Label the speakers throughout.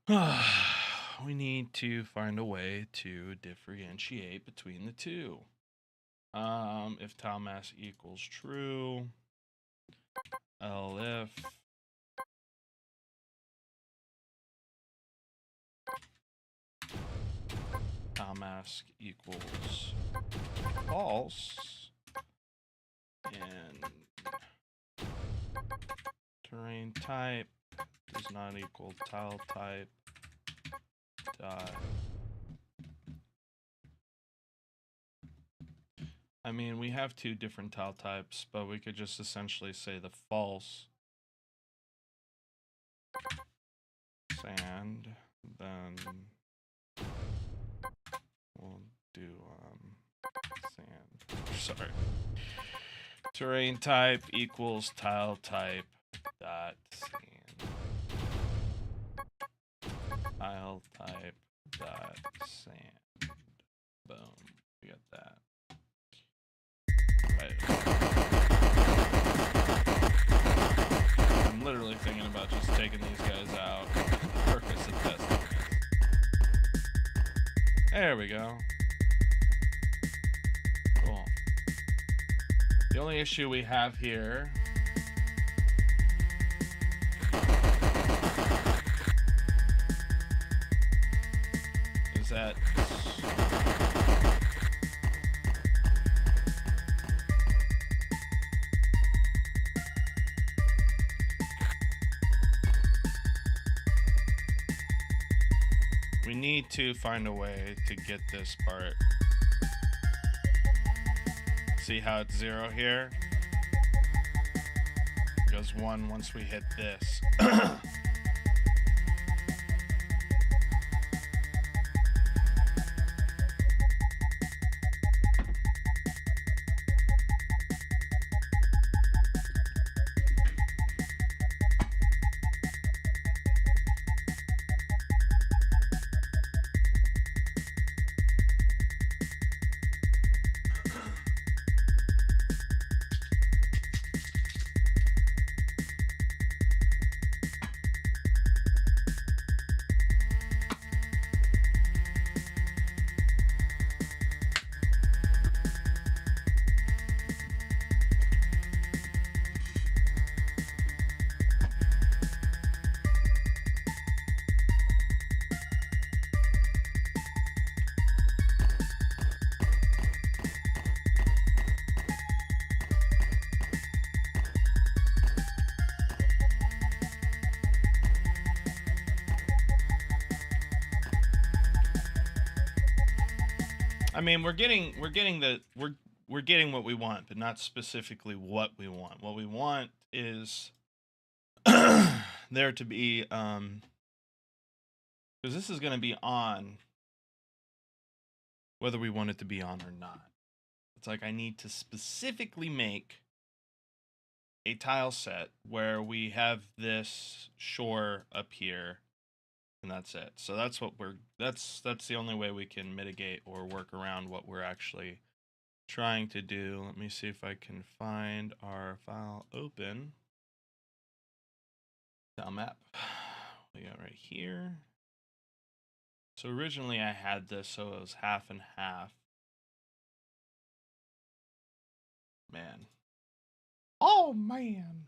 Speaker 1: We need to find a way to differentiate between the two. If tile mass equals true, if tile mask equals false, and terrain type does not equal tile type dot. I mean, we have two different tile types, but we could just essentially say the false sand, then we'll do sand. Sorry. Terrain type equals tile type dot sand. Tile type dot sand. Boom. We got that. Right. I'm literally thinking about just taking these guys out for the purpose of testing it. There we go. Cool. The only issue we have here is that we need to find a way to get this part. See how it's 0 here? It goes 1 once we hit this. I mean, we're getting what we want, but not specifically what we want. What we want is there to be because this is going to be on whether we want it to be on or not. It's like I need to specifically make a tile set where we have this shore up here, and that's it. So that's what that's the only way we can mitigate or work around what we're actually trying to do. Let me see if I can find our file open. Tile map. We got right here. So originally I had this so it was half and half. Man. Oh man.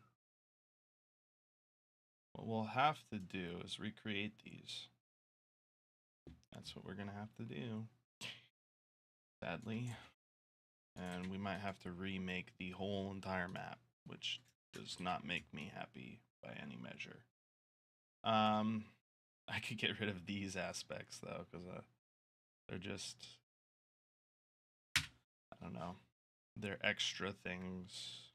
Speaker 1: What we'll have to do is recreate these. That's what we're gonna have to do, sadly. And we might have to remake the whole entire map, which does not make me happy by any measure. I could get rid of these aspects though, because they're just, I don't know, they're extra things.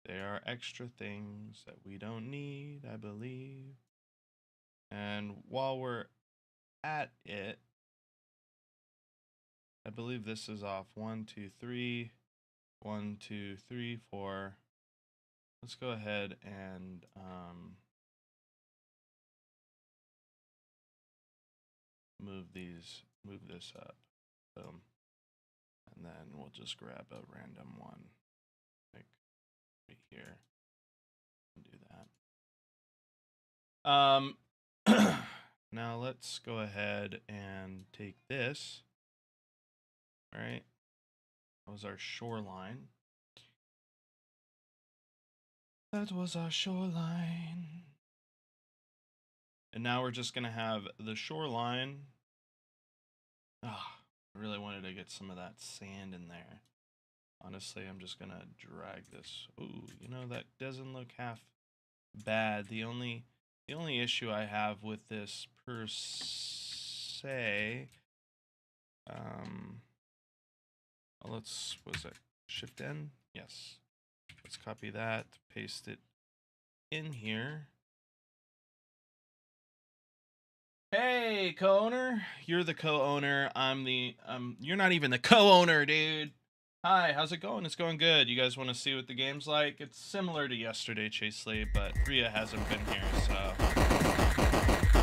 Speaker 1: They are extra things that we don't need, I believe. And while we're at it, I believe this is off 1, 2, 3, 1, 2, 3, 4. Let's go ahead and move this up. Boom. And then we'll just grab a random one, like right here, and do that. Now let's go ahead and take this. All right. That was our shoreline. That was our shoreline. And now we're just going to have the shoreline. Ah, I really wanted to get some of that sand in there. Honestly, I'm just going to drag this. Ooh, you know, that doesn't look half bad. The only issue I have with this per se, was it Shift N? Yes. Let's copy that, paste it in here. Hey, co-owner. You're the co-owner. You're not even the co-owner, dude. Hi, how's it going? It's going good. You guys want to see what the game's like? It's similar to yesterday, Chase Lee, but Rhea hasn't been here, so.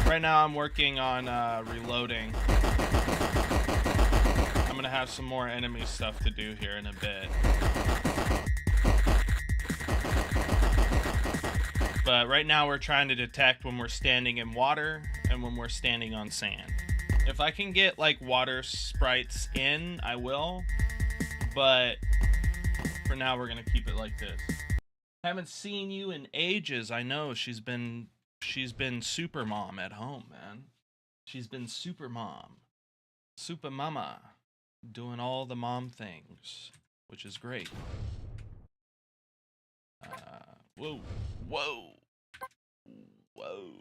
Speaker 1: Right now I'm working on reloading. I'm gonna have some more enemy stuff to do here in a bit. But right now we're trying to detect when we're standing in water and when we're standing on sand. If I can get like water sprites in, I will. But for now we're gonna keep it like this. Haven't seen you in ages. I know she's been super mom at home, man. She's been super mom. Super mama. Doing all the mom things, which is great. Whoa. Whoa. Whoa.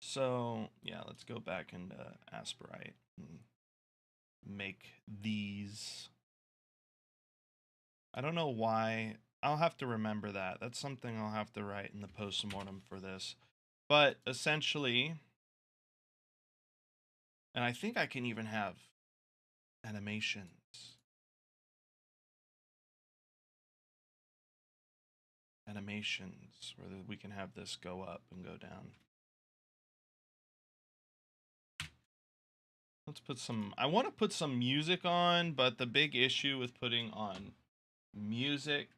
Speaker 1: So, yeah, let's go back into Asperite and make these. I don't know why. I'll have to remember that. That's something I'll have to write in the postmortem for this. But essentially, and I think I can even have animations. Animations where we can have this go up and go down. Let's put some, I want to put some music on, but the big issue with putting on music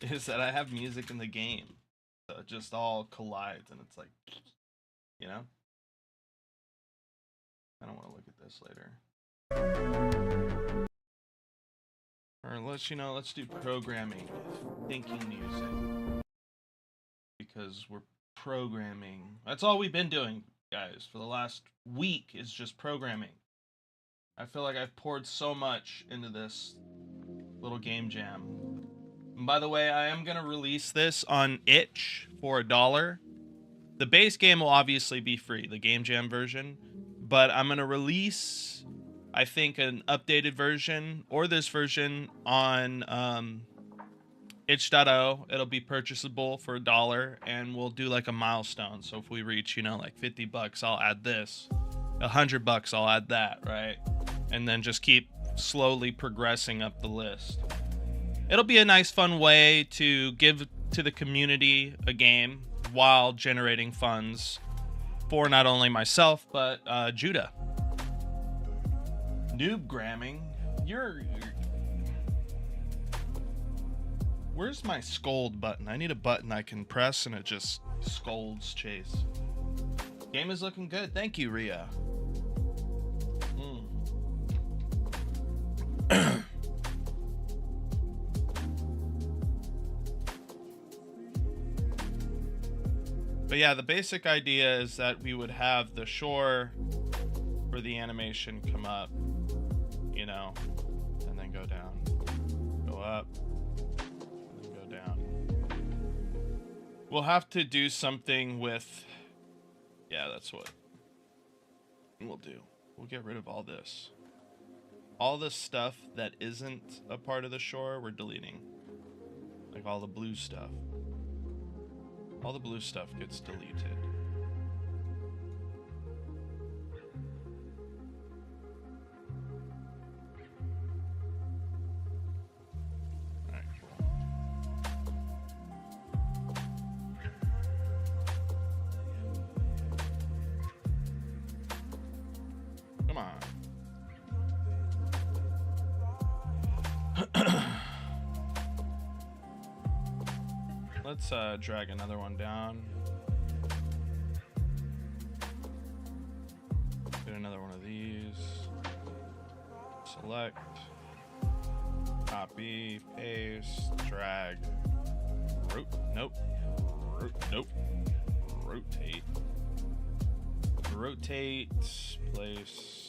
Speaker 1: is that I have music in the game. So it just all collides and it's like, you know? I don't want to look at this later. Or let's do programming, thinking music. Because we're programming. That's all we've been doing, guys, for the last week is just programming. I feel like I've poured so much into this little game jam. And by the way, I am going to release this on itch for $1. The base game will obviously be free, the game jam version. But I'm going to release, I think, an updated version or this version on itch.io. It'll be purchasable for $1 and we'll do like a milestone. So if we reach, like $50, I'll add this. $100, I'll add that, right? And then just keep slowly progressing up the list. It'll be a nice, fun way to give to the community a game while generating funds for not only myself, but Judah. Noob gramming. You're... Where's my scold button? I need a button I can press and it just scolds Chase. Game is looking good. Thank you, Rhea. But yeah, the basic idea is that we would have the shore for the animation come up, and then go down, go up, and then go down. We'll have to do something with, yeah, that's what we'll do. We'll get rid of all this. All the stuff that isn't a part of the shore, we're deleting. Like all the blue stuff. All the blue stuff gets deleted. Alright, cool. Come on. Let's drag another one down. Get another one of these. Select. Copy, paste, drag. Nope. Nope. Rotate. Rotate. Place.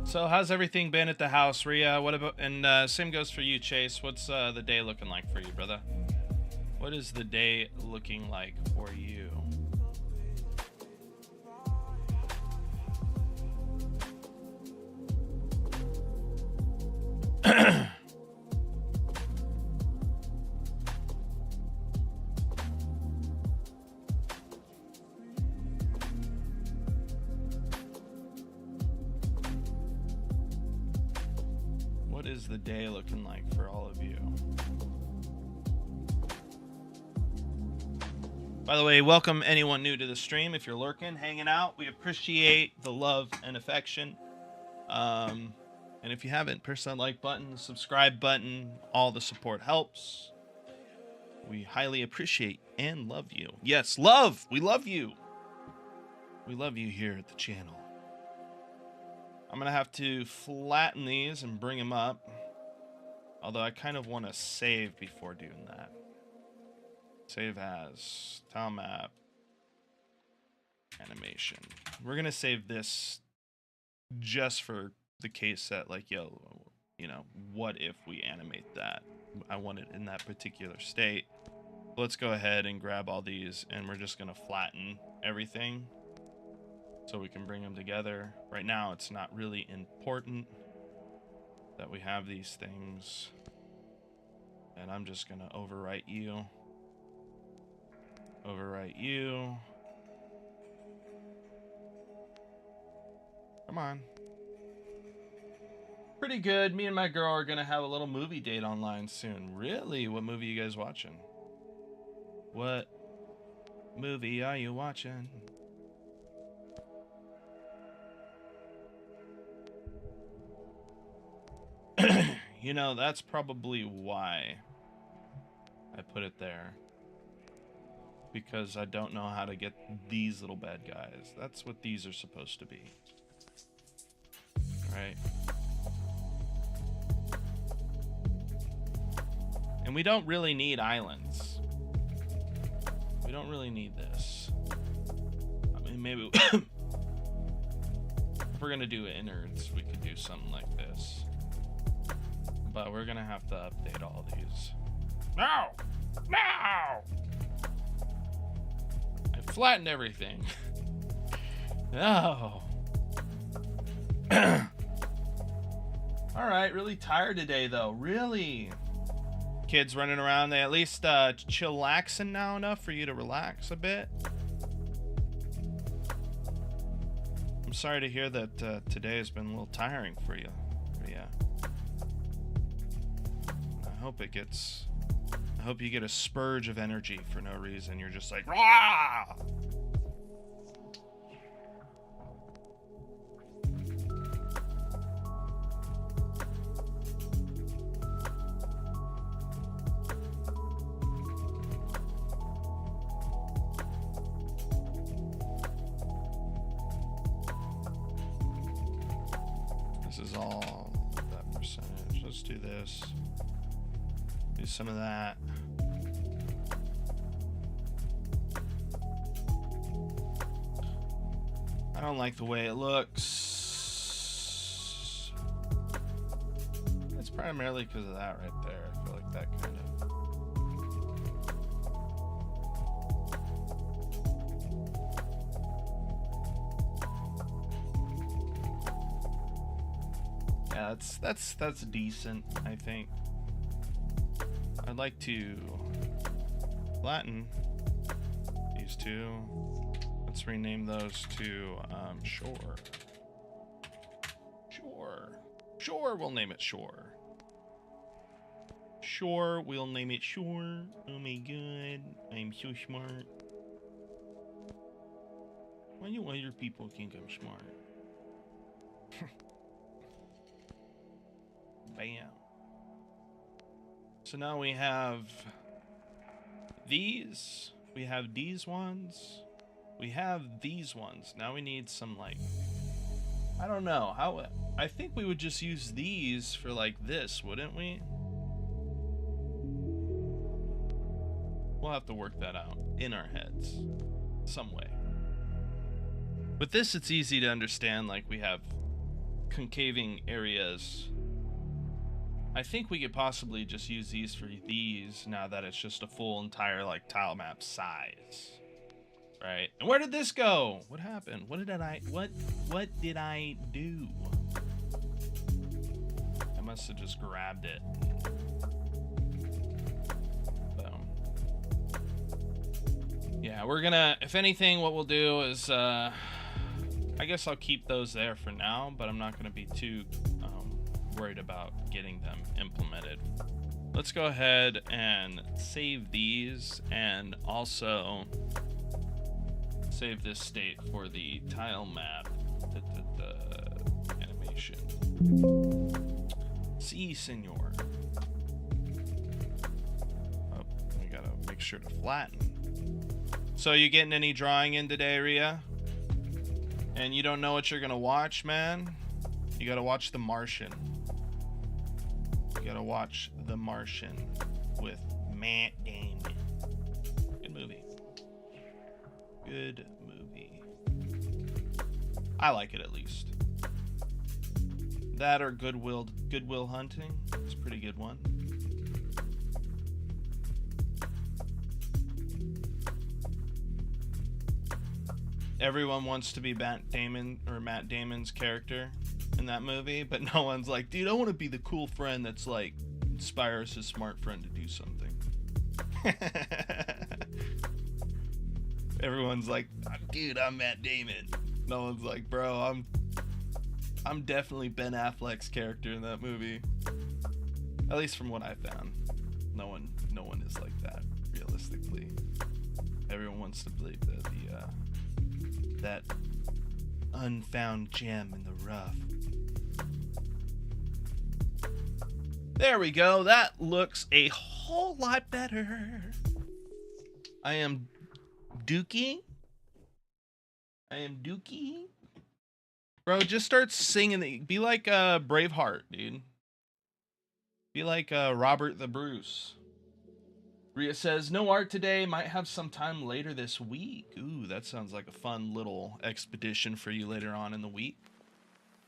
Speaker 1: So how's everything been at the house, Rhea? What about, and same goes for you, Chase. What's the day looking like for you, brother? What is the day looking like for you? What is the day looking like for all of you? By the way, welcome anyone new to the stream. If you're lurking, hanging out, we appreciate the love and affection. And if you haven't, press that like button, the subscribe button. All the support helps. We highly appreciate and love you. Yes, love! We love you! We love you here at the channel. I'm going to have to flatten these and bring them up. Although I kind of want to save before doing that. Save as tile map animation. We're going to save this just for the case that, like, yo, you know, what if we animate that? I want it in that particular state. Let's go ahead and grab all these, and we're just going to flatten everything so we can bring them together. Right now, it's not really important that we have these things. And I'm just going to overwrite you. Overwrite you. Come on. Pretty good. Me and my girl are going to have a little movie date online soon. Really? What movie you guys watching? What movie are you watching? You know, that's probably why I put it there. Because I don't know how to get these little bad guys. That's what these are supposed to be. All right. And we don't really need islands. We don't really need this. I mean, maybe if we're gonna do innards, we could do something like this. But we're gonna have to update all these. No! No! I flattened everything. No. Alright, really tired today though. Really? Kids running around, they at least chillaxing now enough for you to relax a bit. I'm sorry to hear that today has been a little tiring for you. Yeah. I hope you get a spurge of energy for no reason. You're just like, rah! This is all that percentage. Let's do this. Do some of that. I don't like the way it looks. It's primarily because of that right there. I feel like that kind of... Yeah, that's decent, I think. I'd like to flatten these two. Let's rename those to Shore. Shore, we'll name it Shore. Shore, we'll name it Shore. Oh my god, I'm so smart. Why do other people think I'm smart? Bam. So now we have these. We have these ones. We have these ones. Now we need some, like, I don't know how. I think we would just use these for like this, wouldn't we? We'll have to work that out in our heads some way. With this, it's easy to understand. Like, we have concaving areas. I think we could possibly just use these for these now that it's just a full entire like tile map size. Right? And where did this go? What happened? What did I do? I must have just grabbed it. Boom. Yeah, we're gonna, if anything, what we'll do is I guess I'll keep those there for now, but I'm not gonna be too worried about getting them implemented. Let's go ahead and save these and also save this state for the tile map animation. Si, senor. Oh, we gotta make sure to flatten. So you getting any drawing in today, Rhea? And you don't know what you're gonna watch, man? You gotta watch The Martian. You gotta watch The Martian with Matt Damon. Good movie. Good movie. I like it, at least. That or Good Will Hunting. It's a pretty good one. Everyone wants to be Matt Damon's character in that movie, but no one's like, dude, I want to be the cool friend that's like inspires his smart friend to do something. Everyone's like, dude, I'm Matt Damon. No one's like, bro, I'm definitely Ben Affleck's character in that movie. At least from what I found. No one is like that, realistically. Everyone wants to believe that that unfound gem in the rough. There we go. That looks a whole lot better. I am Dookie. Bro, just start singing. Be like Braveheart, dude. Be like Robert the Bruce. Rhea says, no art today. Might have some time later this week. Ooh, that sounds like a fun little expedition for you later on in the week.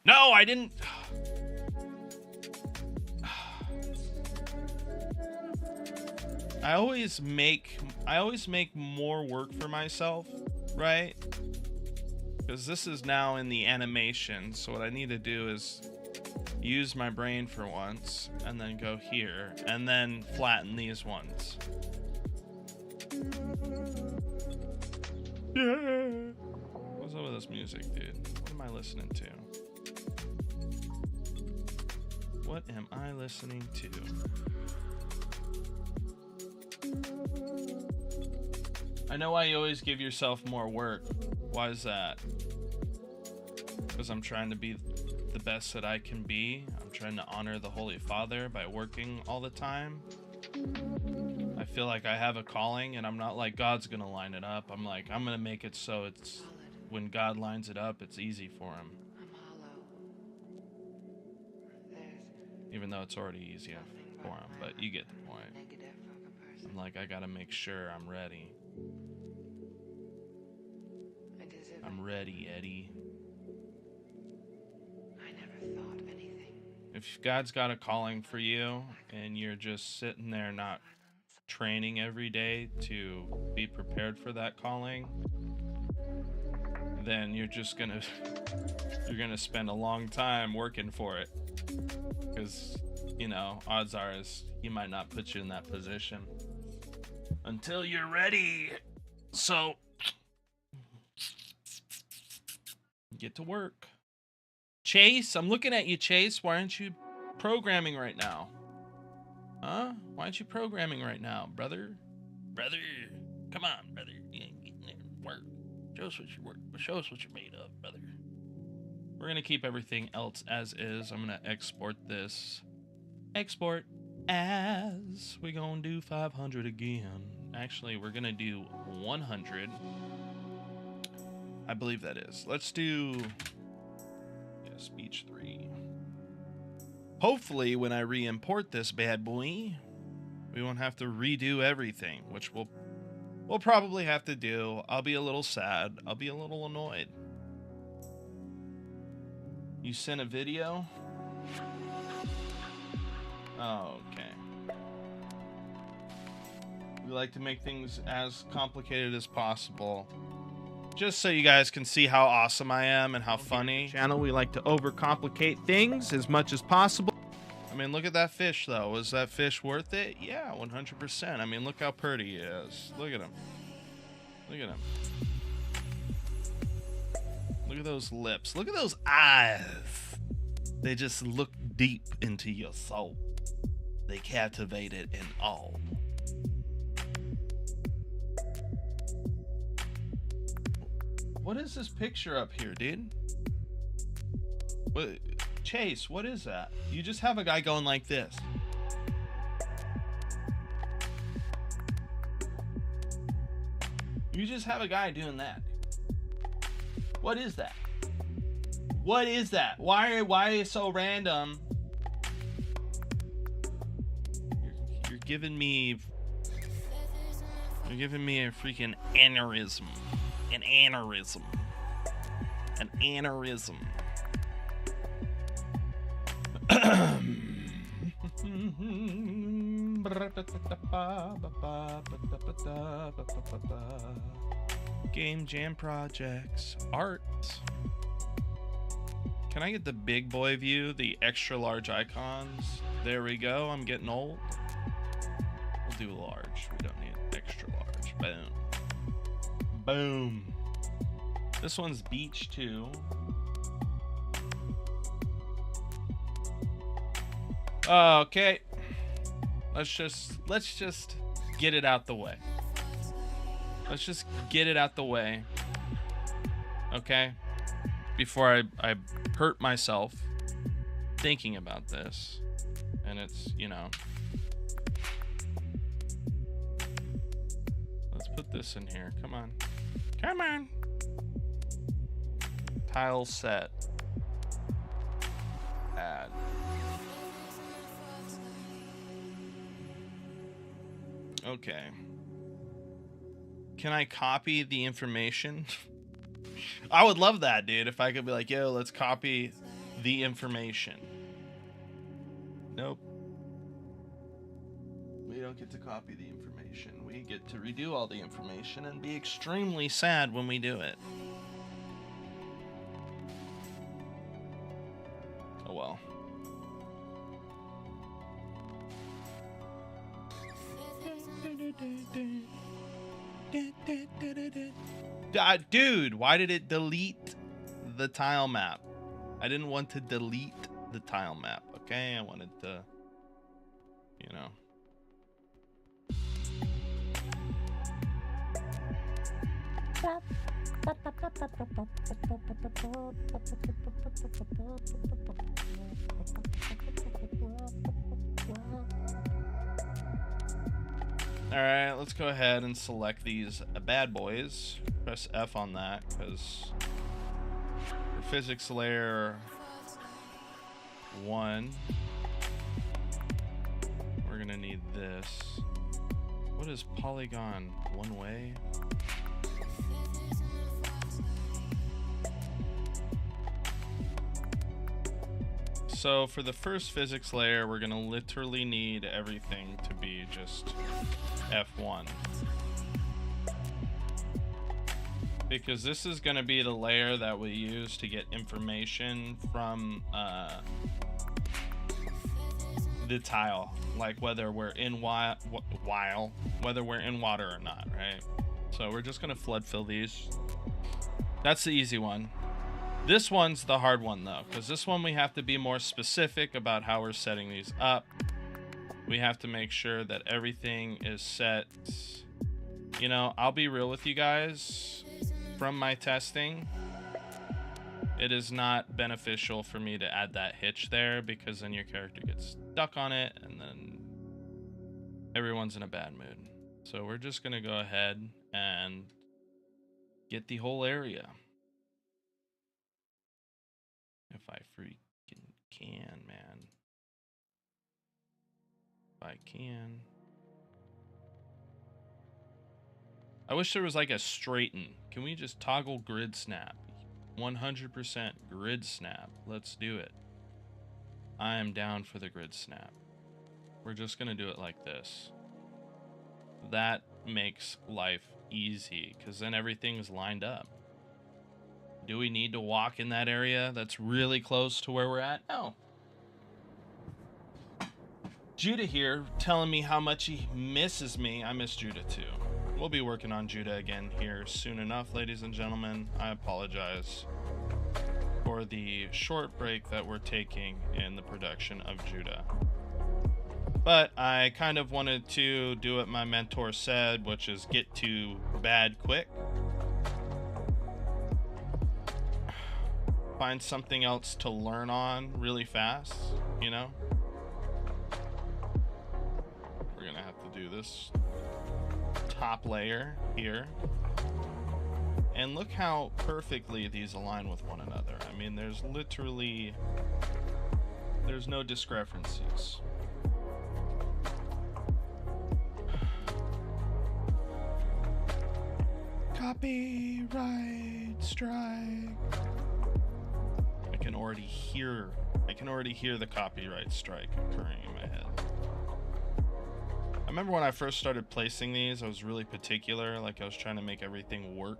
Speaker 1: No, I didn't. I always make more work for myself, right? Because this is now in the animation, so what I need to do is use my brain for once, and then go here, and then flatten these ones. Yeah. What's up with this music, dude? What am I listening to? What am I listening to? I know why you always give yourself more work. Why is that? Because I'm trying to be the best that I can be. I'm trying to honor the Holy Father by working all the time. I feel like I have a calling, and I'm not like God's gonna line it up. I'm like, I'm gonna make it so it's when God lines it up, it's easy for him. Even though it's already easy for him, but you get the point. I'm like, I gotta make sure I'm ready. I'm ready, Eddie.
Speaker 2: I never thought anything.
Speaker 1: If God's got a calling for you and you're just sitting there not training every day to be prepared for that calling, then you're gonna spend a long time working for it. Because, you know, odds are is he might not put you in that position until you're ready. So get to work. Chase, I'm looking at you, Chase. Why aren't you programming right now? Huh? Why aren't you programming right now, brother? Brother, come on, brother. You ain't getting there and work. Show us what you work. Show us what you're made of, brother. We're gonna keep everything else as is. I'm gonna export this. Export. as we gonna do 500 again. Actually, we're gonna do 100. I believe that is. Let's do speech 3. Hopefully, when I re-import this bad boy, we won't have to redo everything, which we'll probably have to do. I'll be a little sad. I'll be a little annoyed. You sent a video? Oh, okay. We like to make things as complicated as possible, just so you guys can see how awesome I am and how funny. Channel, we like to overcomplicate things as much as possible. I mean, look at that fish, though. Was that fish worth it? Yeah, 100%. I mean, look how pretty he is. Look at him. Look at him. Look at those lips. Look at those eyes. They just look deep into your soul. They captivate it in all. What is this picture up here, dude? What, Chase, what is that? You just have a guy going like this. You just have a guy doing that. What is that? What is that? Why is it so random? You're giving me a freaking aneurysm. An aneurysm. An aneurysm. Game jam projects. Art. Can I get the big boy view? The extra large icons? There we go. I'm getting old. We'll do large. We don't need extra large. Boom. Boom. This one's beach too. Okay. Let's just get it out the way. Let's just get it out the way. Okay? Before I hurt myself thinking about this. And it's, you know. Let's put this in here. Come on. Come on. Tile set. Add. Okay. Can I copy the information? I would love that, dude. If I could be like, yo, let's copy the information. Nope. We don't get to copy the information. We get to redo all the information and be extremely sad when we do it. Oh well. Dude, why did it delete the tile map? I didn't want to delete the tile map, okay? I wanted to, you know. All right, let's go ahead and select these bad boys. Press F on that because for physics layer 1, we're gonna need this. What is polygon? One way? So for the first physics layer, we're gonna literally need everything to be just F1. Because this is gonna be the layer that we use to get information from the tile, like whether we're in whether we're in water or not, right? So we're just gonna flood fill these. That's the easy one. This one's the hard one though, because this one we have to be more specific about how we're setting these up. We have to make sure that everything is set. You know, I'll be real with you guys. From my testing, it is not beneficial for me to add that hitch there, because then your character gets stuck on it and then everyone's in a bad mood. So we're just gonna go ahead and get the whole area. If I freaking can, man. If I can. I wish there was like a straighten. Can we just toggle grid snap? 100% grid snap. Let's do it. I am down for the grid snap. We're just gonna do it like this. That makes life easy because then everything's lined up. Do we need to walk in that area that's really close to where we're at? No. Judah here telling me how much he misses me. I miss Judah too. We'll be working on Judah again here soon enough, ladies and gentlemen. I apologize for the short break that we're taking in the production of Judah. But I kind of wanted to do what my mentor said, which is get to bad quick. Find something else to learn on really fast, you know? We're gonna have to do this top layer here. And look how perfectly these align with one another. I mean, there's no discrepancies. Copyright strike. I can already hear the copyright strike occurring in my head. I remember when I first started placing these, I was really particular. Like I was trying to make everything work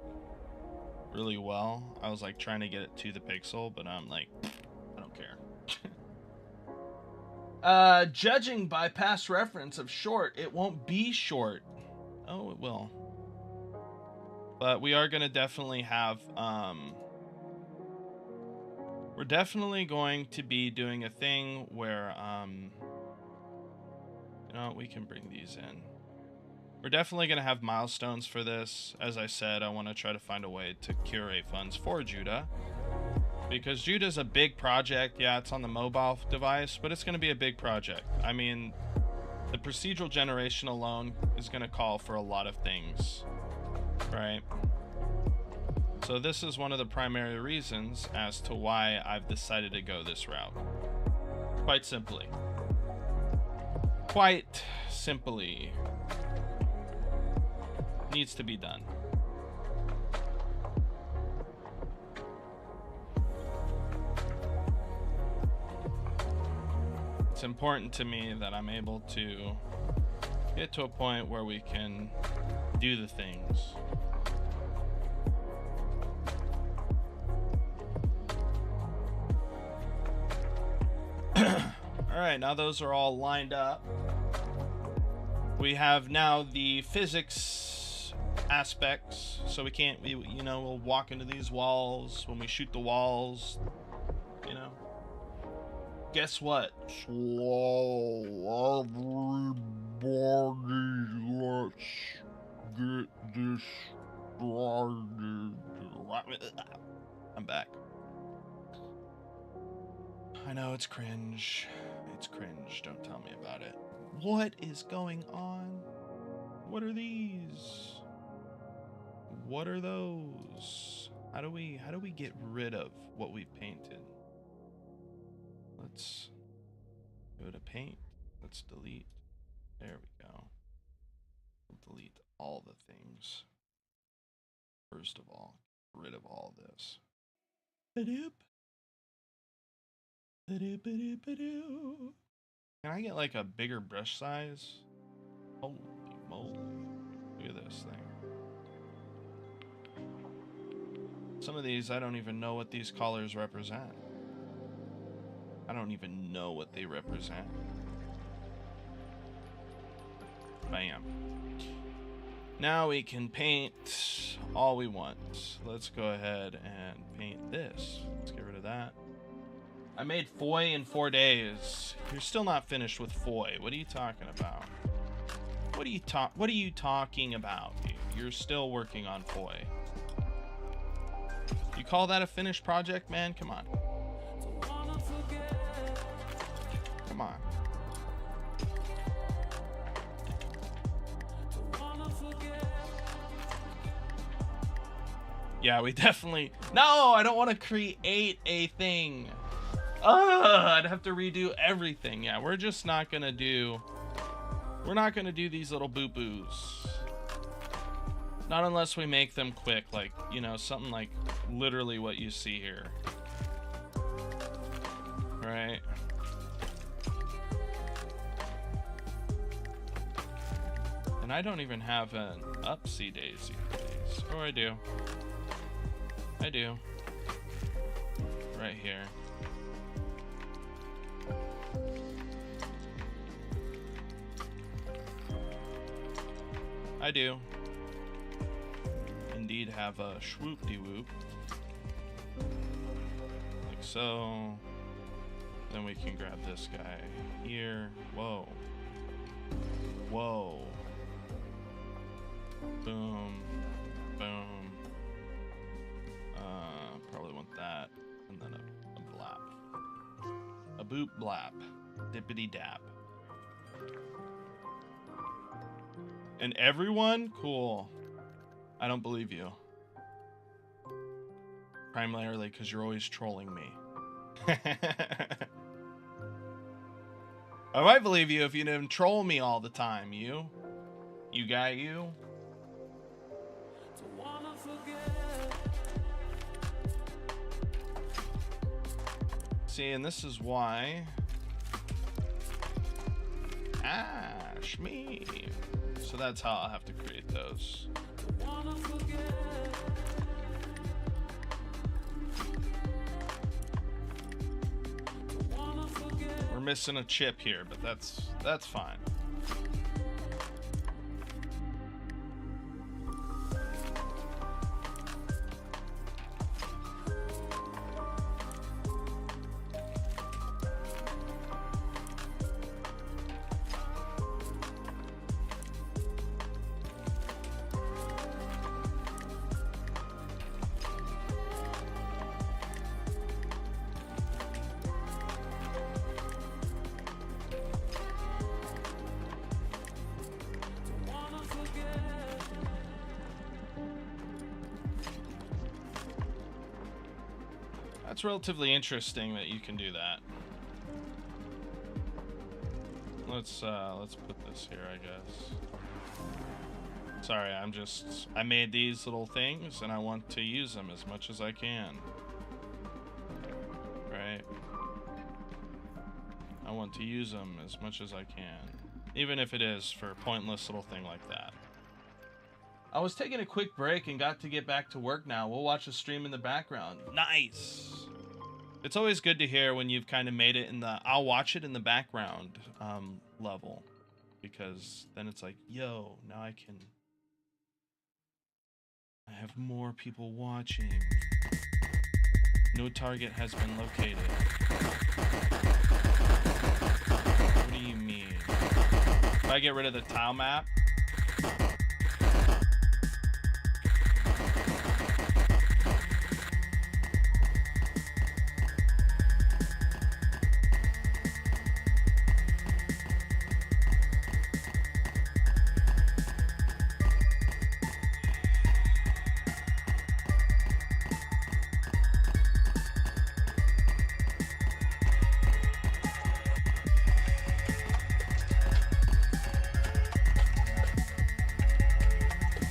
Speaker 1: really well. I was like trying to get it to the pixel, but I'm like, I don't care. Judging by past reference of short, it won't be short. Oh, it will. But we are going to definitely have, we're definitely going to be doing a thing where, you know, we can bring these in. We're definitely going to have milestones for this. As I said, I want to try to find a way to curate funds for Judah. Because Judah's a big project. Yeah, it's on the mobile device, but it's going to be a big project. I mean, the procedural generation alone is going to call for a lot of things, right? So this is one of the primary reasons as to why I've decided to go this route. Quite simply. Quite simply. Needs to be done. It's important to me that I'm able to get to a point where we can do the things. All right, now those are all lined up. We have now the physics aspects, so we can't, you know, we'll walk into these walls. When we shoot the walls, you know, guess what? So everybody, let's get this started. I'm back. I know it's cringe. It's cringe. Don't tell me about it. What is going on? What are these? What are those? How do we get rid of what we've painted? Let's go to paint. Let's delete. There we go. We'll delete all the things. First of all, get rid of all this. Ba-doop. Can I get like a bigger brush size? Holy moly. Look at this thing. Some of these, I don't even know what these colors represent. I don't even know what they represent. Bam. Now we can paint all we want. Let's go ahead and paint this. Let's get rid of that. I made foy in 4 days. You're still not finished with foy. What are you talking about? What are you talking about, dude? You're still working on foy. You call that a finished project, man? Come on. Come on. Yeah, we definitely... No, I don't want to create a thing. I'd have to redo everything. Yeah, we're just not going to do... We're not going to do these little boo-boos. Not unless we make them quick. Like, you know, something like literally what you see here. Right? And I don't even have an upsy daisy place. Oh, I do. I do. Right here. I do. Indeed have a swoop-de-whoop. Like so. Then we can grab this guy here. Whoa. Whoa. Boom. Boom. Probably want that. And then a blap. A boop blap. Dippity dap. And everyone? Cool. I don't believe you. Primarily because you're always trolling me. I might believe you if you didn't troll me all the time, you. You got you. See, and this is why... Ash me. So that's how I'll have to create those. We're missing a chip here, but that's fine. It's relatively interesting that you can do that. Let's put this here, I guess. Sorry, I made these little things and I want to use them as much as I can. Right? I want to use them as much as I can. Even if it is for a pointless little thing like that. I was taking a quick break and got to get back to work now. We'll watch a stream in the background. Nice! It's always good to hear when you've kind of made it in the I'll watch it in the background level. Because then it's like, yo, now I have more people watching. No target has been located. What do you mean? If I get rid of the tile map,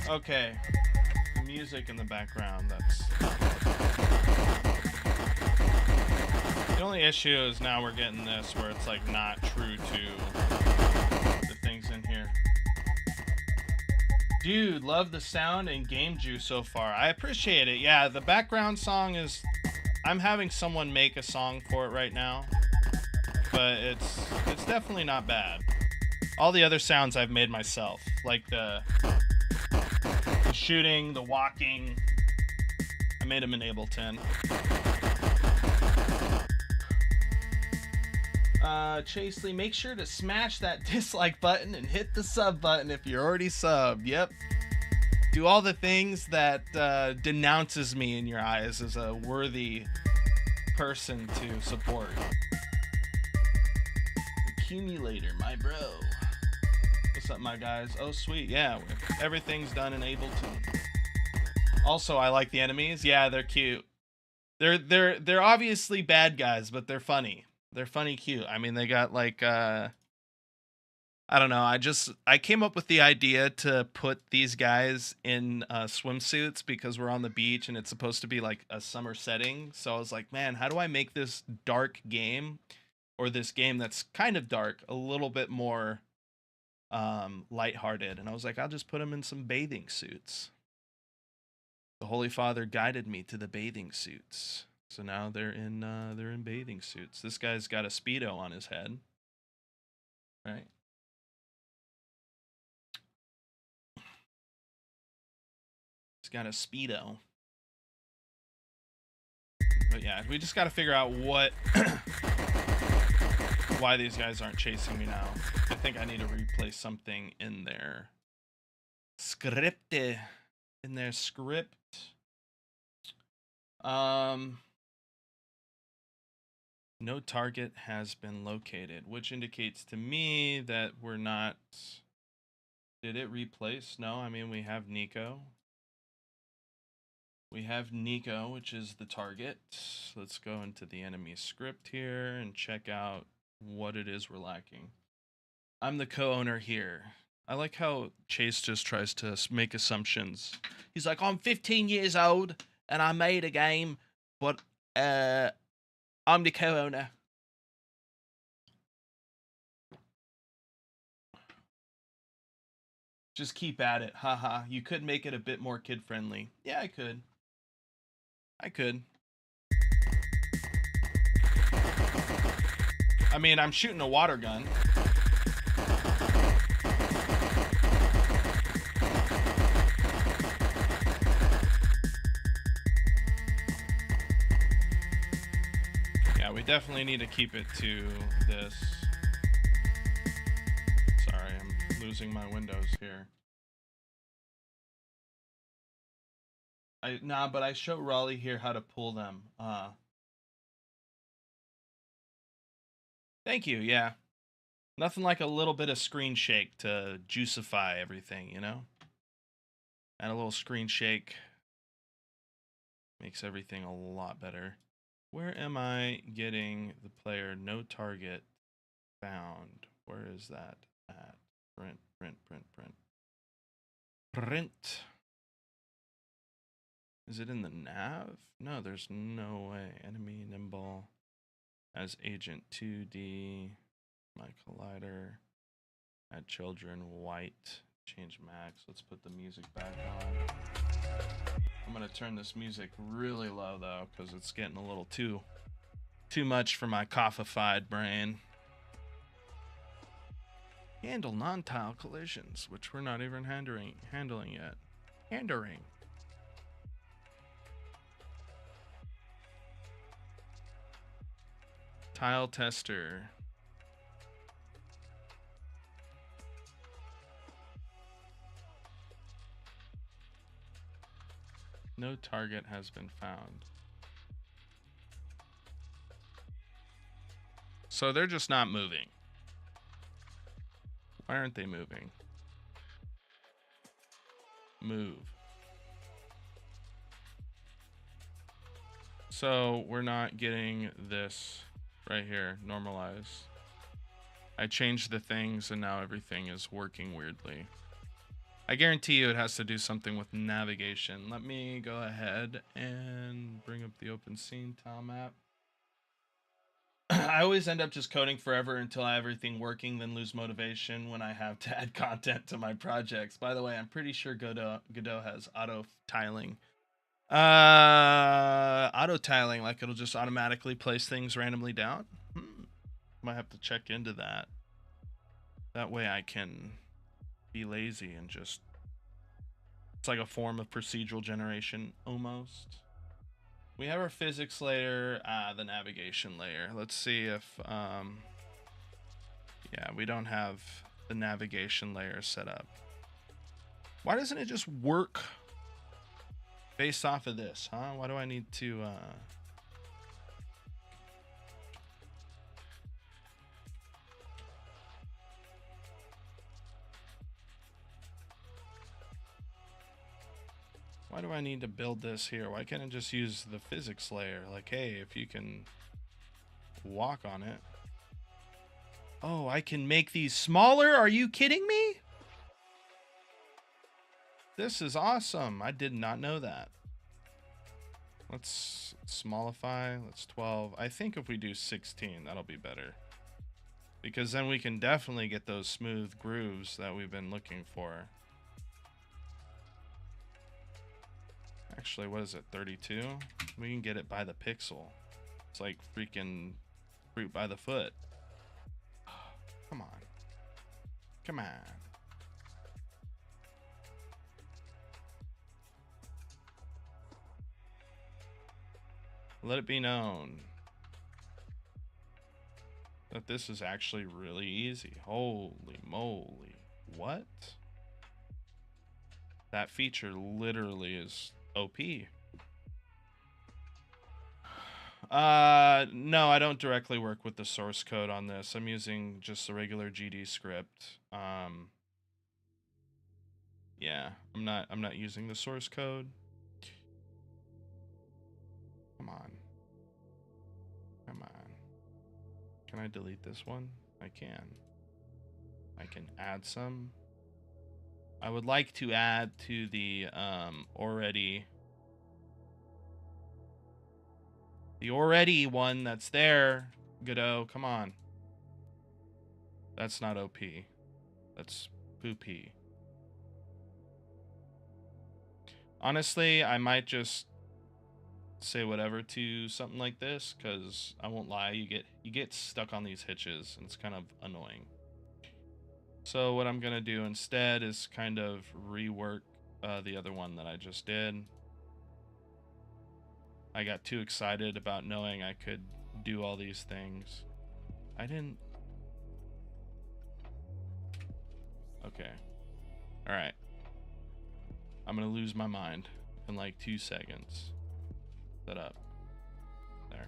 Speaker 1: okay, the music in the background, that's... The only issue is now we're getting this where it's like not true to the things in here. Dude, love the sound and game juice so far. I appreciate it. Yeah, the background song is... I'm having someone make a song for it right now. But it's definitely not bad. All the other sounds I've made myself. Like the shooting, the walking. I made them in Ableton. Chasely, make sure to smash that dislike button and hit the sub button if you're already subbed. Yep. Do all the things that denounces me in your eyes as a worthy person to support. Accumulator, my bro. What's up, my guys? Oh, sweet. Yeah, everything's done in Ableton. Also, I like the enemies. Yeah, they're cute. They're obviously bad guys, but they're funny. They're funny cute. I mean, they got like I don't know. I came up with the idea to put these guys in swimsuits because we're on the beach and it's supposed to be like a summer setting. So I was like, man, how do I make this dark game, or this game that's kind of dark, a little bit more lighthearted? And I was like, I'll just put them in some bathing suits. The Holy Father guided me to the bathing suits. So now they're in bathing suits. This guy's got a Speedo on his head. Right? He's got a Speedo. But yeah, we just got to figure out what why these guys aren't chasing me now. I think I need to replace something in their script. In their script. No target has been located, which indicates to me that we're not. Did it replace? No, I mean, we have Nico. We have Nico, which is the target. Let's go into the enemy script here and check out what it is we're lacking. I'm the co-owner here. I like how Chase just tries to make assumptions. He's like, I'm 15 years old and I made a game, but I'm the co-owner. Just keep at it. Haha. You could make it a bit more kid-friendly. Yeah, I could. I mean, I'm shooting a water gun. Yeah, we definitely need to keep it to this. Sorry, I'm losing my windows here. But I show Raleigh here how to pull them. Thank you, yeah. Nothing like a little bit of screen shake to juicify everything, you know? And a little screen shake makes everything a lot better. Where am I getting the player no target found? Where is that at? Print. Is it in the nav? No, there's no way. Enemy nimble as agent 2D. My collider. Add children white. Change max. Let's put the music back on. I'm gonna turn this music really low though, because it's getting a little too much for my coffeeified brain. Handle non-tile collisions, which we're not even handling yet. Handling. Tile tester. No target has been found. So they're just not moving. Why aren't they moving? Move. So we're not getting this right here, normalize. I changed the things and now everything is working weirdly. I guarantee you it has to do something with navigation. Let me go ahead and bring up the open scene tile map. I always end up just coding forever until I have everything working, then lose motivation when I have to add content to my projects. By the way, I'm pretty sure Godot has auto tiling. Auto tiling, like it'll just automatically place things randomly down. Might have to check into that. That way I can be lazy and just, it's like a form of procedural generation almost. We have our physics layer, the navigation layer. Let's see if yeah, we don't have the navigation layer set up. Why doesn't it just work based off of this, huh? Why do I need to Why do I need to build this here? Why can't I just use the physics layer? Like, hey, if you can walk on it. Oh, I can make these smaller? Are you kidding me? This is awesome. I did not know that. Let's smallify. Let's 12. I think if we do 16, that'll be better. Because then we can definitely get those smooth grooves that we've been looking for. Actually, what is it, 32? We can get it by the pixel. It's like freaking fruit by the foot. Come on. Come on. Let it be known that this is actually really easy. Holy moly. What? That feature literally is OP. No, I don't directly work with the source code on this. I'm using just the regular GD script. Yeah, I'm not using the source code. Come on. Come on. Can I delete this one? I can. I can add some. I would like to add to the already one that's there. Godot, come on. That's not OP. That's poopy. Honestly, I might just say whatever to something like this, because I won't lie, you get stuck on these hitches and it's kind of annoying. So what I'm gonna do instead is kind of rework the other one that I just did. I got too excited about knowing I could do all these things. I didn't. Okay. All right. I'm gonna lose my mind in like 2 seconds. Set up. There.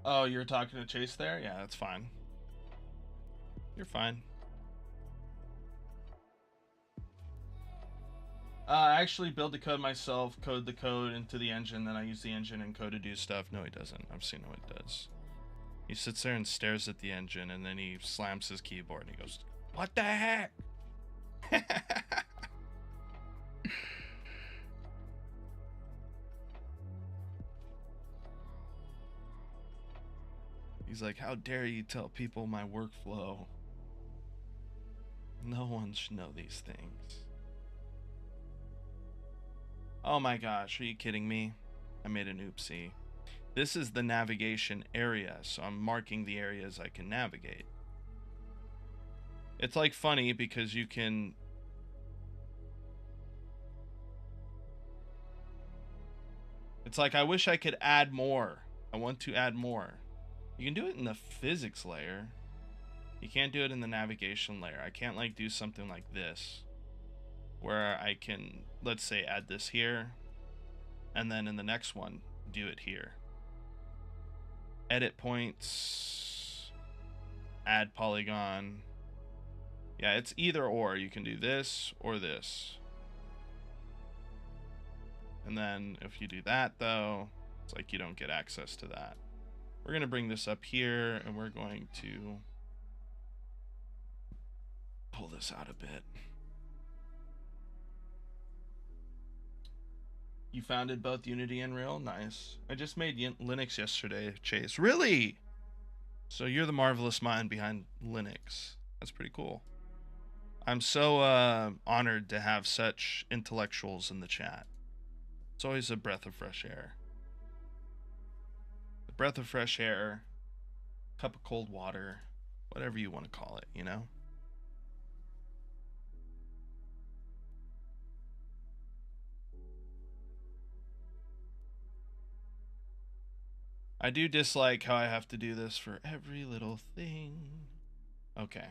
Speaker 1: Oh, you're talking to Chase there? Yeah, that's fine. You're fine. I actually build the code myself, code the code into the engine, then I use the engine and code to do stuff. No, he doesn't. I've seen what he does. He sits there and stares at the engine, and then he slams his keyboard and he goes, "What the heck?" He's like, "How dare you tell people my workflow? No one should know these things." Oh my gosh, are you kidding me? I made an oopsie. This is the navigation area, so I'm marking the areas I can navigate. It's like funny because you can... It's like I wish I could add more. I want to add more. You can do it in the physics layer. You can't do it in the navigation layer. I can't like do something like this, where I can, let's say, add this here, and then in the next one, do it here. Edit points, add polygon. Yeah, it's either or. You can do this or this. And then if you do that, though, it's like you don't get access to that. We're going to bring this up here, and we're going to pull this out a bit. You founded both Unity and Unreal? Nice. I just made Linux yesterday, Chase. Really? So you're the marvelous mind behind Linux. That's pretty cool. I'm so honored to have such intellectuals in the chat. It's always a breath of fresh air. A breath of fresh air, cup of cold water, whatever you want to call it, you know? I do dislike how I have to do this for every little thing. Okay.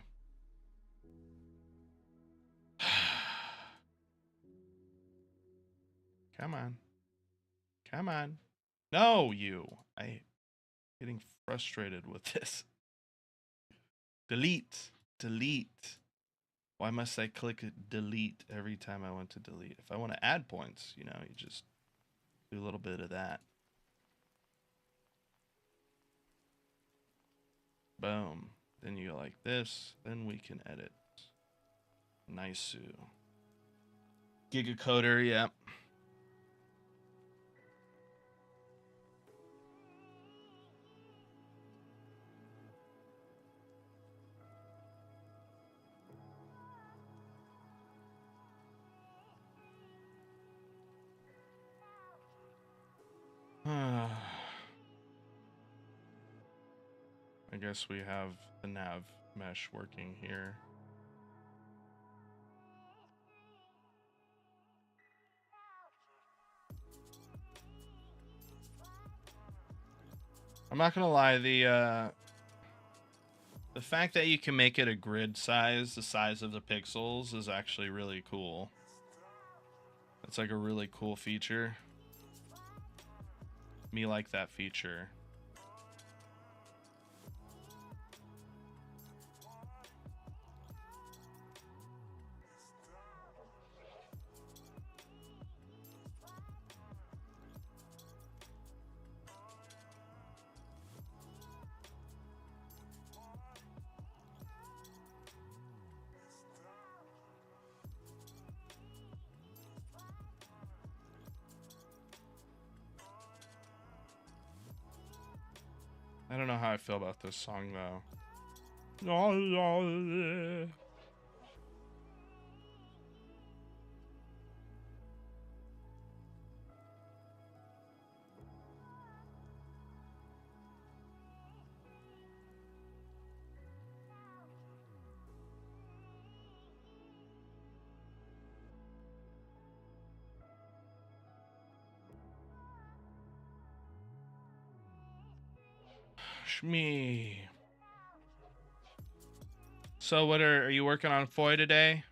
Speaker 1: Come on. Come on. No, you. I'm getting frustrated with this. Delete. Delete. Why must I click delete every time I want to delete? If I want to add points, you know, you just do a little bit of that. Boom. Then you go like this. Then we can edit. Nice. Gigacoder, yeah. I guess we have the nav mesh working here. I'm not gonna lie, the fact that you can make it a grid size, the size of the pixels, is actually really cool. It's like a really cool feature. Me like that feature. I don't know how I feel about this song though. Shmee. So what are you working on Foy today?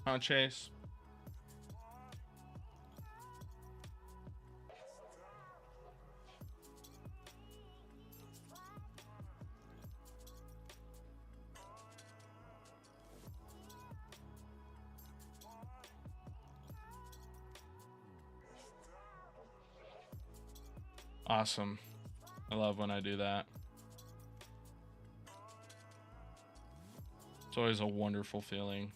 Speaker 1: Huh, Chase? Awesome. I love when I do that. It's always a wonderful feeling.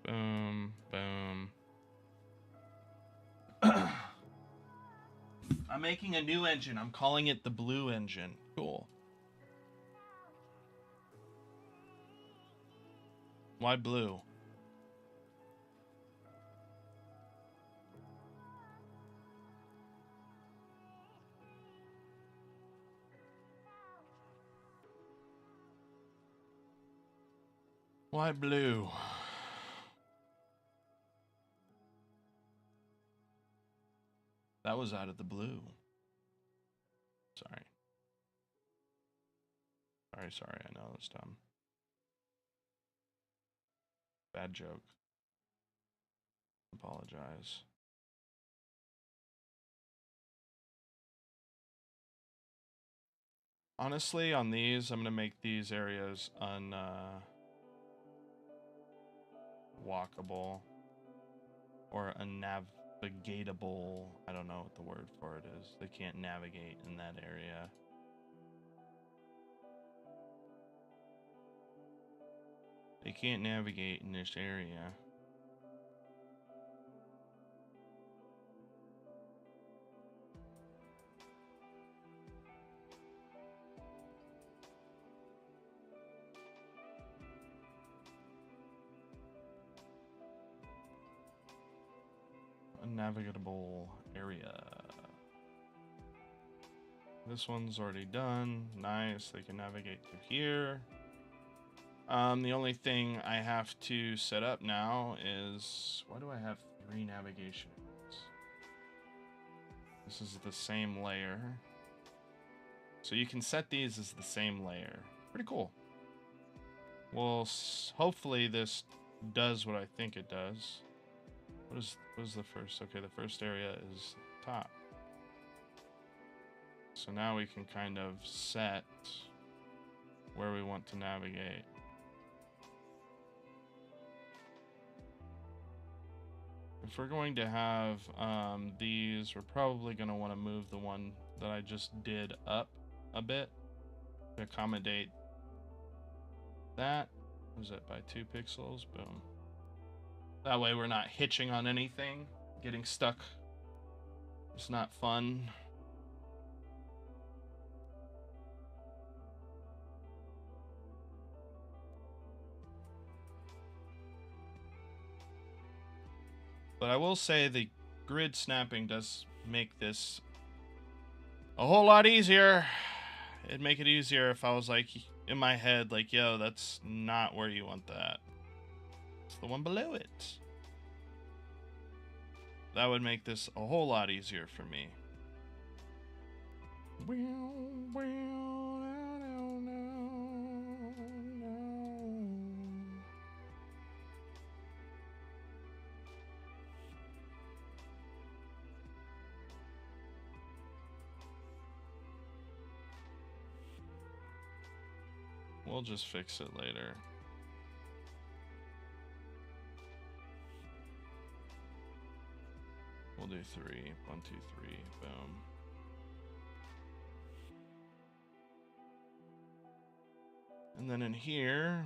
Speaker 1: Boom, boom. I'm making a new engine. I'm calling it the Blue Engine. Cool. Why blue? Why blue? That was out of the blue. Sorry. Sorry. I know it's dumb. Bad joke. Apologize. Honestly, on these, I'm gonna make these areas walkable or unnavigatable. I don't know what the word for it is. They can't navigate in that area. They can't navigate in this area. Unnavigable area. This one's already done. Nice. They can navigate through here. The only thing I have to set up now is, why do I have 3 navigation areas? This is the same layer. So you can set these as the same layer. Pretty cool. Well, hopefully this does what I think it does. What is the first? Okay, the first area is top. So now we can kind of set where we want to navigate. If we're going to have these, we're probably going to want to move the one that I just did up a bit to accommodate that. Was it by 2 pixels? Boom. That way we're not hitching on anything, getting stuck. It's not fun. But I will say the grid snapping does make this a whole lot easier. It'd make it easier if I was like in my head, like, yo, that's not where you want that. It's the one below it. That would make this a whole lot easier for me. We'll just fix it later. We'll do 3. 1, 2, 3. Boom. And then in here,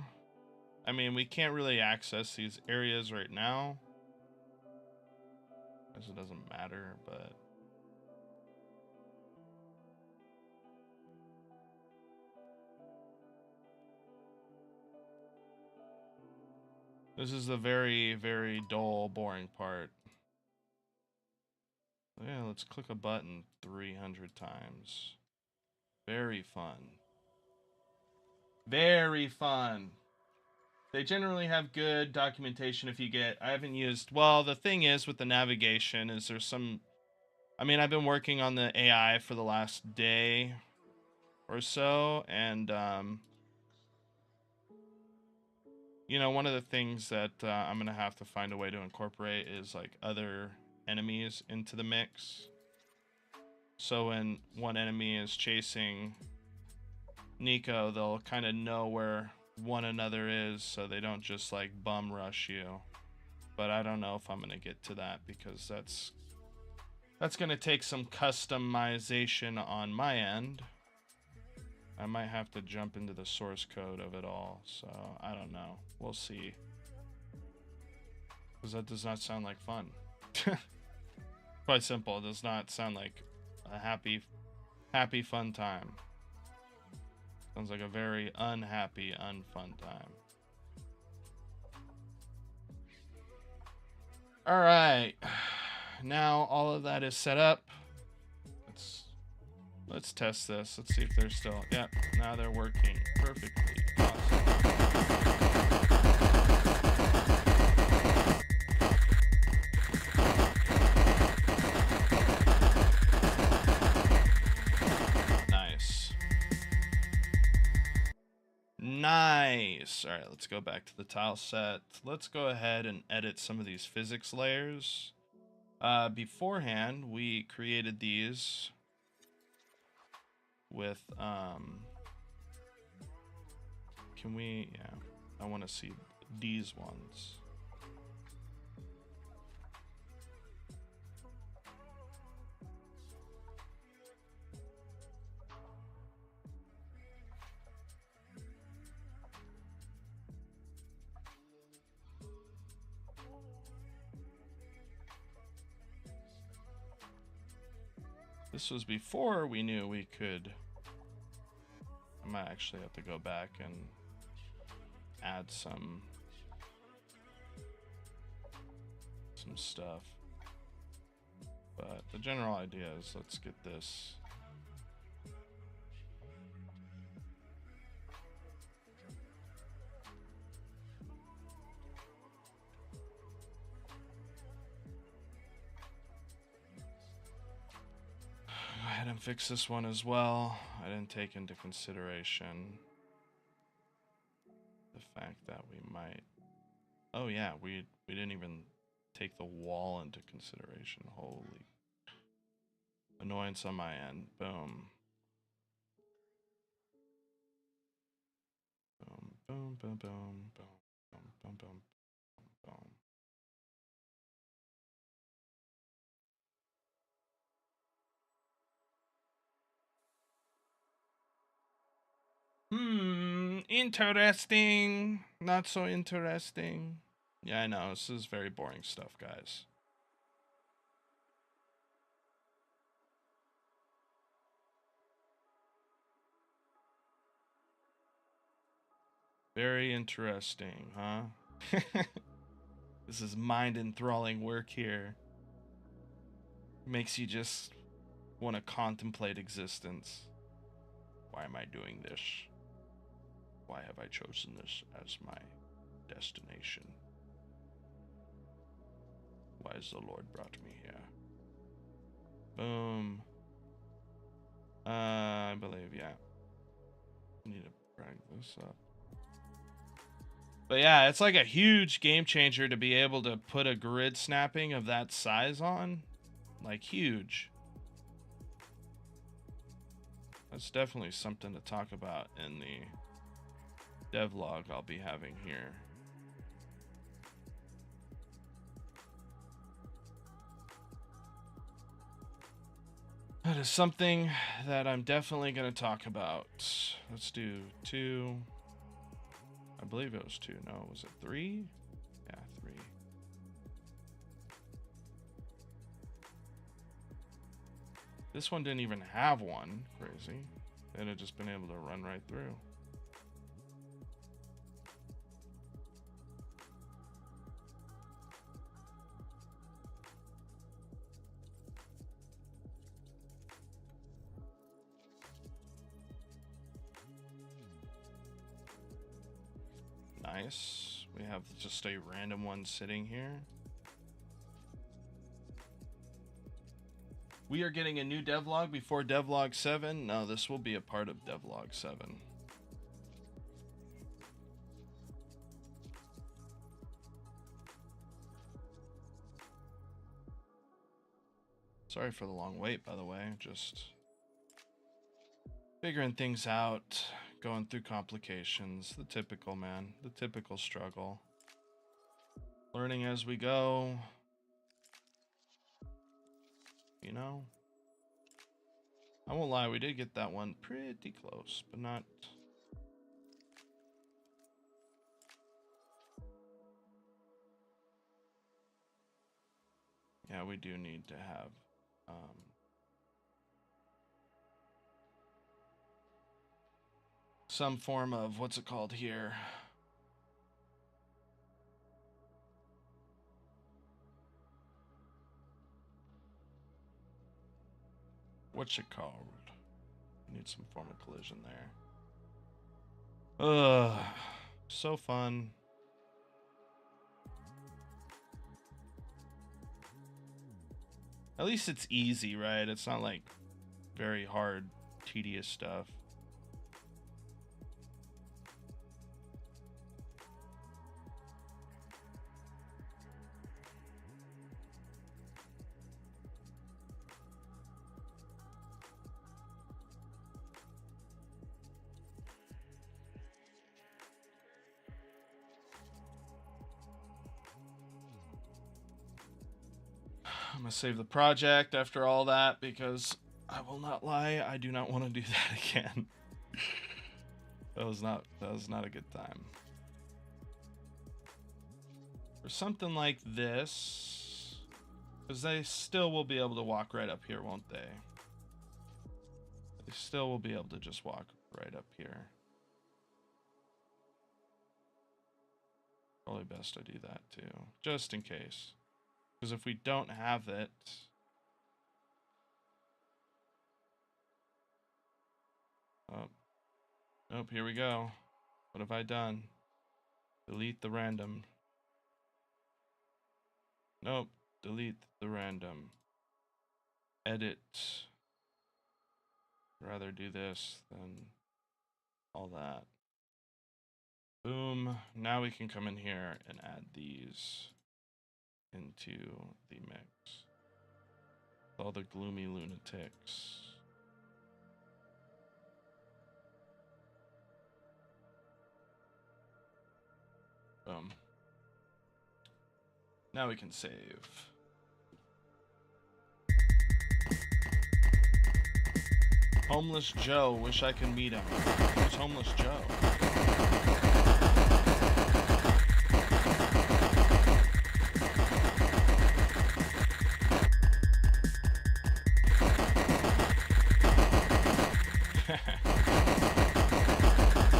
Speaker 1: I mean, we can't really access these areas right now, as it doesn't matter, but this is the very, very dull, boring part. Yeah, let's click a button 300 times. Very fun. Very fun. They generally have good documentation if you get... I haven't used... Well, the thing is with the navigation is there's some... I mean, I've been working on the AI for the last day or so, and, you know, one of the things that I'm going to have to find a way to incorporate is, like, other enemies into the mix. So when one enemy is chasing Nico, they'll kind of know where one another is, so they don't just like bum rush you. But I don't know if I'm gonna get to that, because that's gonna take some customization on my end. I might have to jump into the source code of it all, so I don't know. We'll see. Because that does not sound like fun. Quite simple. It does not sound like a happy fun time. Sounds like a very unhappy, unfun time. All right. Now all of that is set up. Let's test this. Let's see if they're still... Yep, now they're working perfectly. Awesome. Nice. All right, let's go back to the tile set. Let's go ahead and edit some of these physics layers. Beforehand, we created these with, can we, yeah, I want to see these ones. This was before we knew we could... I might actually have to go back and add some stuff. But the general idea is, let's get this. And fix this one as well. I didn't take into consideration the fact that we might... Oh yeah, we didn't even take the wall into consideration. Holy annoyance on my end. Boom. Boom, boom, boom, boom, boom, boom, boom, boom, boom. Interesting. Not so interesting. Yeah, I know. This is very boring stuff, guys. Very interesting, huh? This is mind enthralling work here. Makes you just want to contemplate existence. Why am I doing this? Why have I chosen this as my destination? Why has the Lord brought me here? Boom. I believe, yeah. Need to drag this up. But yeah, it's like a huge game changer to be able to put a grid snapping of that size on. Like, huge. That's definitely something to talk about in the devlog I'll be having here. That is something that I'm definitely going to talk about. Let's do 2. I believe it was 2. No, was it 3? Yeah, 3. This one didn't even have one. Crazy. They'd have just been able to run right through. Nice. We have just a random one sitting here. We are getting a new devlog before devlog 7. No, this will be a part of devlog 7. Sorry for the long wait, by the way. Just figuring things out, going through complications. The typical, man. The typical struggle. Learning as we go. You know? I won't lie, we did get that one pretty close, but not... Yeah, we do need to have... some form of, what's it called here? What's it called? Need some form of collision there. Ugh, so fun. At least it's easy, right? It's not like very hard, tedious stuff. I'm gonna save the project after all that because I will not lie, I do not want to do that again. That was not a good time. For something like this, because they still will be able to walk right up here, won't they? They still will be able to just walk right up here. Probably best I do that too, just in case. Because if we don't have it... Oh. Nope, here we go. What have I done? Delete the random. Nope, delete the random. Edit. I'd rather do this than all that. Boom. Now we can come in here and add these into the mix. All the gloomy lunatics. Boom. Now we can save. Homeless Joe, wish I could meet him. Who's Homeless Joe?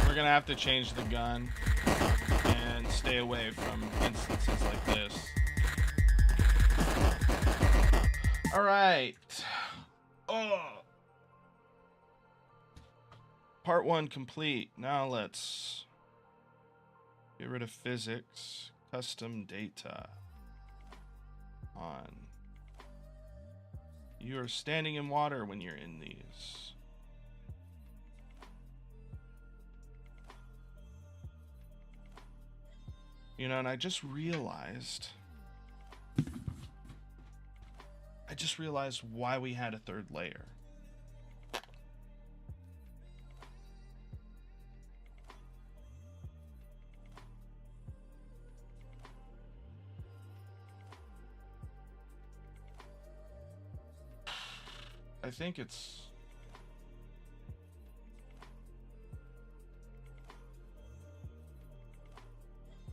Speaker 1: We're gonna have to change the gun and stay away from instances like this. All right. Oh. Part 1 complete. Now let's get rid of physics. Custom data. On. You are standing in water when you're in these. You know, and I just realized why we had a third layer. I think it's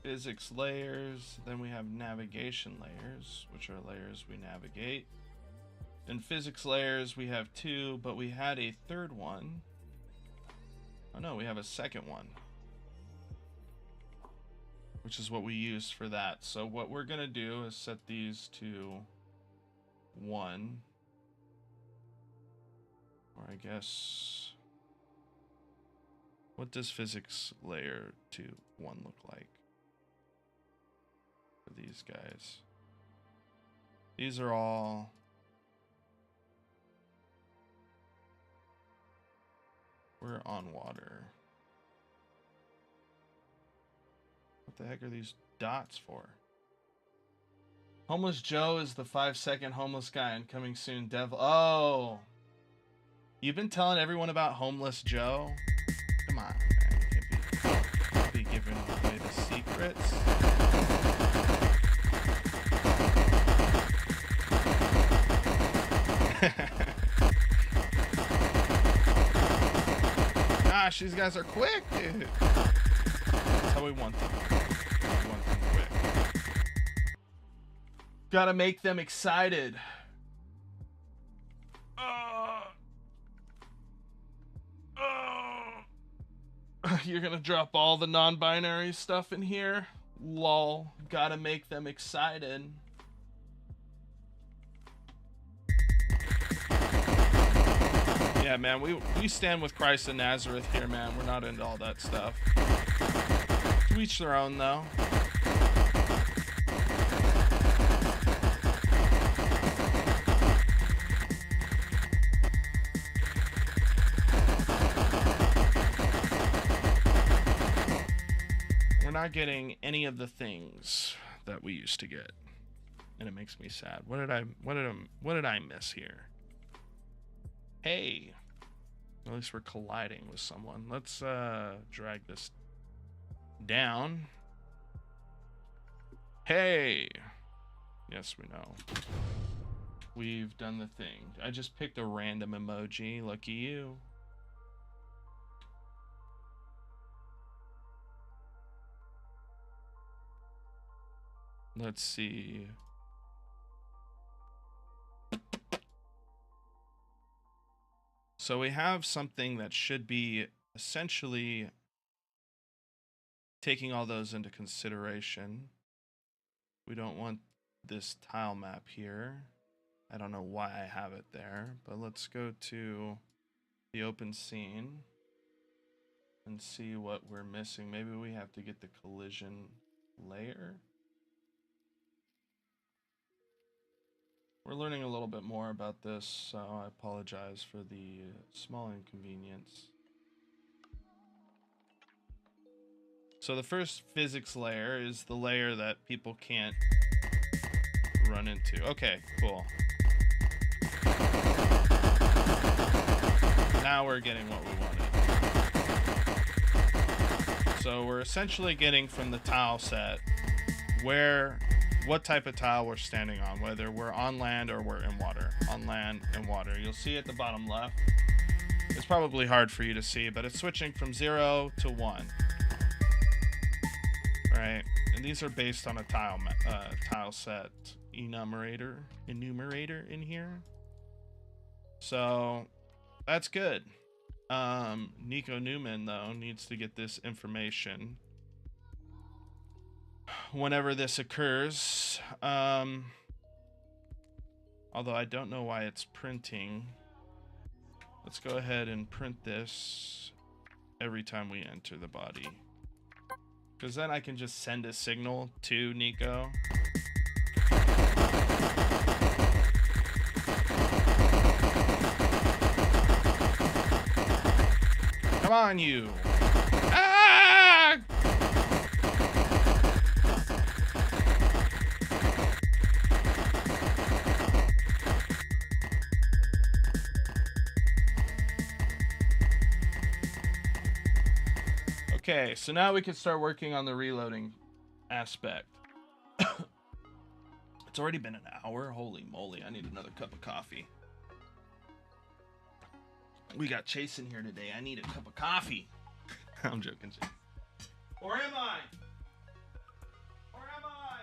Speaker 1: physics layers, then we have navigation layers, which are layers we navigate. In physics layers, we have 2, but we had a third one. Oh no, we have a second one, which is what we used for that. So what we're gonna do is set these to 1. Or I guess, what does physics layer to 1 look like for these guys? These are all we're on water. What the heck are these dots for? Homeless Joe is the 5-second homeless guy and coming soon. Devil. Oh. You've been telling everyone about Homeless Joe? Come on, man. You can't be giving away the secrets. Gosh, these guys are quick, dude. That's how we want them. We want them quick. Gotta make them excited. You're gonna drop all the non-binary stuff in here? Lol. Gotta make them excited. Yeah, man, we stand with Christ of Nazareth here, man. We're not into all that stuff. To each their own, though. We're not getting any of the things that we used to get, and it makes me sad. What did I miss here? Hey, at least we're colliding with someone. Let's drag this down. Hey, yes, we know. We've done the thing. I just picked a random emoji. Lucky you. Let's see. So we have something that should be essentially taking all those into consideration. We don't want this tile map here. I don't know why I have it there, but let's go to the open scene and see what we're missing. Maybe we have to get the collision layer. we're learning a little bit more about this, so I apologize for the small inconvenience. So the first physics layer is the layer that people can't run into. Okay, cool. Now we're getting what we wanted. So we're essentially getting from the tile set what type of tile we're standing on, whether we're on land or we're in water. On land and water. You'll see at the bottom left. It's probably hard for you to see, but it's switching from 0 to 1. Right? And these are based on a tile set enumerator in here. So that's good. Nico Newman, though, needs to get this information whenever this occurs. Although I don't know why it's printing. Let's go ahead and print this every time we enter the body. Because then I can just send a signal to Nico. Come on, you. Ah! Okay, so now we can start working on the reloading aspect. It's already been an hour. Holy moly, I need another cup of coffee. We got Chase in here today. I need a cup of coffee. I'm joking, Chase. Or am I? Or am I?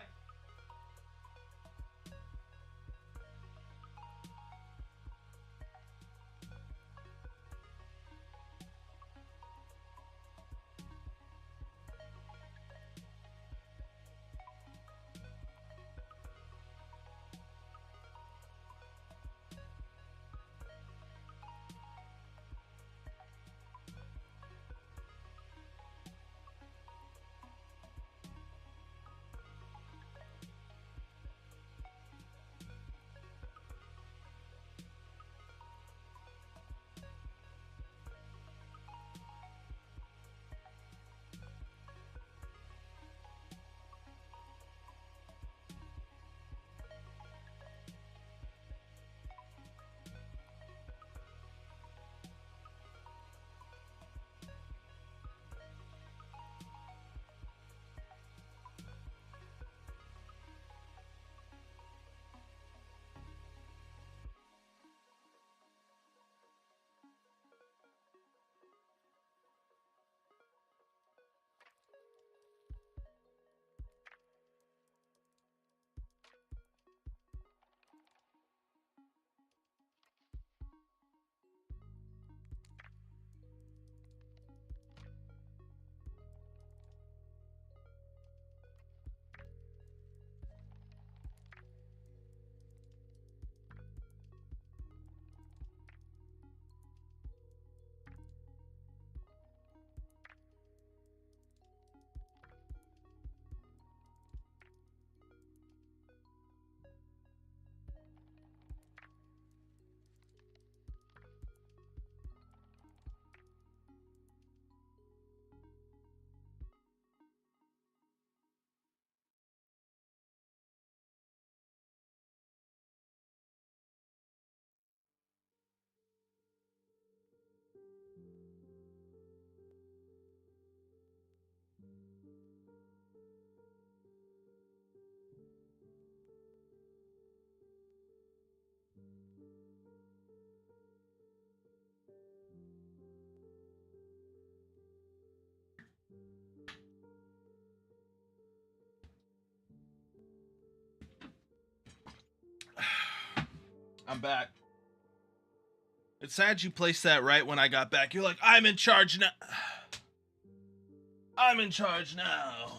Speaker 1: I'm back. It's sad you placed that right when I got back. You're like, I'm in charge now. I'm in charge now.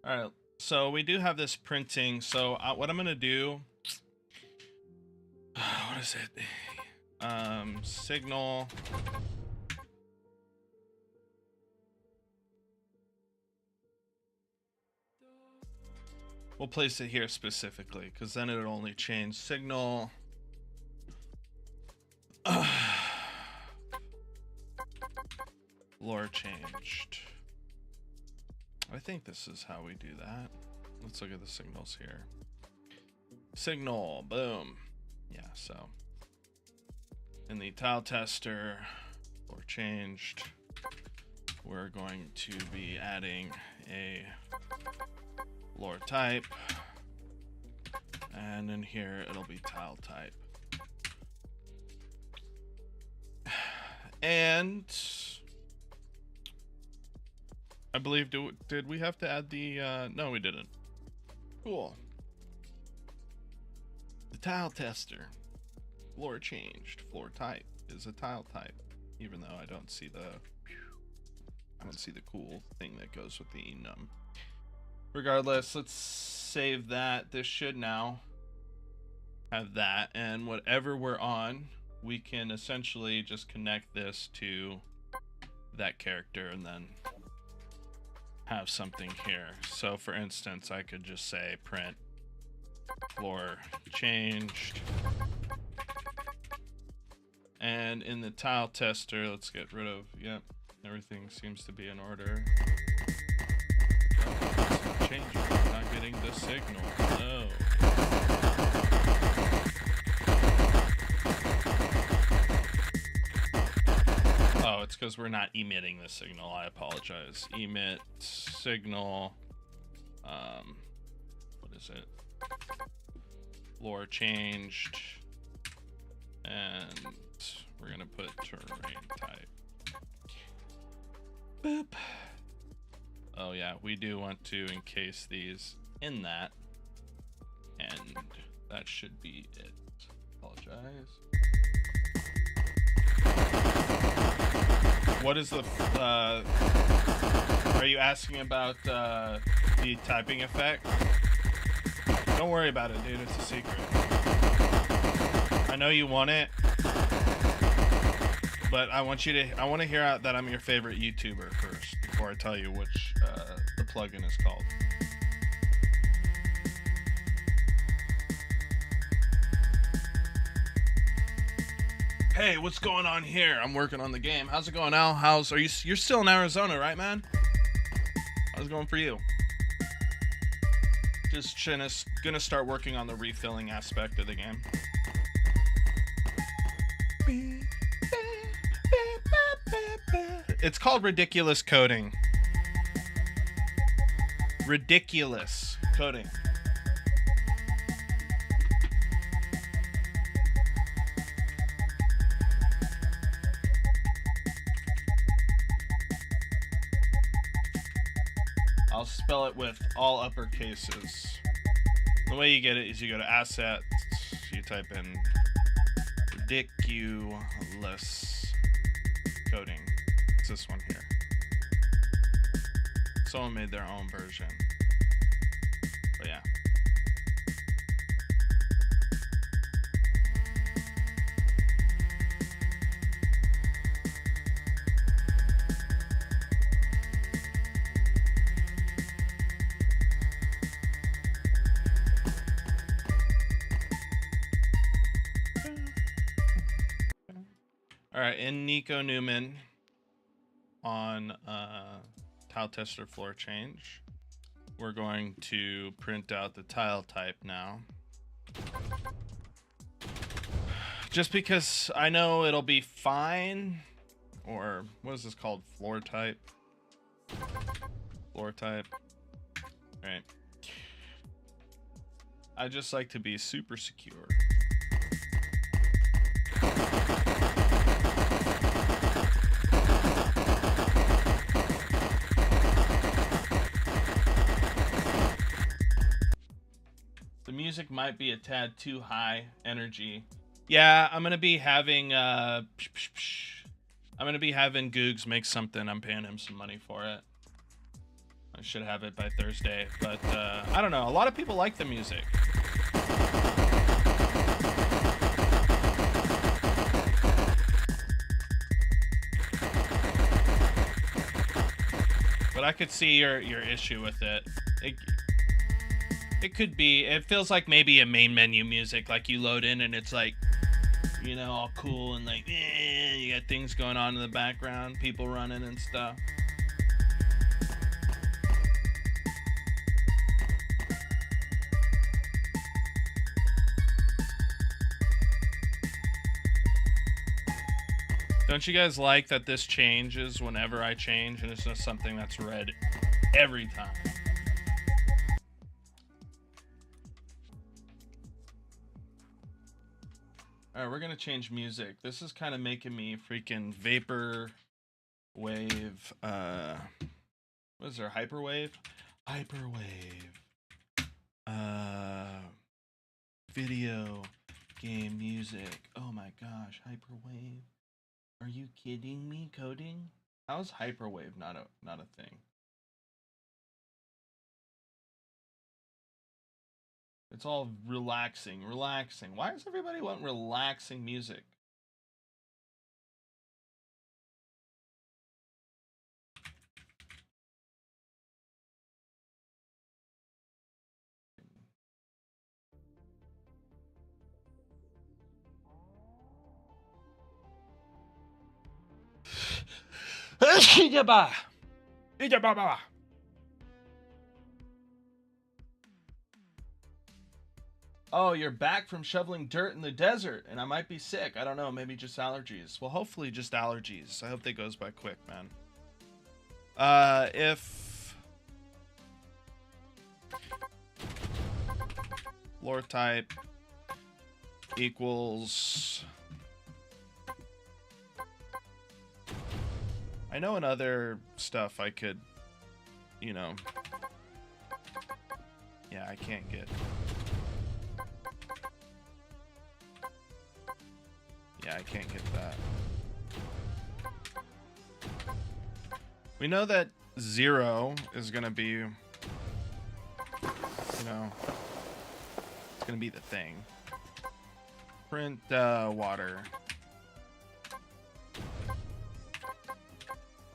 Speaker 1: All right. So we do have this printing. So what I'm going to do. What is it? Signal. We'll place it here specifically, because then it'll only change signal. Floor changed. I think this is how we do that. Let's look at the signals here. Signal, boom. Yeah, so in the tile tester, floor changed, we're going to be adding a floor type, and in here it'll be tile type. And I believe, did we have to add the, no we didn't. Cool. The tile tester, floor changed, floor type is a tile type, even though I don't see the cool thing that goes with the enum. Regardless, let's save that. This should now have that, and whatever we're on, we can essentially just connect this to that character and then have something here. So for instance, I could just say print floor changed, and in the tile tester, let's get rid of, yep, everything seems to be in order. Changing, not getting the signal. No. Oh, it's because we're not emitting the signal. I apologize. Emit signal. What is it? Floor changed, and we're gonna put terrain type. Boop. Oh yeah, we do want to encase these in that, and that should be it. Apologize. What is the, are you asking about the typing effect? Don't worry about it, dude, it's a secret. I know you want it, but I want to hear out that I'm your favorite YouTuber first, before I tell you which, the plugin is called. Hey, what's going on here? I'm working on the game. How's it going, Al? You're still in Arizona, right, man? How's it going for you? Just gonna start working on the refilling aspect of the game. It's called ridiculous coding. Ridiculous coding. I'll spell it with all upper cases. The way you get it is you go to assets, you type in ridiculous coding. It's this one here. Someone made their own version. But yeah. All right, in Nico Newman on tile tester floor change, we're going to print out the tile type now. Just because I know it'll be fine, or what is this called? Floor type. Floor type. All right. I just like to be super secure. The music might be a tad too high energy. Yeah, I'm gonna be having Googs make something. I'm paying him some money for it. I should have it by Thursday, but I don't know. A lot of people like the music. But I could see your issue with it. It could be. It feels like maybe a main menu music, like you load in and it's like, you know, all cool and like, you got things going on in the background, people running and stuff. Don't you guys like that this changes whenever I change and it's just something that's read every time? Alright, we're gonna change music. This is kind of making me freaking vapor wave, what is there, hyperwave? Hyperwave. Video game music. Oh my gosh, hyperwave. Are you kidding me, coding? How is hyperwave not a thing? It's all relaxing. Why does everybody want relaxing music? Oh, you're back from shoveling dirt in the desert, and I might be sick. I don't know, maybe just allergies. Well, hopefully just allergies. I hope that goes by quick, man. If lore type equals, I know in other stuff I could, you know, yeah, I can't get. Yeah, I can't get that. We know that 0 is gonna be, you know, it's gonna be the thing. Print water.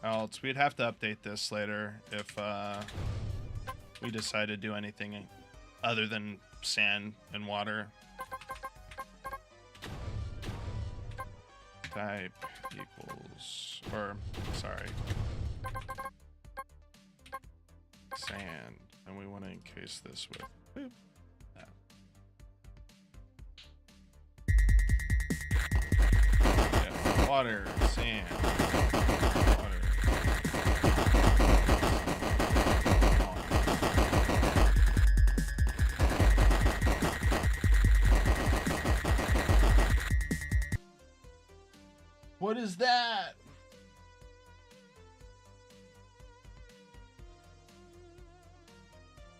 Speaker 1: Else we'd have to update this later if we decide to do anything other than sand and water. Type equals, or sorry, sand, and we want to encase this with boop, that. Yeah, water, sand, water. What is that?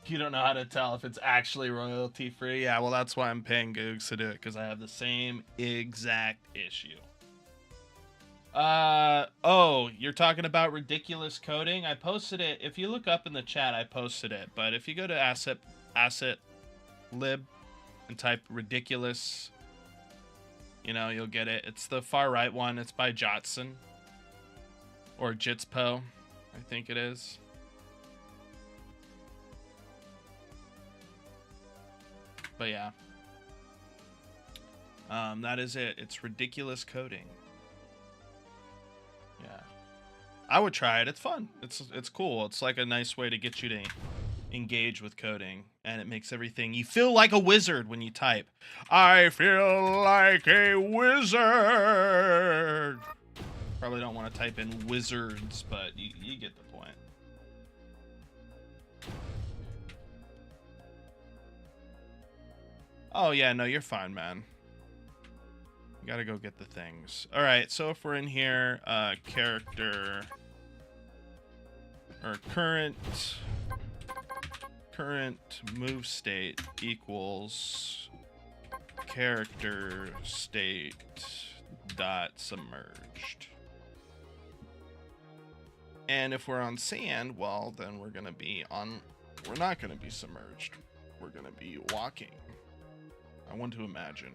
Speaker 1: You don't know how to tell if it's actually royalty free? Yeah, well, that's why I'm paying Googs to do it, because I have the same exact issue. Oh, you're talking about ridiculous coding? I posted it. If you look up in the chat, I posted it. But if you go to asset lib and type ridiculous, you know, you'll get it. It's the far right one. It's by Jotson. Or Jitspo, I think it is. But yeah. That is it. It's ridiculous coding. Yeah. I would try it. It's fun. It's cool. It's like a nice way to get you to engage with coding, and it makes everything, you feel like a wizard when you type. I feel like a wizard. Probably don't want to type in wizards, but you get the point. Oh yeah, no, you're fine, man. You gotta go get the things. All right, so if we're in here, character or current move state equals character state dot submerged. And if we're on sand, well, then we're not gonna be submerged. We're gonna be walking. I want to imagine.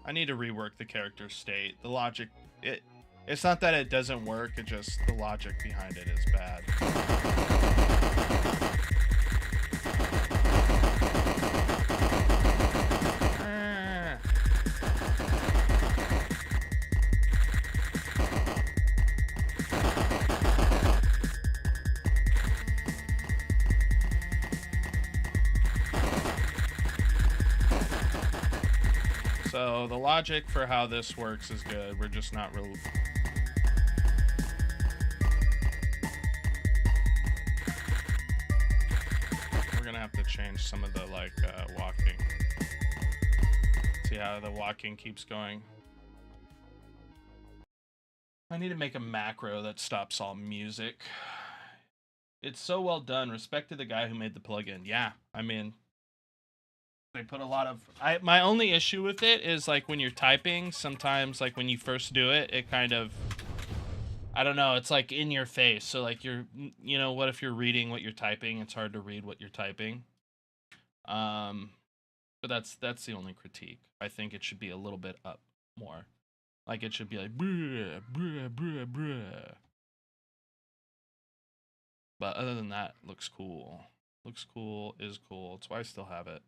Speaker 1: I need to rework the character state. The logic, It's not that it doesn't work, it just the logic behind it is bad. So the logic for how this works is good. We're just not real. We're gonna have to change some of the walking. See how the walking keeps going. I need to make a macro that stops all music. It's so well done. Respect to the guy who made the plugin. Yeah, I mean, they put a lot of. My only issue with it is like when you're typing. Sometimes, like when you first do it, it kind of. I don't know. It's like in your face. So like what if you're reading what you're typing? It's hard to read what you're typing. But that's the only critique. I think it should be a little bit up more. Like it should be like bruh, bruh, bruh, bruh. But other than that, looks cool. Looks cool, is cool. That's why I still have it.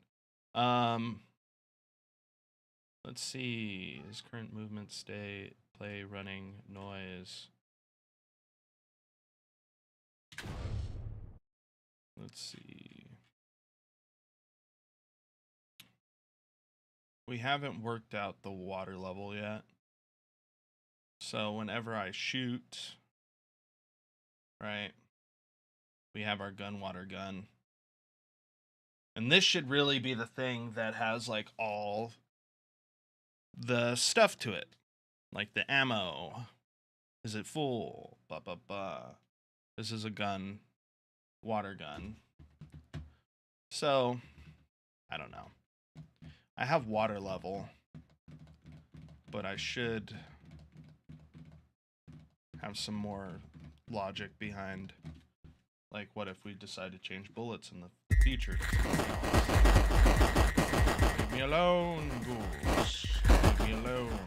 Speaker 1: Let's see. Is current movement state, play, running, noise. Let's see. We haven't worked out the water level yet. So whenever I shoot, right, we have our gun water gun. And this should really be the thing that has like all the stuff to it. Like the ammo. Is it full? Blah, blah, blah. This is a gun. Water gun. So, I don't know. I have water level. But I should have some more logic behind. Like, what if we decide to change bullets in the future? Leave me alone, ghouls. Leave me alone.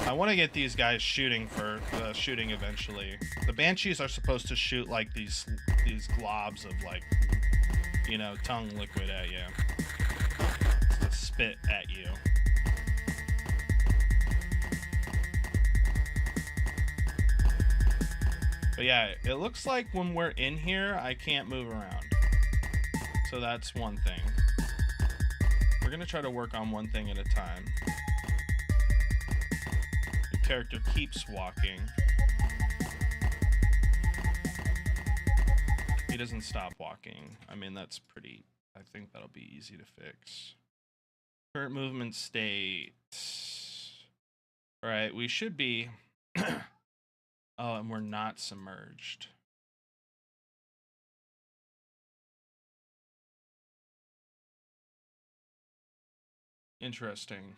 Speaker 1: I want to get these guys shooting for shooting eventually. The banshees are supposed to shoot like these globs of like, tongue liquid at you. To spit at you. But yeah, it looks like when we're in here, I can't move around. So that's one thing. We're gonna try to work on one thing at a time. The character keeps walking. He doesn't stop walking. I mean, that's pretty... I think that'll be easy to fix. Current movement state. Alright, we should be... Oh, and we're not submerged. Interesting.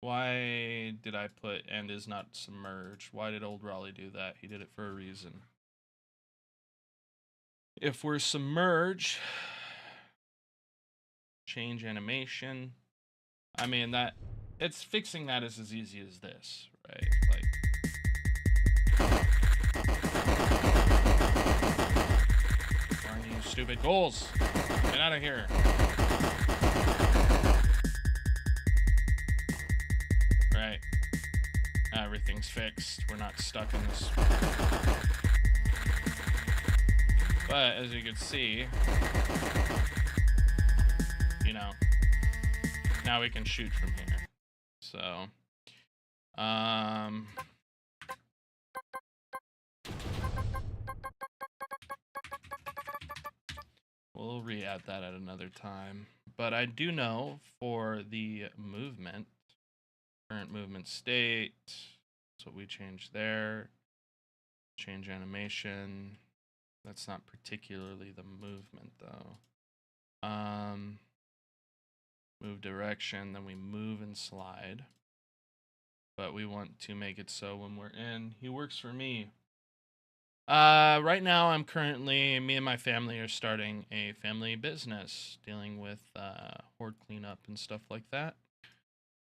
Speaker 1: Why did I put and is not submerged? Why did old Raleigh do that? He did it for a reason. If we're submerged, change animation. I mean, it's fixing that is as easy as this, right? Like, darn you stupid goals. Get out of here. Right. Everything's fixed. We're not stuck in this. But as you can see, now we can shoot from here. So, we'll re-add that at another time. But I do know for the movement, current movement state, that's what we changed there. Change animation. That's not particularly the movement though. Move direction, then we move and slide. But we want to make it so when we're in, he works for me. Right now I'm currently, me and my family are starting a family business dealing with horde cleanup and stuff like that.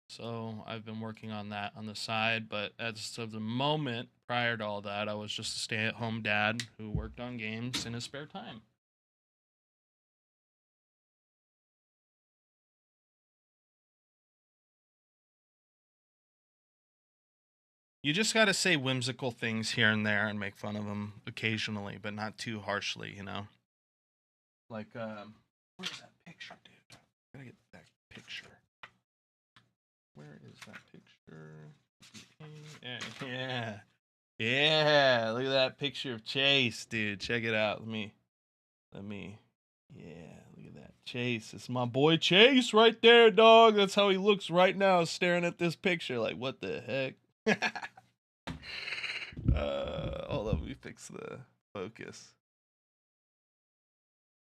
Speaker 1: So I've been working on that on the side, but as of the moment, prior to all that, I was just a stay-at-home dad who worked on games in his spare time. You just got to say whimsical things here and there and make fun of them occasionally, but not too harshly, you know? Like, where's that picture, dude? I gotta get that picture. Where is that picture? Yeah. Yeah. Look at that picture of Chase, dude. Check it out. Yeah, look at that. Chase. It's my boy Chase right there, dog. That's how he looks right now, staring at this picture. Like, what the heck? Hold on, let me fix the focus.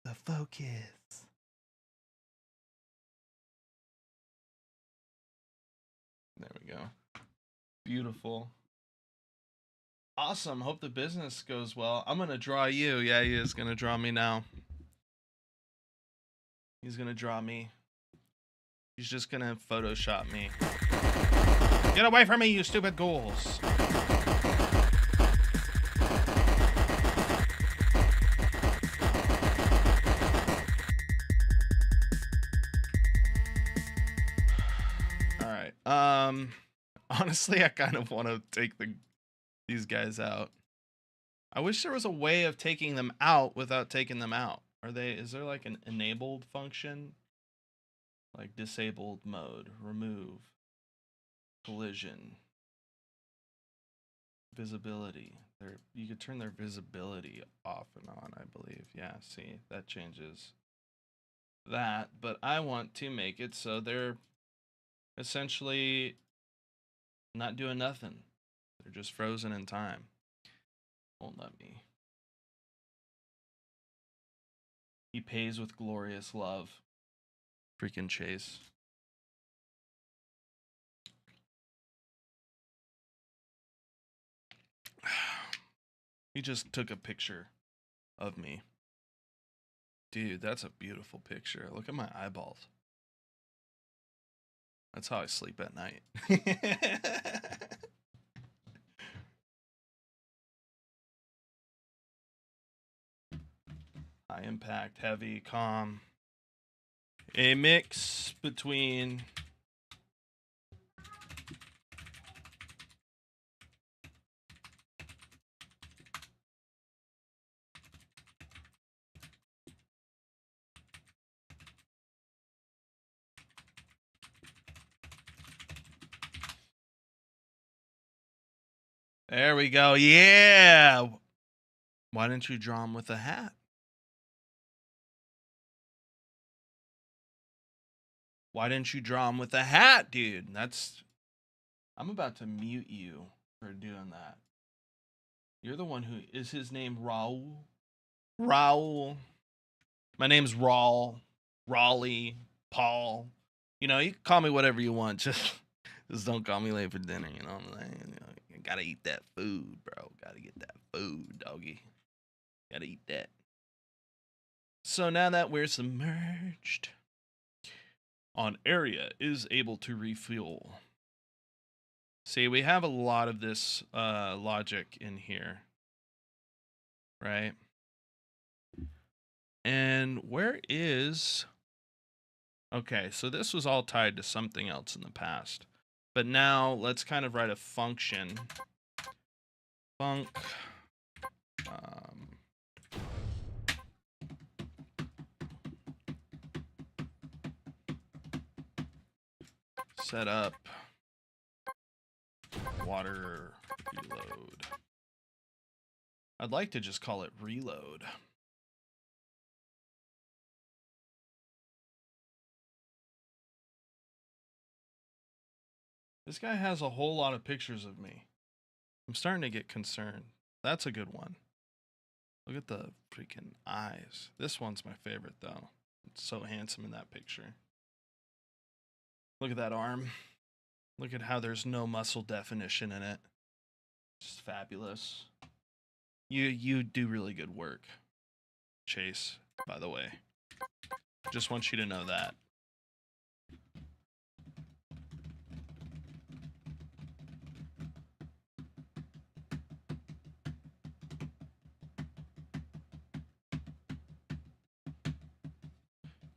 Speaker 1: The focus. There we go. Beautiful. Awesome. Hope the business goes well. I'm gonna draw you. Yeah, he is gonna draw me now. He's gonna draw me. He's just gonna Photoshop me. Get away from me, you stupid ghouls. Alright. Honestly, I kind of want to take these guys out. I wish there was a way of taking them out without taking them out. Is there like an enabled function? Like disabled mode, remove, collision, visibility. You could turn their visibility off and on, I believe. Yeah, see, that changes that. But I want to make it so they're essentially not doing nothing. They're just frozen in time. Won't let me. He pays with glorious love. Freaking Chase. He just took a picture of me. Dude, that's a beautiful picture. Look at my eyeballs. That's how I sleep at night. High impact, heavy, calm. A mix between there we go. Yeah. Why didn't you draw him with a hat? Why didn't you draw him with a hat, dude? I'm about to mute you for doing that. You're the one who is his name Raul? Raul. My name's Raul. Raleigh. Paul. You know, you can call me whatever you want. Just don't call me late for dinner, you know what I'm saying? You know, you gotta eat that food, bro. Gotta get that food, doggy. Gotta eat that. So now that we're submerged on area is able to refuel. See, we have a lot of this logic in here, right? And where is... Okay, so this was all tied to something else in the past. But now let's kind of write a function. Func. Set up water reload. I'd like to just call it reload. This guy has a whole lot of pictures of me. I'm starting to get concerned. That's a good one. Look at the freaking eyes. This one's my favorite, though. It's so handsome in that picture. Look at that arm. Look at how there's no muscle definition in it. Just fabulous. You do really good work, Chase, by the way. Just want you to know that.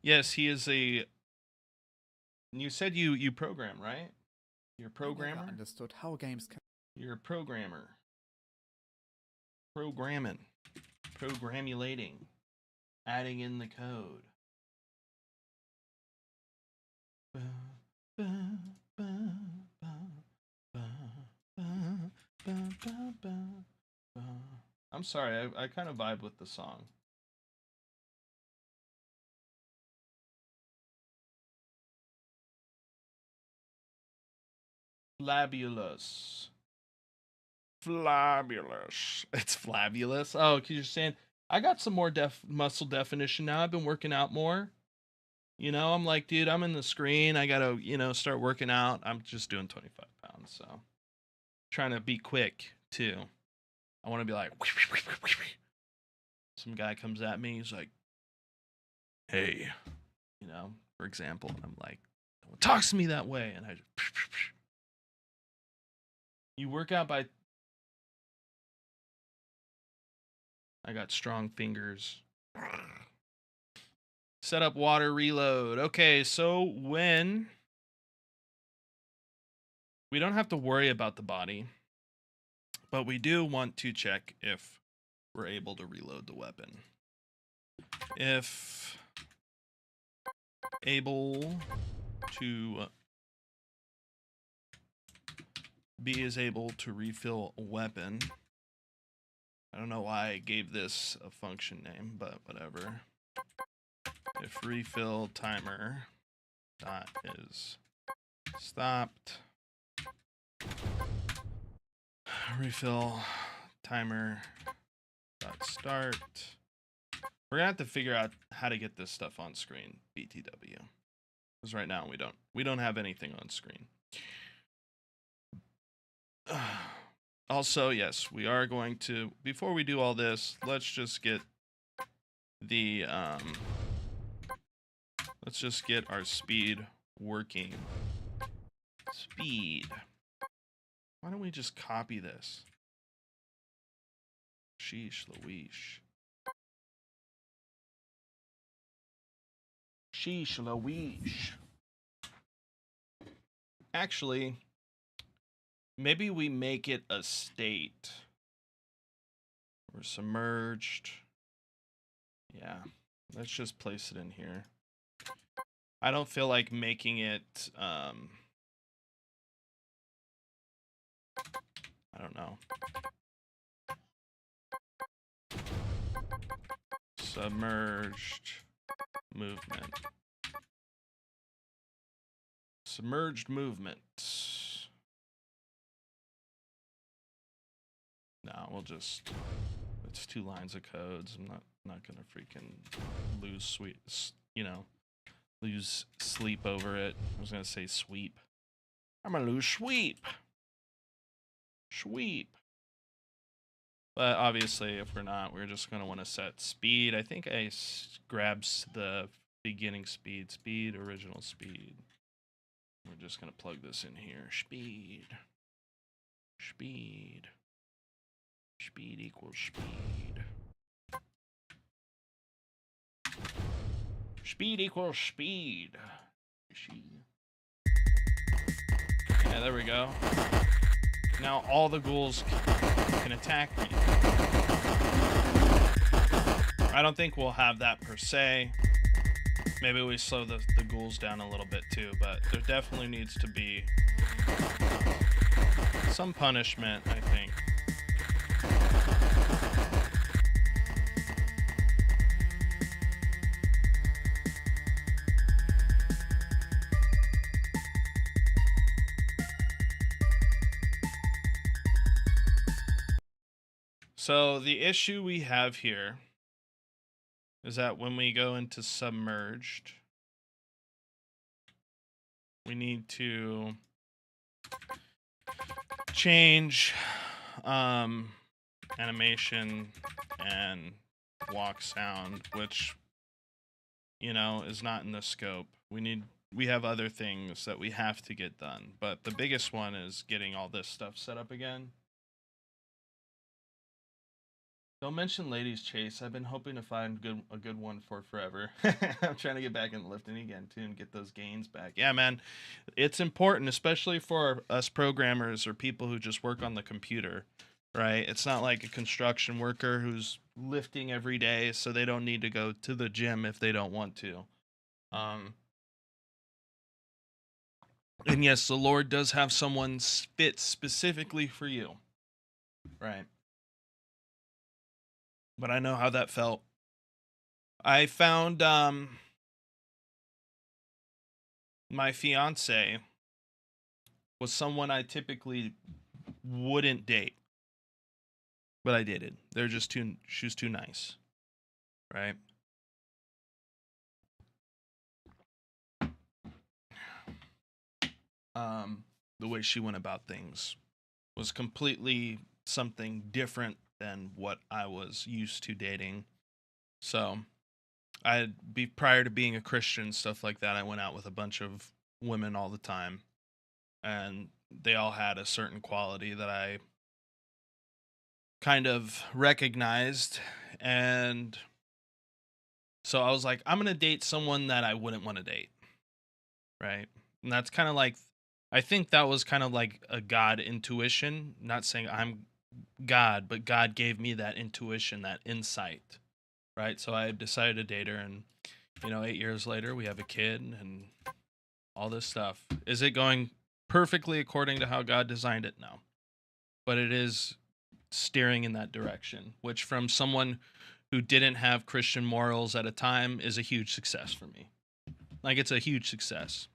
Speaker 1: Yes, he is a. You said you program, right? You're a
Speaker 3: I never
Speaker 1: programmer.
Speaker 3: understood how games can.
Speaker 1: You're a programmer. Programming, programulating, adding in the code. I'm sorry, I kind of vibe with the song. Flabulous. Flabulous. It's flabulous. Oh, because you're saying I got some more muscle definition now. I've been working out more. You know, I'm like, dude, I'm in the screen. I gotta, start working out. I'm just doing 25 pounds, so trying to be quick too. I want to be like, some guy comes at me. He's like, hey, for example, and I'm like, no one talks to me that way, and I just, you work out by. I got strong fingers. Set up water reload. Okay, so when we don't have to worry about the body, but we do want to check if we're able to reload the weapon. If able to B is able to refill a weapon. I don't know why I gave this a function name, but whatever. If refill timer dot is stopped, refill timer dot start. We're gonna have to figure out how to get this stuff on screen, BTW, because right now we don't have anything on screen. Also, yes, we are going to, before we do all this, let's just get the let's just get our speed working. Speed. Why don't we just copy this? Sheesh Louise. Sheesh Louise. Actually, maybe we make it a state. We're submerged. Yeah, let's just place it in here. I don't feel like making it, I don't know. Submerged movement. Submerged movement. No, we'll just, it's 2 lines of codes. I'm not gonna freaking lose lose sleep over it. I was gonna say sweep. I'm gonna lose sweep. Sweep. But obviously, if we're not, we're just gonna want to set speed. I think I grabs the beginning speed. Speed, original speed. We're just gonna plug this in here. Speed. Speed. Speed equals speed. Speed equals speed. Yeah, there we go. Now all the ghouls can attack me. I don't think we'll have that per se. Maybe we slow the ghouls down a little bit too, but there definitely needs to be some punishment, I think. So the issue we have here is that when we go into submerged, we need to change animation and walk sound, which is not in the scope. We have other things that we have to get done, but the biggest one is getting all this stuff set up again. Don't mention ladies chase. I've been hoping to find a good one for forever. I'm trying to get back into lifting again too and get those gains back. Yeah, man, it's important, especially for us programmers or people who just work on the computer, right? It's not like a construction worker who's lifting every day, so they don't need to go to the gym if they don't want to. Um, and yes, the Lord does have someone fit specifically for you, right? But I know how that felt. I found my fiance was someone I typically wouldn't date, but I dated. They're just too she was too nice, right? The way she went about things was completely something different than what I was used to dating. So, I'd be prior to being a Christian, stuff like that, I went out with a bunch of women all the time, and they all had a certain quality that I kind of recognized. And so I was like, I'm going to date someone that I wouldn't want to date, right? And that's kind of like, I think that was kind of like a God intuition. Not saying I'm God, but God gave me that intuition, that insight, right? So I decided to date her, and 8 years later, we have a kid and all this stuff. Is it going perfectly according to how God designed it? No, but it is steering in that direction, which from someone who didn't have Christian morals at a time is a huge success for me. Like, it's a huge success.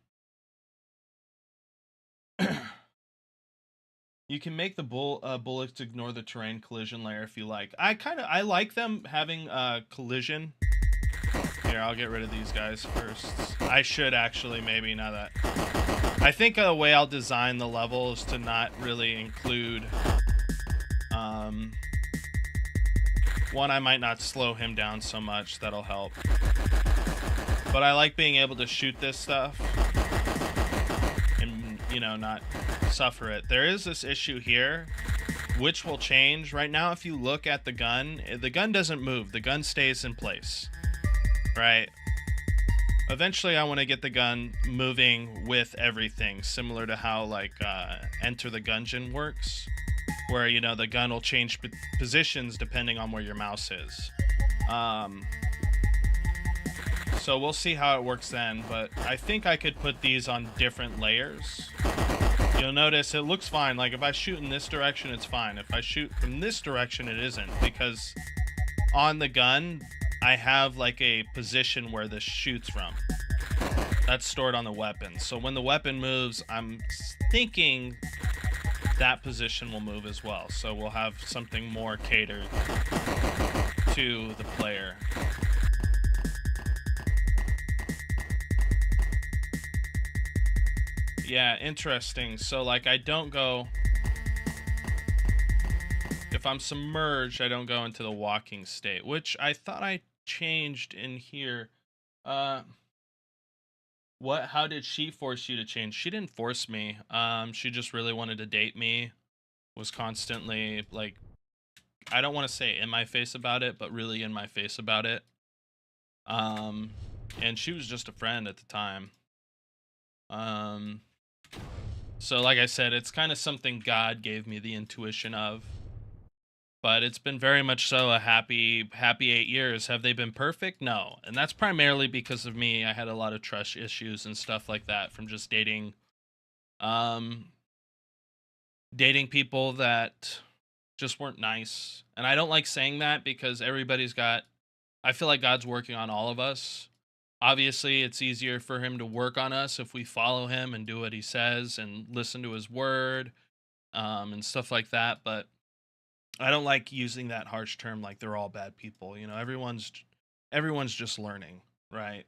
Speaker 1: You can make the bullets ignore the terrain collision layer if you like. I like them having collision. Here, I'll get rid of these guys first. I should actually, maybe, now that I think the way I'll design the level is to not really include one, I might not slow him down so much. That'll help. But I like being able to shoot this stuff and, not suffer it. There is this issue here, which will change. Right now, if you look at the gun doesn't move. The gun stays in place, right? Eventually, I want to get the gun moving with everything, similar to how, like, Enter the Gungeon works, where, the gun will change positions depending on where your mouse is. So we'll see how it works then, but I think I could put these on different layers. You'll notice it looks fine. Like, if I shoot in this direction, it's fine. If I shoot from this direction, it isn't, because on the gun, I have, like, a position where this shoots from. That's stored on the weapon. So when the weapon moves, I'm thinking that position will move as well. So we'll have something more catered to the player. Yeah, interesting. So, like, I don't go... If I'm submerged, I don't go into the walking state, which I thought I changed in here. How did she force you to change? She didn't force me. She just really wanted to date me. Was constantly, like, I don't want to say in my face about it, but really in my face about it. And she was just a friend at the time. So like I said, it's kind of something God gave me the intuition of. But it's been very much so a happy 8 years. Have they been perfect? No. And that's primarily because of me. I had a lot of trust issues and stuff like that from just dating people that just weren't nice. And I don't like saying that because I feel like God's working on all of us. Obviously, it's easier for him to work on us if we follow him and do what he says and listen to his word, and stuff like that. But I don't like using that harsh term like they're all bad people. Everyone's just learning, right?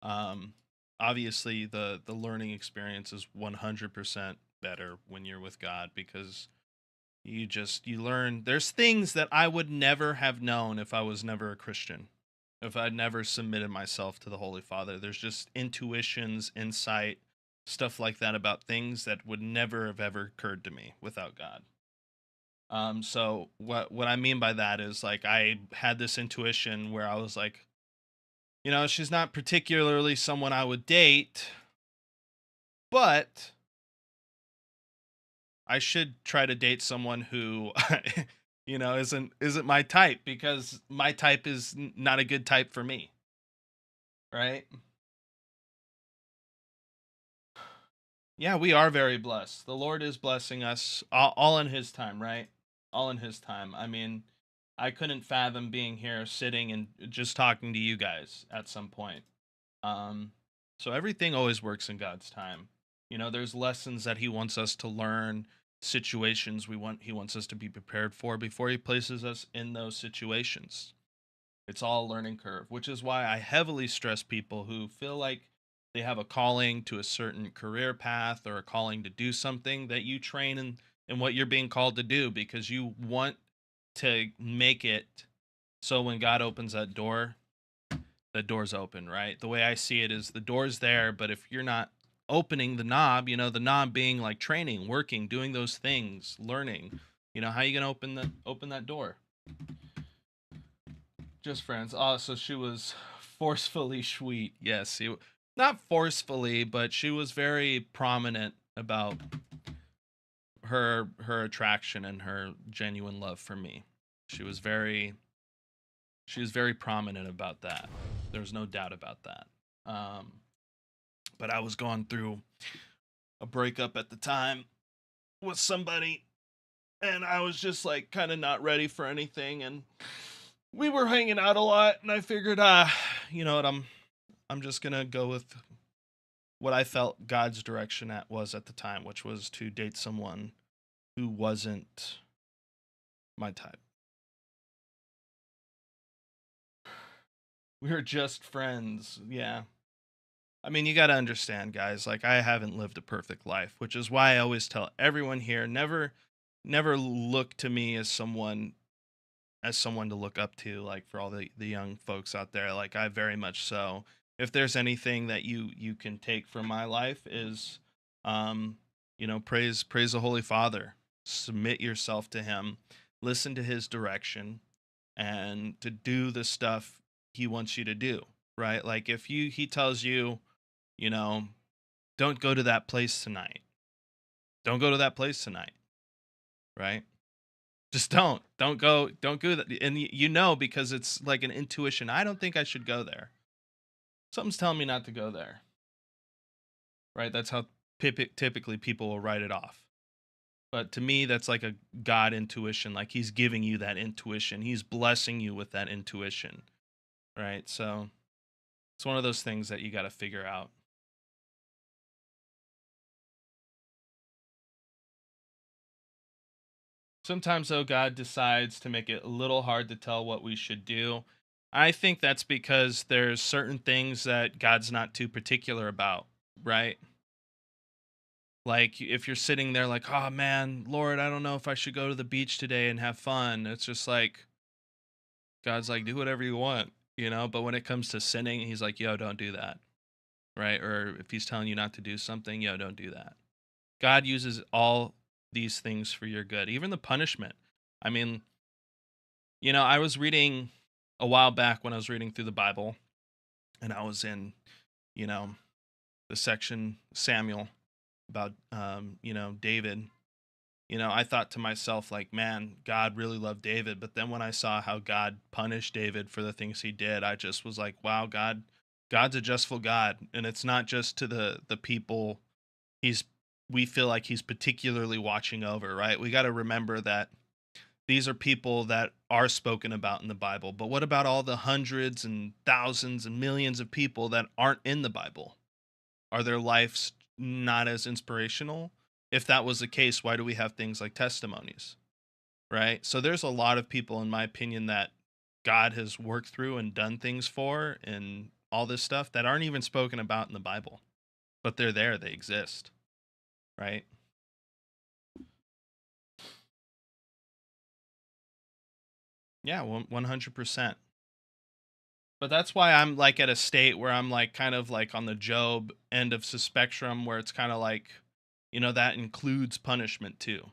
Speaker 1: Um, Obviously, the learning experience is 100% better when you're with God, because you learn. There's things that I would never have known if I was never a Christian, if I'd never submitted myself to the Holy Father. There's just intuitions, insight, stuff like that about things that would never have ever occurred to me without God. So what I mean by that is like I had this intuition where I was like, she's not particularly someone I would date, but I should try to date someone who isn't my type, because my type is not a good type for me, right? Yeah, we are very blessed. The Lord is blessing us all in his time, right? All in his time. I mean, I couldn't fathom being here sitting and just talking to you guys at some point. Um, so everything always works in God's time. There's lessons that He wants us to learn, situations He wants us to be prepared for before He places us in those situations. It's all a learning curve, which is why I heavily stress people who feel like they have a calling to a certain career path or a calling to do something, that you train in what you're being called to do, because you want to make it so when God opens that door, the door's open, right? The way I see it is the door's there, but if you're not opening the knob, the knob being like training, working, doing those things, learning, how you gonna open that door? Just friends. Oh, so she was forcefully sweet. Yes, not forcefully, but she was very prominent about her attraction and her genuine love for me. She was very she was very prominent about that. There's no doubt about that. Um, but I was going through a breakup at the time with somebody, and I was just like kind of not ready for anything, and we were hanging out a lot, and I figured you know what, I'm just going to go with what I felt God's direction was at the time, which was to date someone who wasn't my type. We were just friends. Yeah. I mean, you got to understand, guys, like I haven't lived a perfect life, which is why I always tell everyone here, never look to me as someone to look up to, like for all the young folks out there. Like I very much so. If there's anything that you can take from my life is um praise the Holy Father. Submit yourself to him, listen to his direction, and to do the stuff he wants you to do, right? Like if he tells you, you know, don't go to that place tonight. Don't go to that place tonight, right? Just don't go, don't go that. And because it's like an intuition, I don't think I should go there. Something's telling me not to go there, right? That's how typically people will write it off. But to me, that's like a God intuition. Like he's giving you that intuition, he's blessing you with that intuition, right? So it's one of those things that you got to figure out. Sometimes, though, God decides to make it a little hard to tell what we should do. I think that's because there's certain things that God's not too particular about, right? Like if you're sitting there like, "Oh man, Lord, I don't know if I should go to the beach today and have fun." It's just like God's like, "Do whatever you want." But when it comes to sinning, he's like, "Yo, don't do that." Right? Or if he's telling you not to do something, "Yo, don't do that." God uses all these things for your good, even the punishment. I mean, I was reading a while back when I was reading through the Bible, and I was in, you know, the section Samuel about, David. I thought to myself, like, man, God really loved David. But then when I saw how God punished David for the things he did, I just was like, wow, God's a justful God. And it's not just to the people he's, we feel like he's particularly watching over, right? We got to remember that these are people that are spoken about in the Bible. But what about all the hundreds and thousands and millions of people that aren't in the Bible? Are their lives not as inspirational? If that was the case, why do we have things like testimonies? Right? So there's a lot of people, in my opinion, that God has worked through and done things for and all this stuff that aren't even spoken about in the Bible, but they're there, they exist, right? Yeah, 100%. But that's why I'm like at a state where I'm like kind of like on the Job end of the spectrum, where it's kind of like, that includes punishment too.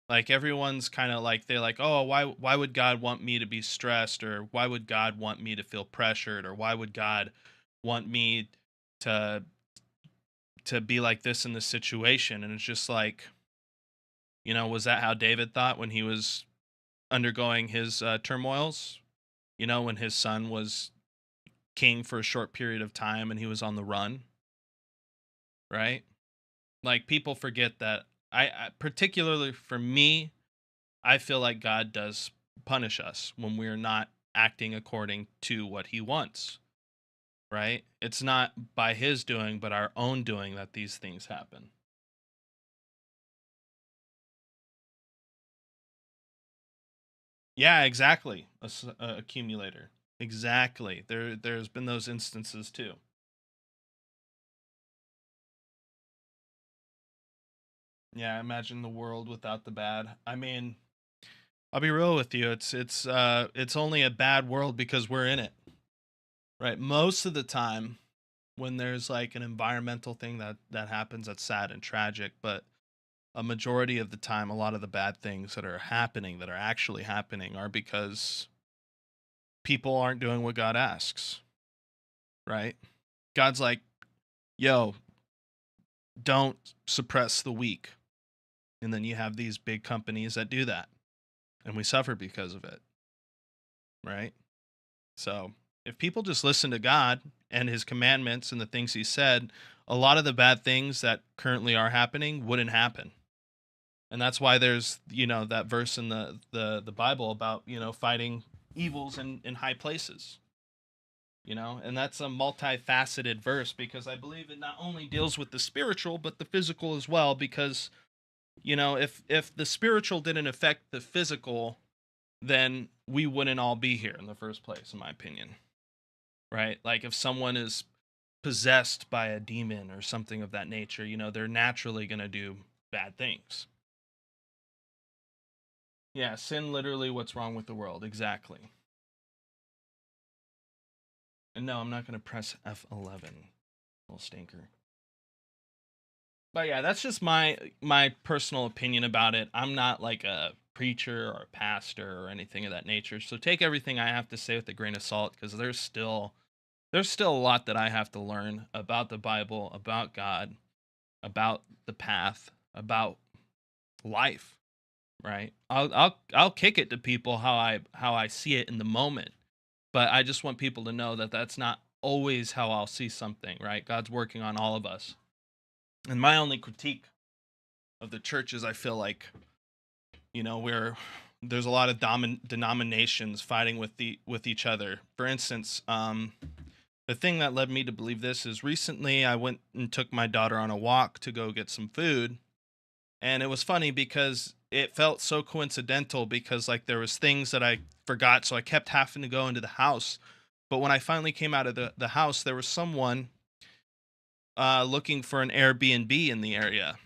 Speaker 1: Like everyone's kind of like they're like, "Oh, why would God want me to be stressed, or why would God want me to feel pressured, or why would God want me to be like this in this situation?" And it's just like, was that how David thought when he was undergoing his turmoils? When his son was king for a short period of time and he was on the run, right? Like people forget that I particularly for me, I feel like God does punish us when we're not acting according to what he wants, right? It's not by his doing, but our own doing that these things happen. Yeah, exactly. A accumulator. Exactly. There's been those instances too. Yeah, imagine the world without the bad. I mean, I'll be real with you. It's only a bad world because we're in it. Right? Most of the time when there's like an environmental thing that happens that's sad and tragic, but a majority of the time a lot of the bad things that are happening that are actually happening are because people aren't doing what God asks, right? God's like, "Yo, don't suppress the weak." And then you have these big companies that do that, and we suffer because of it, right? So, if people just listen to God and his commandments and the things he said, a lot of the bad things that currently are happening wouldn't happen. And that's why there's, that verse in the Bible about, fighting evils in high places, and that's a multifaceted verse because I believe it not only deals with the spiritual but the physical as well because, if the spiritual didn't affect the physical, then we wouldn't all be here in the first place, in my opinion. Right? Like if someone is possessed by a demon or something of that nature, they're naturally going to do bad things. Yeah, sin literally what's wrong with the world. Exactly. And no, I'm not going to press F11. Little stinker. But yeah, that's just my personal opinion about it. I'm not like a preacher or a pastor or anything of that nature. So take everything I have to say with a grain of salt because there's still a lot that I have to learn about the Bible, about God, about the path, about life, right? I'll kick it to people how I see it in the moment, but I just want people to know that that's not always how I'll see something, right? God's working on all of us. And my only critique of the church is I feel like, where there's a lot of denominations fighting with each other. For instance, the thing that led me to believe this is recently I went and took my daughter on a walk to go get some food. And it was funny because it felt so coincidental because like there was things that I forgot, so I kept having to go into the house. But when I finally came out of the house, there was someone looking for an Airbnb in the area.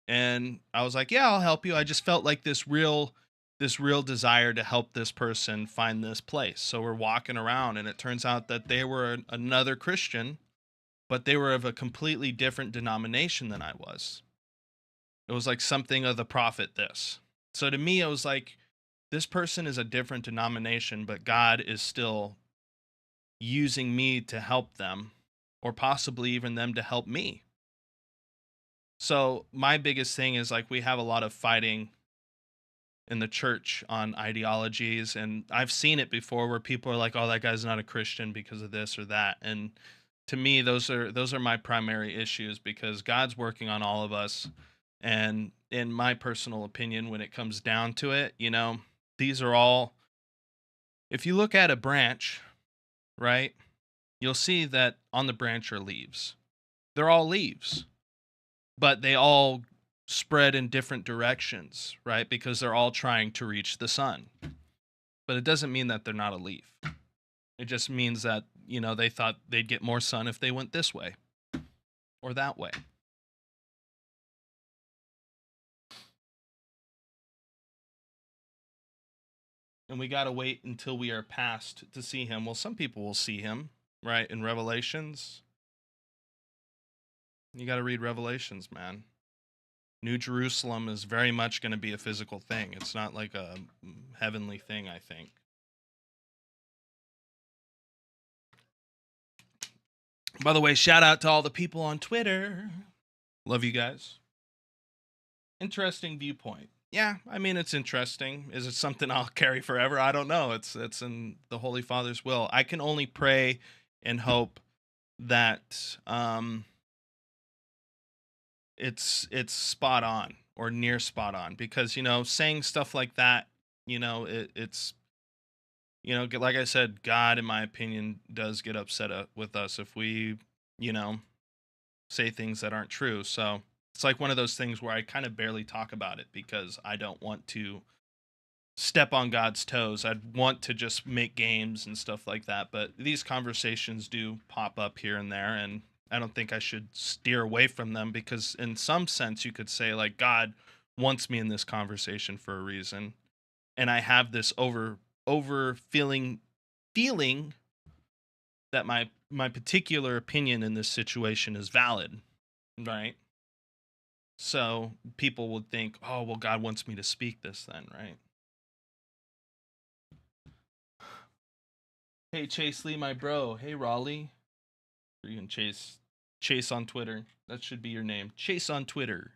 Speaker 1: And I was like, "Yeah, I'll help you." I just felt like this real desire to help this person find this place. So we're walking around and it turns out that they were another Christian, but they were of a completely different denomination than I was. It was like something of the prophet this. So to me, it was like this person is a different denomination, but God is still using me to help them, or possibly even them to help me. So my biggest thing is like we have a lot of fighting in the church on ideologies, and I've seen it before where people are like, "Oh, that guy's not a Christian because of this or that." And to me, those are my primary issues because God's working on all of us. And in my personal opinion, when it comes down to it, these are all, if you look at a branch, right, you'll see that on the branch are leaves. They're all leaves, but they all spread in different directions, right? Because they're all trying to reach the sun. But it doesn't mean that they're not a leaf. It just means that, they thought they'd get more sun if they went this way or that way. And we got to wait until we are past to see him. Well, some people will see him, right? In Revelations, you got to read Revelations, man. New Jerusalem is very much going to be a physical thing. It's not like a heavenly thing, I think. By the way, shout out to all the people on Twitter. Love you guys. Interesting viewpoint. Yeah, I mean, it's interesting. Is it something I'll carry forever? I don't know. It's in the Holy Father's will. I can only pray and hope that it's spot on or near spot on, because saying stuff like that, it's like I said, God, in my opinion, does get upset with us if we say things that aren't true. So it's like one of those things where I kind of barely talk about it because I don't want to step on God's toes. I'd want to just make games and stuff like that, but these conversations do pop up here and there, and I don't think I should steer away from them, because in some sense you could say, like, God wants me in this conversation for a reason, and I have this over feeling that my particular opinion in this situation is valid, right? So people would think, oh, well, God wants me to speak this then, right? Hey, Chase Lee, my bro. Hey, Raleigh. You can Chase on Twitter. That should be your name. Chase on Twitter.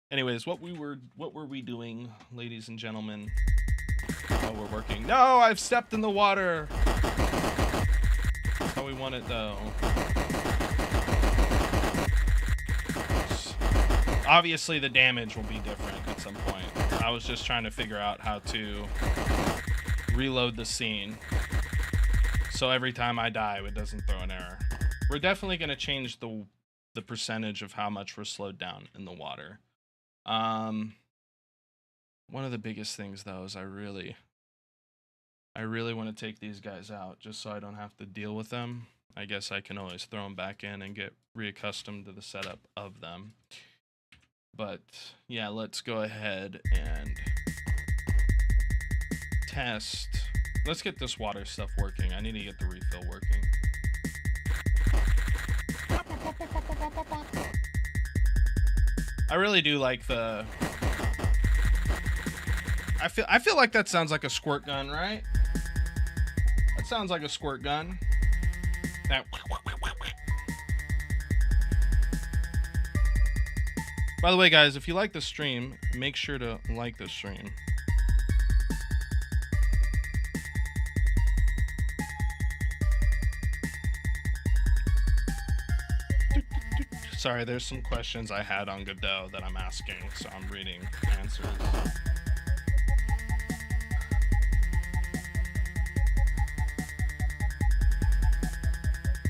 Speaker 1: Anyways, what were we doing, ladies and gentlemen? Oh, we're working. No, I've stepped in the water. That's how we want it, though. Obviously, the damage will be different at some point. I was just trying to figure out how to reload the scene, so every time I die, it doesn't throw an error. We're definitely going to change the percentage of how much we're slowed down in the water. One of the biggest things, though, is I really want to take these guys out just so I don't have to deal with them. I guess I can always throw them back in and get reaccustomed to the setup of them. But yeah, let's go ahead and test. Let's get this water stuff working. I need to get the refill working. I really do like the... I feel like that sounds like a squirt gun, right? That sounds like a squirt gun. That... By the way, guys, if you like the stream, make sure to like the stream. Sorry, there's some questions I had on Godot that I'm asking, so I'm reading answers.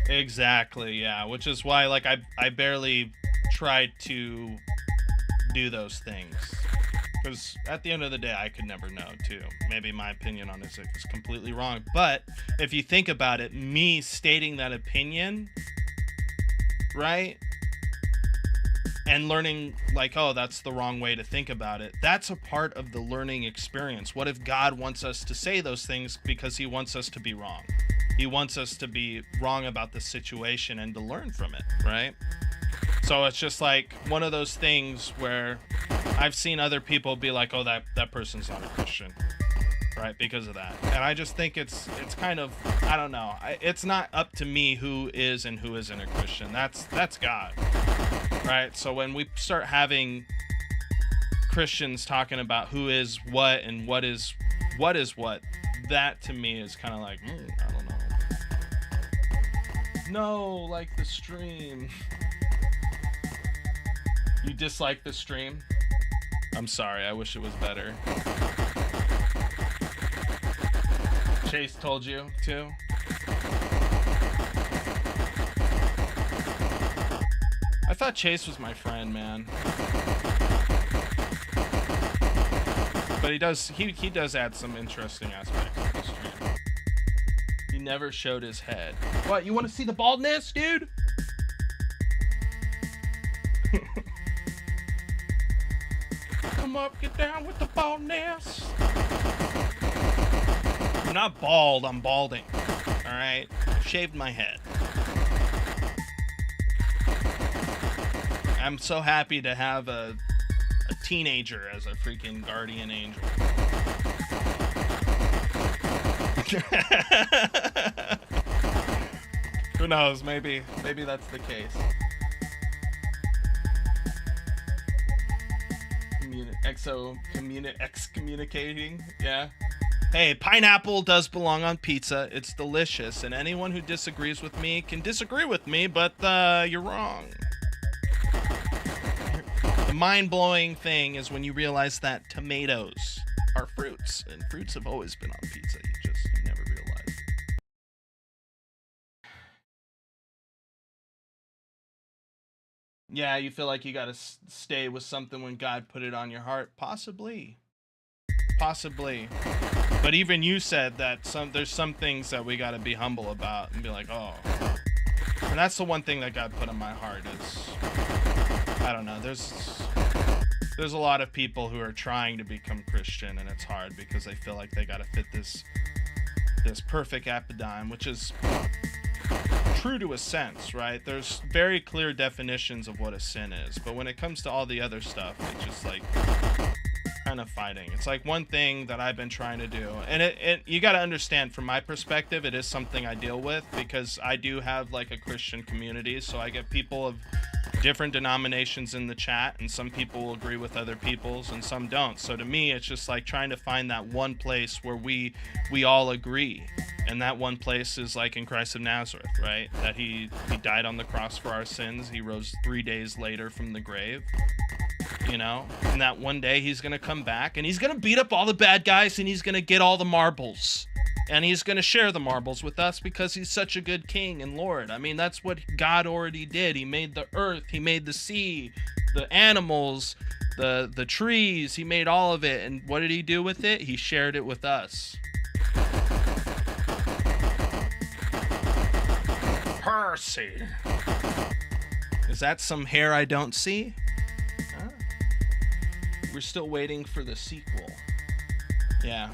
Speaker 1: Exactly, yeah, which is why, like, I barely tried to do those things, because at the end of the day, I could never know, too. Maybe my opinion on this is completely wrong, but if you think about it, me stating that opinion, right, and learning, like, oh, that's the wrong way to think about it, that's a part of the learning experience. What if God wants us to say those things because he wants us to be wrong? He wants us to be wrong about the situation and to learn from it, right? So it's just like one of those things where I've seen other people be like, oh, that person's not a Christian, right, because of that. And I just think it's kind of, I don't know, it's not up to me who is and who isn't a Christian. That's God, right? So when we start having Christians talking about who is what and what is what, that to me is kind of like, I don't know. No, like the stream. You dislike the stream? I'm sorry, I wish it was better. Chase told you to? I thought Chase was my friend, man. But he does add some interesting aspects to the stream. He never showed his head. What, you want to see the baldness, dude? Come up, get down with the baldness. I'm not bald, I'm balding. Alright? Shaved my head. I'm so happy to have a teenager as a freaking guardian angel. Who knows? Maybe that's the case. Excommunicating. Yeah. Hey, pineapple does belong on pizza. It's delicious, and anyone who disagrees with me can disagree with me, but you're wrong. The mind-blowing thing is when you realize that tomatoes are fruits, and fruits have always been on pizza. You never realize. Yeah, you feel like you gotta stay with something when God put it on your heart. Possibly. But even you said that there's some things that we gotta be humble about and be like, oh. And that's the one thing that God put on my heart is, I don't know, there's a lot of people who are trying to become Christian, and it's hard because they feel like they gotta fit this perfect paradigm, which is true to a sense, right? There's very clear definitions of what a sin is, but when it comes to all the other stuff, it's just like kind of fighting. It's like one thing that I've been trying to do, and you got to understand from my perspective, it is something I deal with because I do have like a Christian community, so I get people of different denominations in the chat, and some people will agree with other people's and some don't. So to me, it's just like trying to find that one place where we all agree, and that one place is like in Christ of Nazareth, right? That he died on the cross for our sins. He rose 3 days later from the grave, you know, and that one day he's gonna come back and he's gonna beat up all the bad guys and he's gonna get all the marbles. And he's going to share the marbles with us because he's such a good king and Lord. I mean, that's what God already did. He made the earth, he made the sea, the animals, the trees, he made all of it. And what did he do with it? He shared it with us. Percy. Is that some hair I don't see? Huh? We're still waiting for the sequel. Yeah.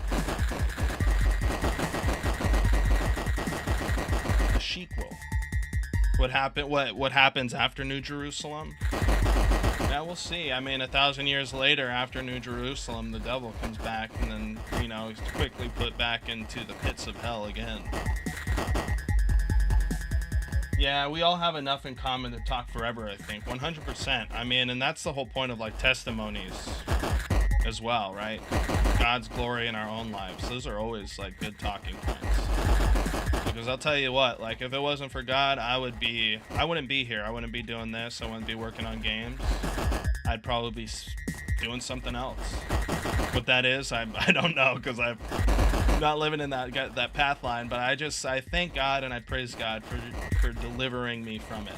Speaker 1: Sequel. What happens after New Jerusalem? Yeah, we'll see. I mean, 1,000 years later, after New Jerusalem, the devil comes back and then, you know, he's quickly put back into the pits of hell again. Yeah, we all have enough in common to talk forever, I think. 100%. I mean, and that's the whole point of like testimonies as well, right? God's glory in our own lives. Those are always like good talking points. Because I'll tell you what, like if it wasn't for God, I wouldn't be here. I wouldn't be doing this. I wouldn't be working on games. I'd probably be doing something else. What that is, I don't know, because I'm not living in that path line. But I thank God and I praise God for delivering me from it.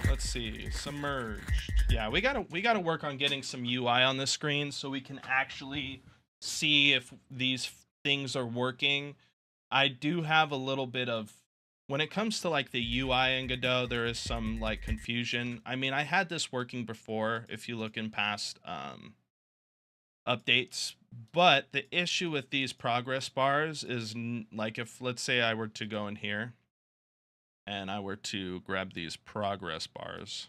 Speaker 1: Let's see, submerged. Yeah, we gotta work on getting some UI on this screen so we can actually see if these things are working. I do have a little bit of, when it comes to like the UI in Godot, there is some like confusion. I mean, I had this working before if you look in past updates, but the issue with these progress bars is like if let's say I were to go in here and I were to grab these progress bars.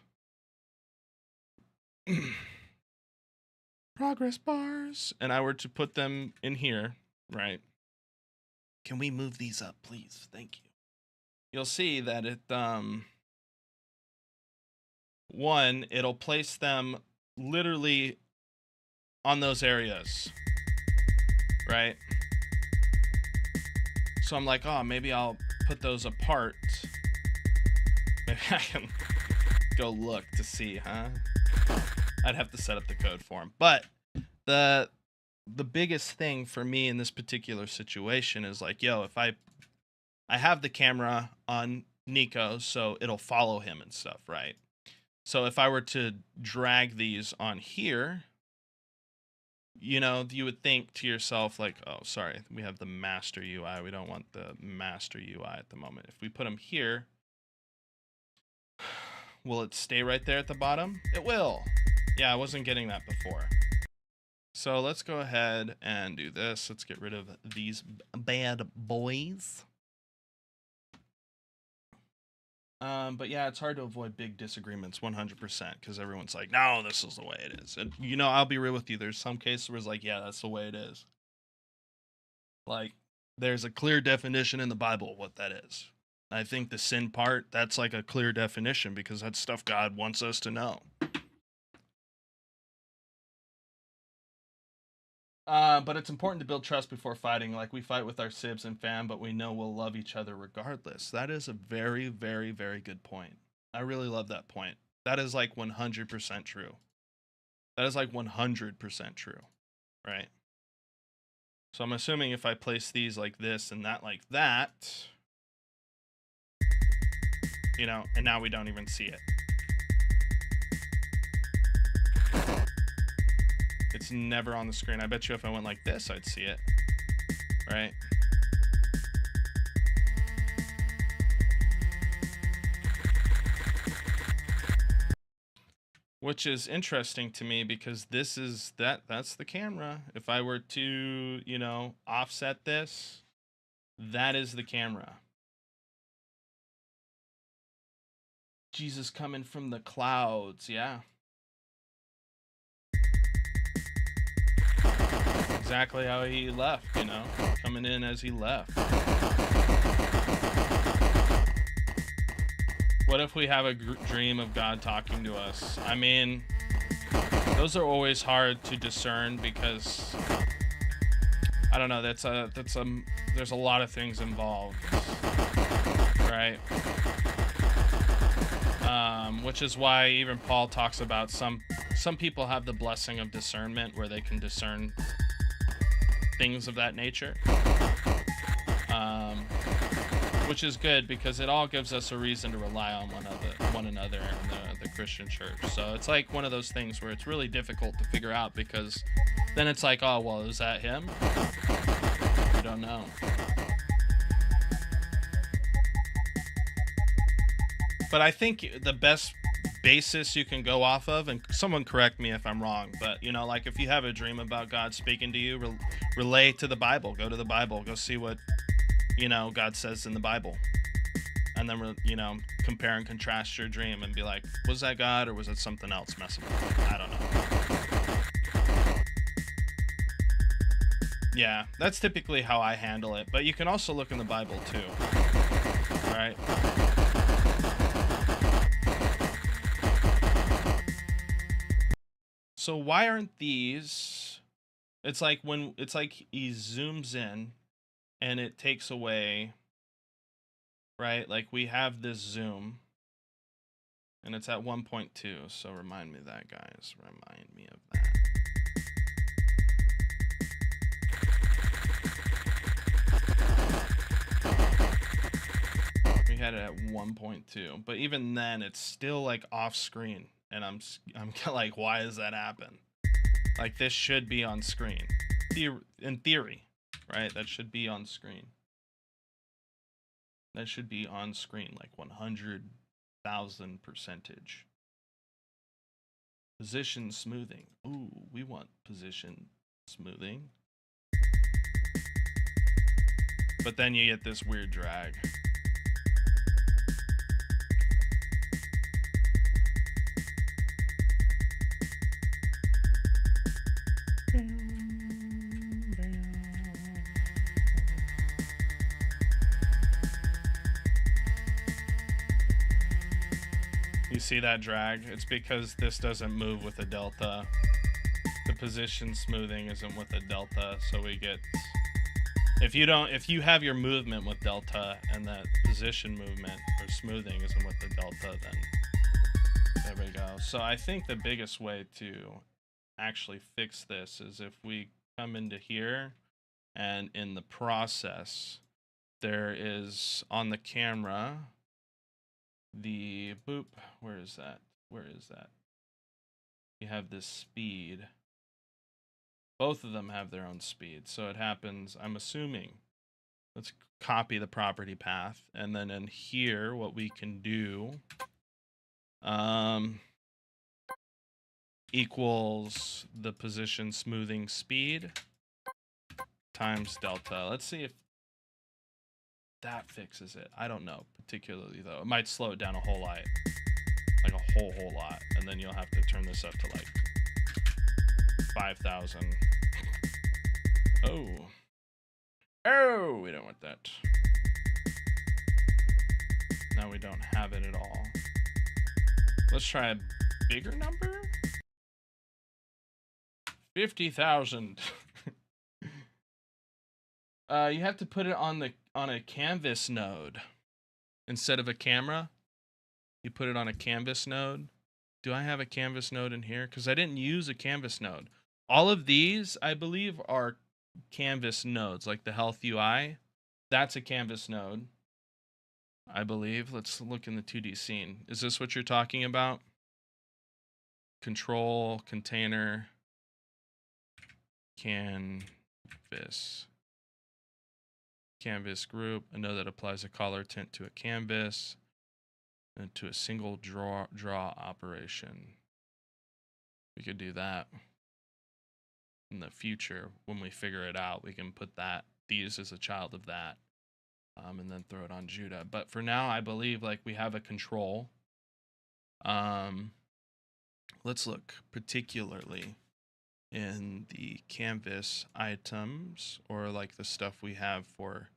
Speaker 1: Progress bars, and I were to put them in here, right? Can we move these up, please? Thank you. You'll see that it'll place them literally on those areas, right? So I'm like, oh, maybe I'll put those apart. Maybe I can go look to see, huh? I'd have to set up the code for him. But the biggest thing for me in this particular situation is like, yo, if I have the camera on Nico, so it'll follow him and stuff, right? So if I were to drag these on here, you know, you would think to yourself like, oh, sorry, we have the master UI. We don't want the master UI at the moment. If we put them here, will it stay right there at the bottom? It will. Yeah, I wasn't getting that before. So let's go ahead and do this. Let's get rid of these bad boys. But yeah, it's hard to avoid big disagreements 100% because everyone's like, no, this is the way it is. And, you know, I'll be real with you. There's some cases where it's like, yeah, that's the way it is. Like, there's a clear definition in the Bible of what that is. I think the sin part, that's like a clear definition because that's stuff God wants us to know. But it's important to build trust before fighting. Like, we fight with our sibs and fam, but we know we'll love each other regardless. That is a very, very, very good point. I really love that point. That is like 100% true. That is like 100% true, right? So I'm assuming if I place these like this and that like that, you know, and now we don't even see it. It's never on the screen. I bet you if I went like this, I'd see it, right? Which is interesting to me because this is that's the camera. If I were to, you know, offset this, that is the camera. Jesus coming from the clouds, yeah. Exactly how he left, you know, coming in as he left. What if we have a dream of God talking to us? I mean, those are always hard to discern because I don't know. There's a lot of things involved, right? Which is why even Paul talks about some people have the blessing of discernment where they can discern things of that nature. Which is good because it all gives us a reason to rely on one another in the Christian church. So it's like one of those things where it's really difficult to figure out because then it's like, oh, well, is that him? I don't know. But I think the best basis you can go off of, and someone correct me if I'm wrong, but, you know, like if you have a dream about God speaking to you, relay to the Bible. Go to the Bible. Go see what, you know, God says in the Bible, and then, you know, compare and contrast your dream and be like, was that God or was it something else messing with me? I don't know. Yeah, that's typically how I handle it, but you can also look in the Bible too, right? So why aren't these, it's like he zooms in and it takes away, right? Like we have this zoom and it's at 1.2. So remind me of that, guys. Remind me of that. We had it at 1.2, but even then it's still like off screen. And I'm like, why does that happen? Like this should be on screen. In theory, right? That should be on screen. That should be on screen, like 100,000%. Position smoothing. Ooh, we want position smoothing. But then you get this weird drag. You see that drag? It's because this doesn't move with a delta. The position smoothing isn't with a delta, so we get, if you have your movement with delta and that position movement or smoothing isn't with the delta, then there we go. So I think the biggest way to actually fix this is if we come into here and in the process there is on the camera the boop, where is that? You have this speed. Both of them have their own speed. So it happens, I'm assuming, let's copy the property path. And then in here, what we can do equals the position smoothing speed times delta. Let's see if that fixes it. I don't know particularly though. It might slow it down a whole lot, like a whole lot, and then you'll have to turn this up to like 5,000. Oh, we don't want that. Now we don't have it at all. Let's try a bigger number. 50,000. You have to put it on a canvas node instead of a camera. You put it on a canvas node. Do I have a canvas node in here? Because I didn't use a canvas node. All of these, I believe, are canvas nodes, like the health UI. That's a canvas node, I believe. Let's look in the 2D scene. Is this what you're talking about? Control, container, canvas. Canvas group. I know that applies a color tint to a canvas and to a single draw operation. We could do that in the future when we figure it out. We can put these as a child of that, and then throw it on Judah. But for now, I believe like we have a control. Let's look particularly in the canvas items, or like the stuff we have for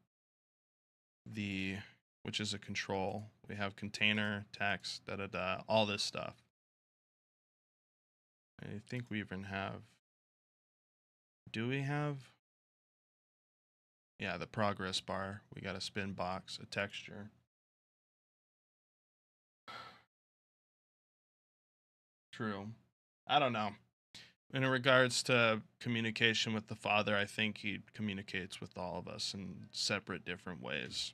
Speaker 1: which is a control. We have container, text, all this stuff. I think we even have, do we have? Yeah, the progress bar. We got a spin box, a texture. True. I don't know. In regards to communication with the Father, I think he communicates with all of us in separate different ways,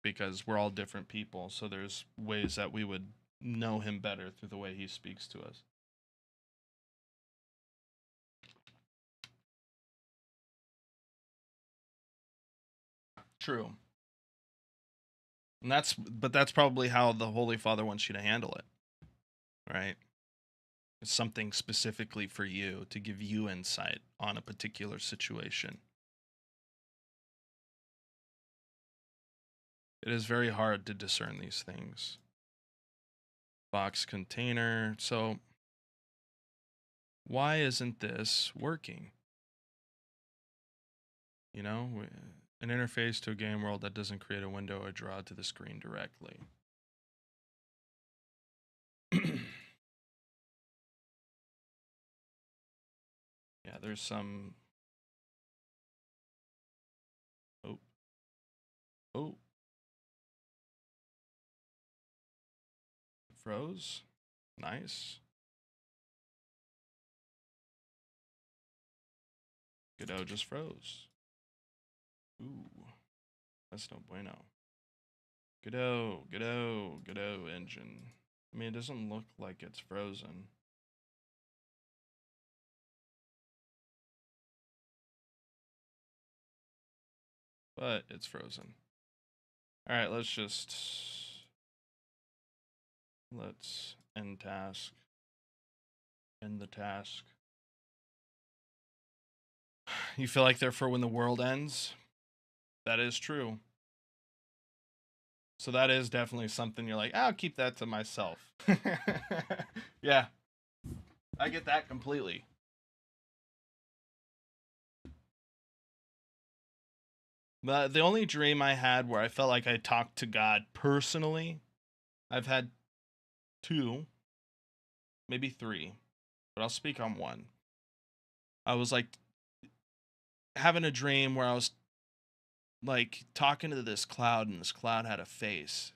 Speaker 1: because we're all different people. So there's ways that we would know him better through the way he speaks to us. True. And that's probably how the Holy Father wants you to handle it, right? It's something specifically for you, to give you insight on a particular situation. It is very hard to discern these things. Box container. So why isn't this working? You know, an interface to a game world that doesn't create a window or draw to the screen directly. Yeah, there's some. Oh. Froze. Nice. Godot just froze. Ooh. That's no bueno. Godot engine. I mean, it doesn't look like it's frozen. But it's frozen. Alright, let's end task. End the task. You feel like they're for when the world ends? That is true. So that is definitely something you're like, I'll keep that to myself. Yeah. I get that completely. But the only dream I had where I felt like I talked to God personally, I've had 2, maybe 3, but I'll speak on one. I was like having a dream where I was like talking to this cloud, and this cloud had a face,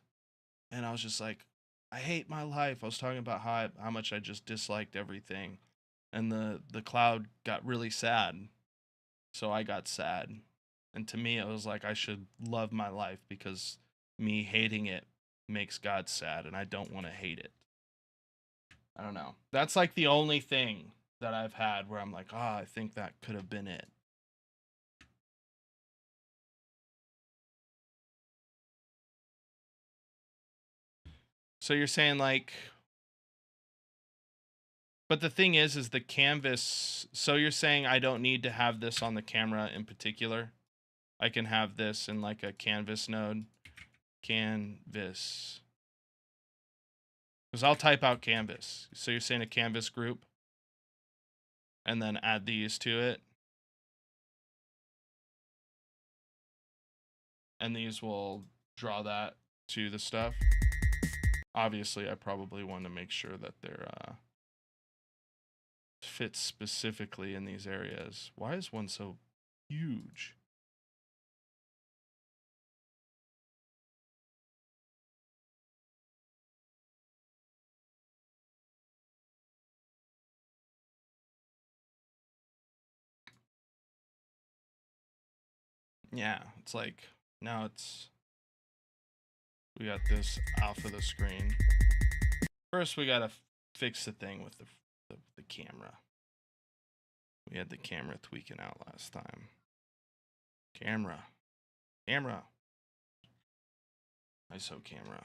Speaker 1: and I was just like, I hate my life. I was talking about how much I just disliked everything, and the cloud got really sad, so I got sad. And to me, it was like I should love my life, because me hating it makes God sad, and I don't want to hate it. I don't know. That's like the only thing that I've had where I'm like, I think that could have been it. So you're saying like, but the thing is the canvas. So you're saying I don't need to have this on the camera in particular? I can have this in like a canvas node. Canvas. Because I'll type out canvas. So you're saying a canvas group and then add these to it. And these will draw that to the stuff. Obviously, I probably want to make sure that they're fit specifically in these areas. Why is one so huge? Yeah, it's like now we got this off of the screen. First, we gotta fix the thing with the camera. We had the camera tweaking out last time. Camera. ISO camera.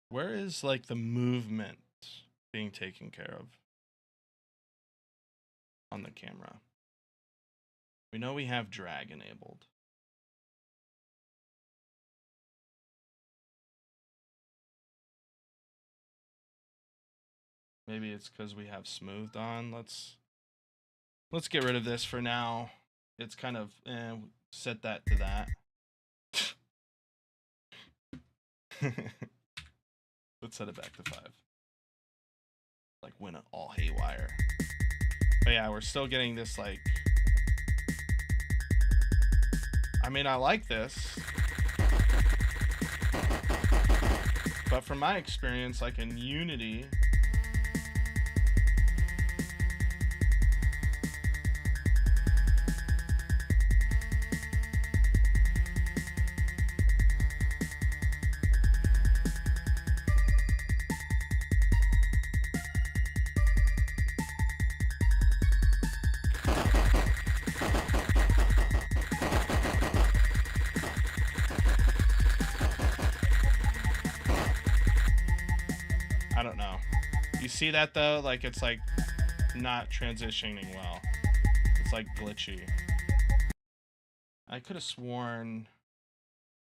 Speaker 1: Where is like the movement being taken care of on the camera? We know we have drag enabled. Maybe it's because we have smoothed on. Let's get rid of this for now. It's kind of set that to that. Let's set it back to 5. Like when it all haywire. But yeah, we're still getting this like. I mean, I like this. But from my experience, like in Unity, I don't know. You see that though? Like it's like not transitioning well. It's like glitchy. I could have sworn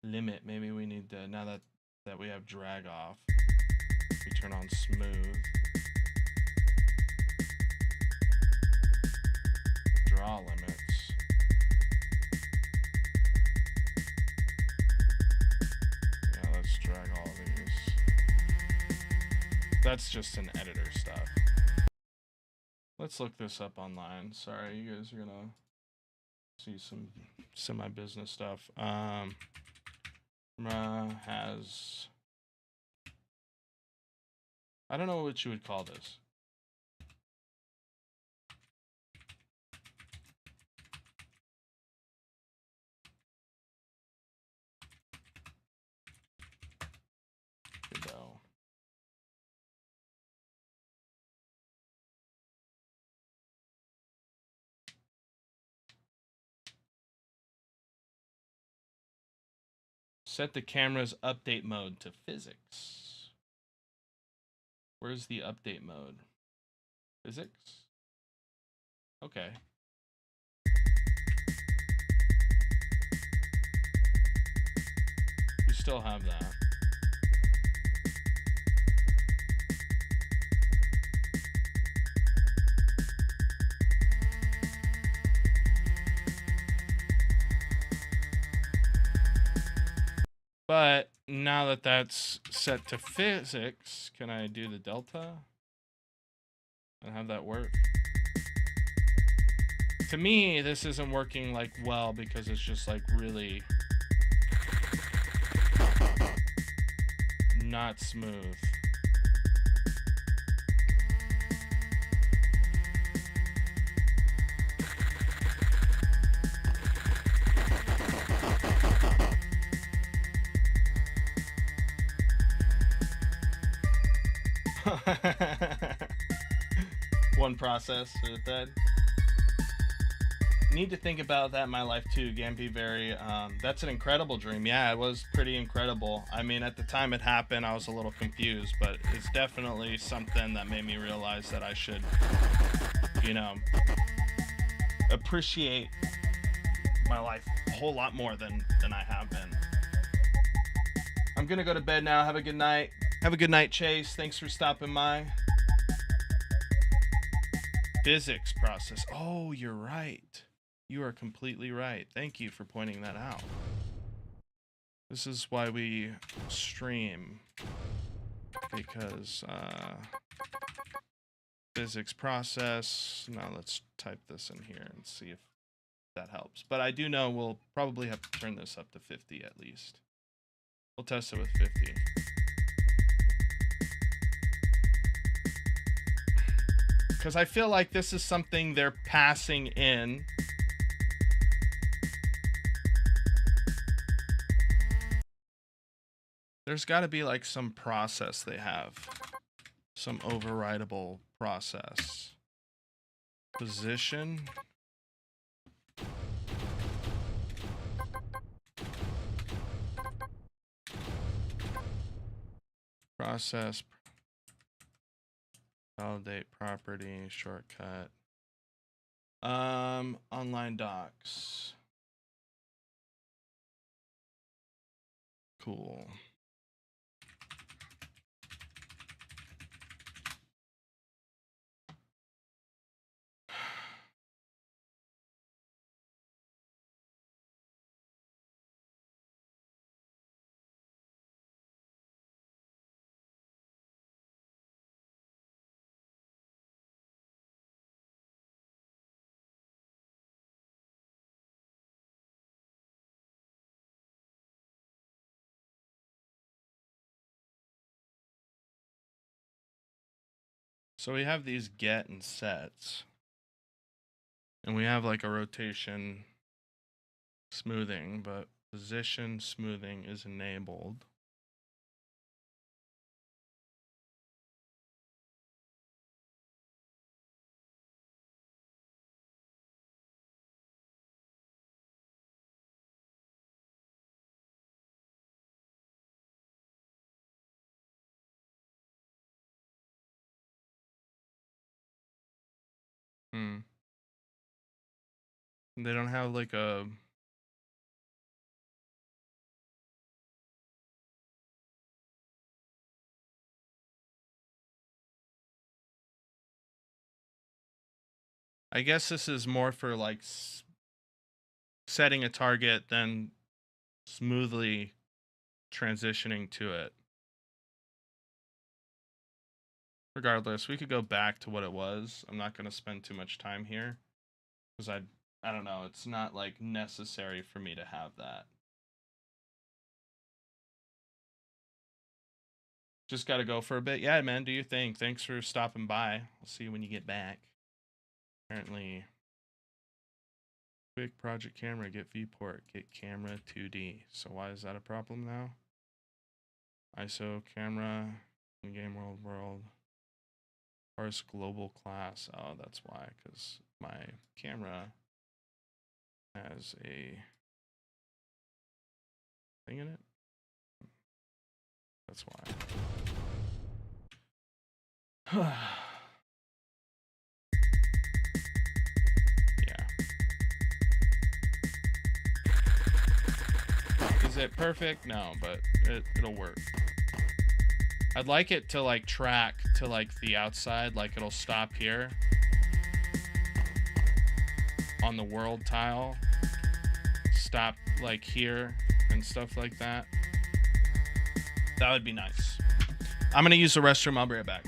Speaker 1: limit. Maybe we need to, now that we have drag off, we turn on smooth. Draw limits. Yeah, let's drag all these. That's just an editor stuff. Let's look this up online. Sorry, you guys are gonna see some semi-business stuff. Has, I don't know what you would call this. Godot. Set the camera's update mode to physics. Where's the update mode? Physics? Okay. We still have that. But now that that's set to physics, can I do the delta and have that work? To me, this isn't working like well because it's just like really not smooth. One process at that. need to think about that in my life too, Gampy. Very, that's an incredible dream. Yeah, it was pretty incredible. I mean, at the time it happened, I was a little confused, but it's definitely something that made me realize that I should, you know, appreciate my life a whole lot more than I have been. I'm gonna go to bed now. Have a good night. Have a good night, Chase. Thanks for stopping by. Physics process. Oh, you're right. You are completely right. Thank you for pointing that out. This is why we stream. Because physics process. Now let's type this in here and see if that helps. But I do know we'll probably have to turn this up to 50 at least. We'll test it with 50. Because I feel like this is something they're passing in. There's got to be like some process they have. Some overridable process. Position. Process. Validate property. Shortcut. Online docs. Cool. So we have these get and sets. And we have like a rotation smoothing, but position smoothing is enabled. They don't have like a I guess this is more for like setting a target than smoothly transitioning to it. Regardless, we could go back to what it was. I'm not going to spend too much time here because I don't know, it's not like necessary for me to have that. Just got to go for a bit. Yeah, man, do your thing. Thanks for stopping by. I'll see you when you get back. Apparently, quick project camera, get viewport, get camera 2D. So why is that a problem now? ISO camera, in-game world. Parse global class. Oh, that's why, because my camera has a thing in it. That's why. Yeah. Is it perfect? No, but it'll work. I'd like it to like track to like the outside, like it'll stop here on the world tile, stop like here and stuff like that. That would be nice. I'm gonna use the restroom. I'll be right back.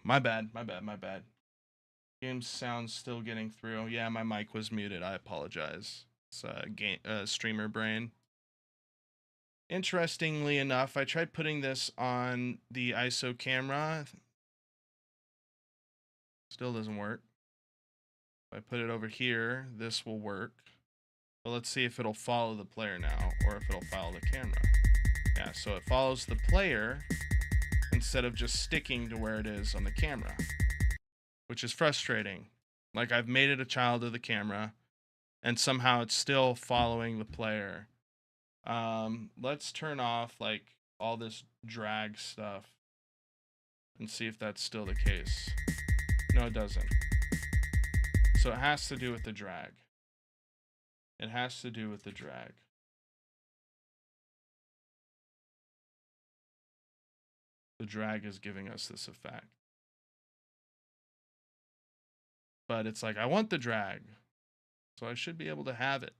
Speaker 1: my bad. Game sound's still getting through. Yeah, my mic was muted. I apologize. It's streamer brain. Interestingly enough, I tried putting this on the ISO camera. Still doesn't work. If I put it over here, this will work. But let's see if it'll follow the player now, or if it'll follow the camera. Yeah, so it follows the player instead of just sticking to where it is on the camera, which is frustrating. Like, I've made it a child of the camera, and somehow it's still following the player. Let's turn off, like, all this drag stuff and see if that's still the case. No, it doesn't. So it has to do with the drag. It has to do with the drag. The drag is giving us this effect. But it's like, I want the drag, so I should be able to have it.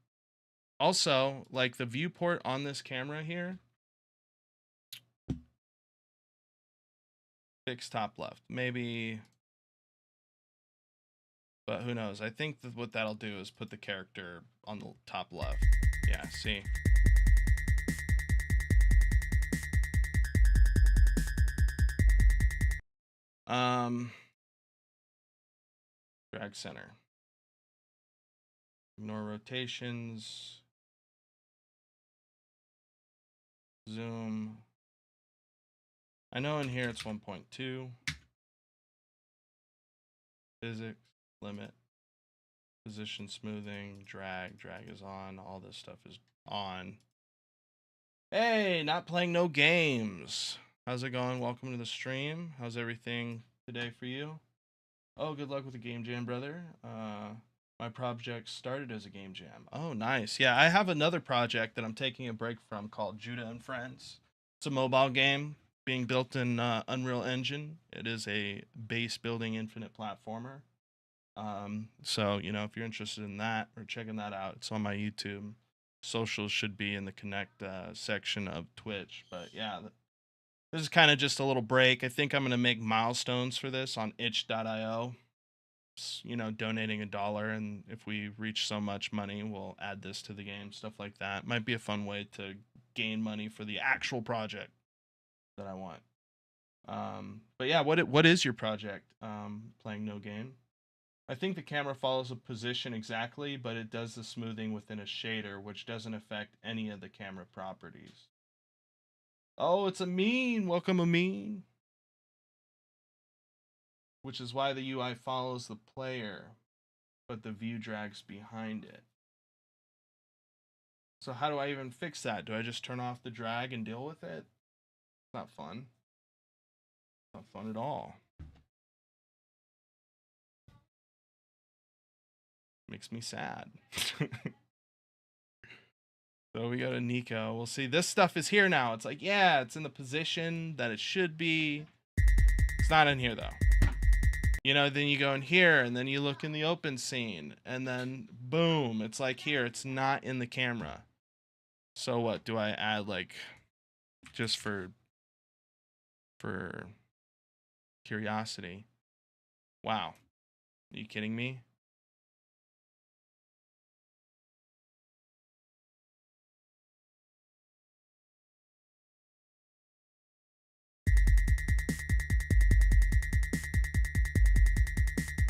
Speaker 1: Also, like, the viewport on this camera here, fix top left. Maybe, but who knows? I think that what that'll do is put the character on the top left. Yeah, see? Drag center. Ignore rotations. Zoom. I know in here it's 1.2. Physics, limit. Position smoothing, drag is on. All this stuff is on. Hey, not playing no games. How's it going? Welcome to the stream. How's everything today for you? Oh, good luck with the game jam, brother. My project started as a game jam. Oh, nice. Yeah, I have another project that I'm taking a break from called Judah and Friends. It's a mobile game being built in Unreal Engine. It is a base building infinite platformer. So, you know, if you're interested in that or checking that out, it's on my YouTube. Socials should be in the connect section of Twitch. But yeah, this is kind of just a little break. I think I'm going to make milestones for this on itch.io. You know, donating $1, and if we reach so much money, we'll add this to the game, stuff like that. Might be a fun way to gain money for the actual project that I want. But yeah, what is your project? Playing no game. I think the camera follows a position exactly, but it does the smoothing within a shader, which doesn't affect any of the camera properties. Oh, it's Amin. Welcome, Amin. Which is why the UI follows the player, but the view drags behind it. So how do I even fix that? Do I just turn off the drag and deal with it? It's not fun. Not fun at all. Makes me sad. So we go to Nico. We'll see. This stuff is here now. It's like, yeah, it's in the position that it should be. It's not in here, though. You know, then you go in here, and then you look in the open scene, and then boom, it's like here. It's not in the camera. So what? Do I add, like, just for curiosity? Wow. Are you kidding me?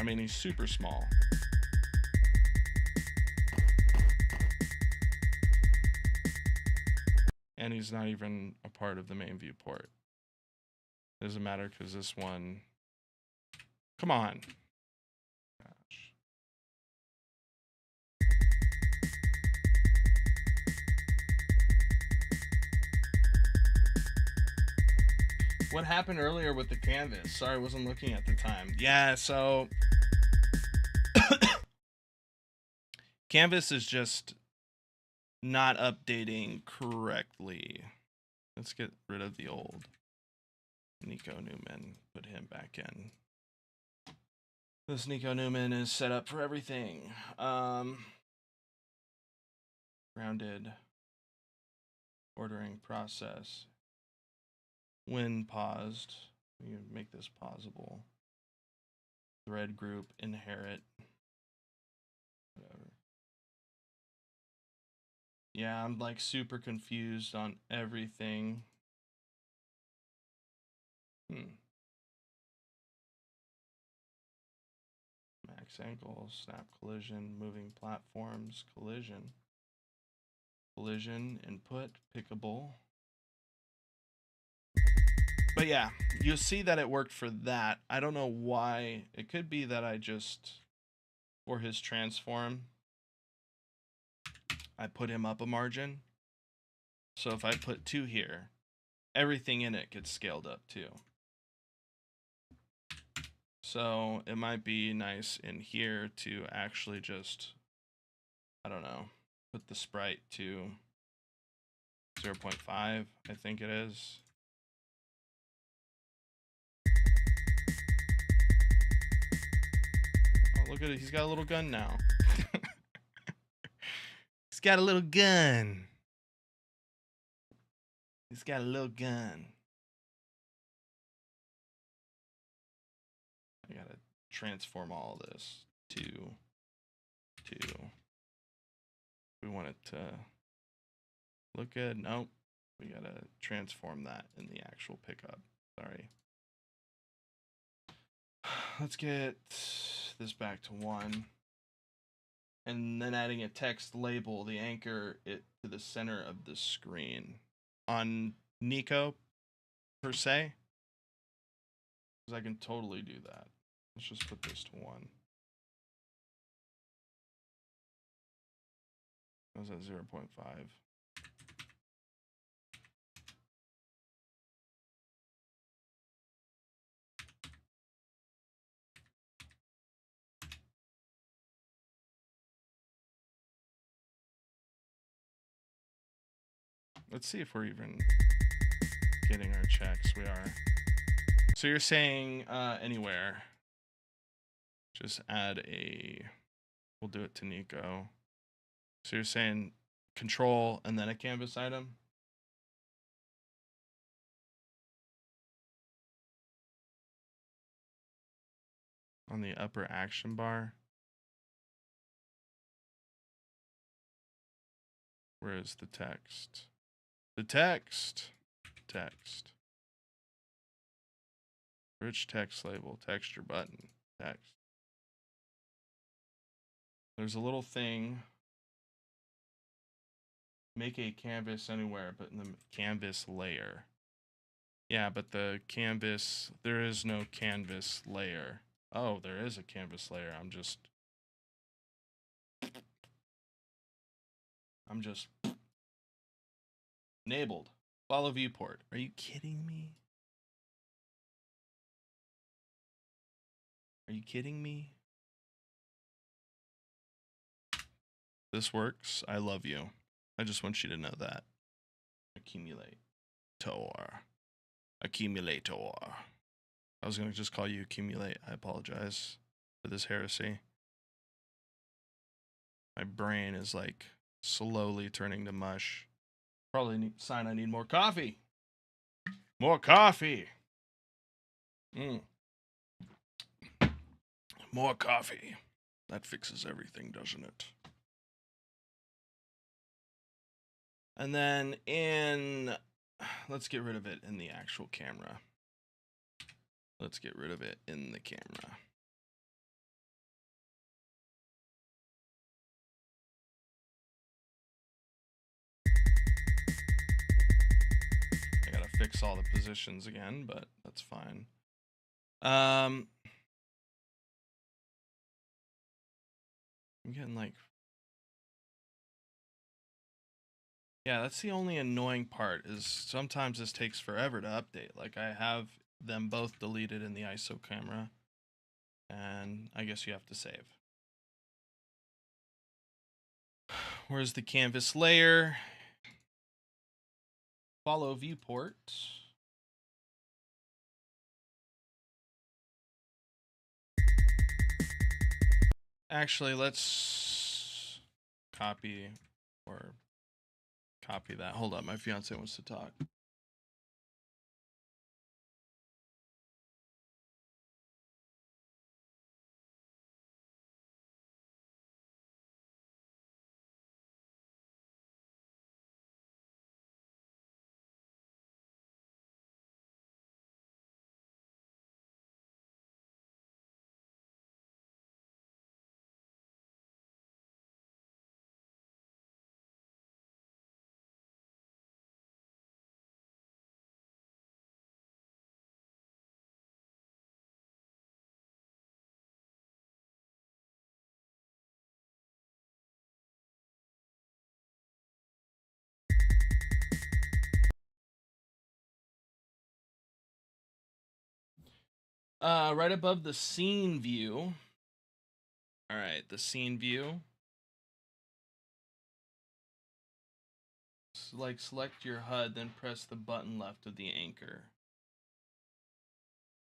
Speaker 1: I mean, he's super small. And he's not even a part of the main viewport. Doesn't matter because this one... Come on. Gosh. What happened earlier with the canvas? Sorry, I wasn't looking at the time. Yeah, so... Canvas is just not updating correctly. Let's get rid of the old Nico Newman. Put him back in. This Nico Newman is set up for everything. Grounded. Ordering process. When paused. We make this pausable. thread group, inherit, whatever. Yeah, I'm like super confused on everything. Max angle, snap collision, moving platforms, collision. Collision, input, pickable. But yeah, you'll see that it worked for that. I don't know why. It could be that I just, for his transform, I put him up a margin. So if I put 2 here, everything in it gets scaled up too. So it might be nice in here to actually just, I don't know, put the sprite to 0.5, I think it is. Oh, look at it. He's got a little gun now. He's got a little gun. He's got a little gun. I gotta transform all this to. We want it to look good. Nope. We gotta transform that in the actual pickup. Sorry. Let's get this back to 1. And then adding a text label, the anchor it to the center of the screen. On Nico, per se. Because I can totally do that. Let's just put this to 1. That was at 0.5. Let's see if we're even getting our checks. We are. So you're saying anywhere. Just add a, we'll do it to Nico. So you're saying control and then a canvas item? On the upper action bar. Where is the text? The text. Text. Rich text label. Texture button. Text. There's a little thing. Make a canvas anywhere, but in the canvas layer. Yeah, but the canvas, there is no canvas layer. Oh, there is a canvas layer. I'm just enabled. Follow viewport. Are you kidding me? Are you kidding me? This works. I love you. I just want you to know that. Accumulate. Accumulator. I was going to just call you Accumulate. I apologize for this heresy. My brain is like slowly turning to mush. Probably sign I need more coffee. More coffee. More coffee. That fixes everything, doesn't it? And then let's get rid of it in the actual camera. Let's get rid of it in the camera. I gotta fix all the positions again, but that's fine. I'm getting like, yeah, that's the only annoying part is sometimes this takes forever to update. Like I have them both deleted in the ISO camera, and I guess you have to save. Where's the canvas layer? Follow viewport. Actually, let's copy that. Hold up, my fiance wants to talk. Right above the scene view. All right, the scene view. Like select your HUD, then press the button left of the anchor.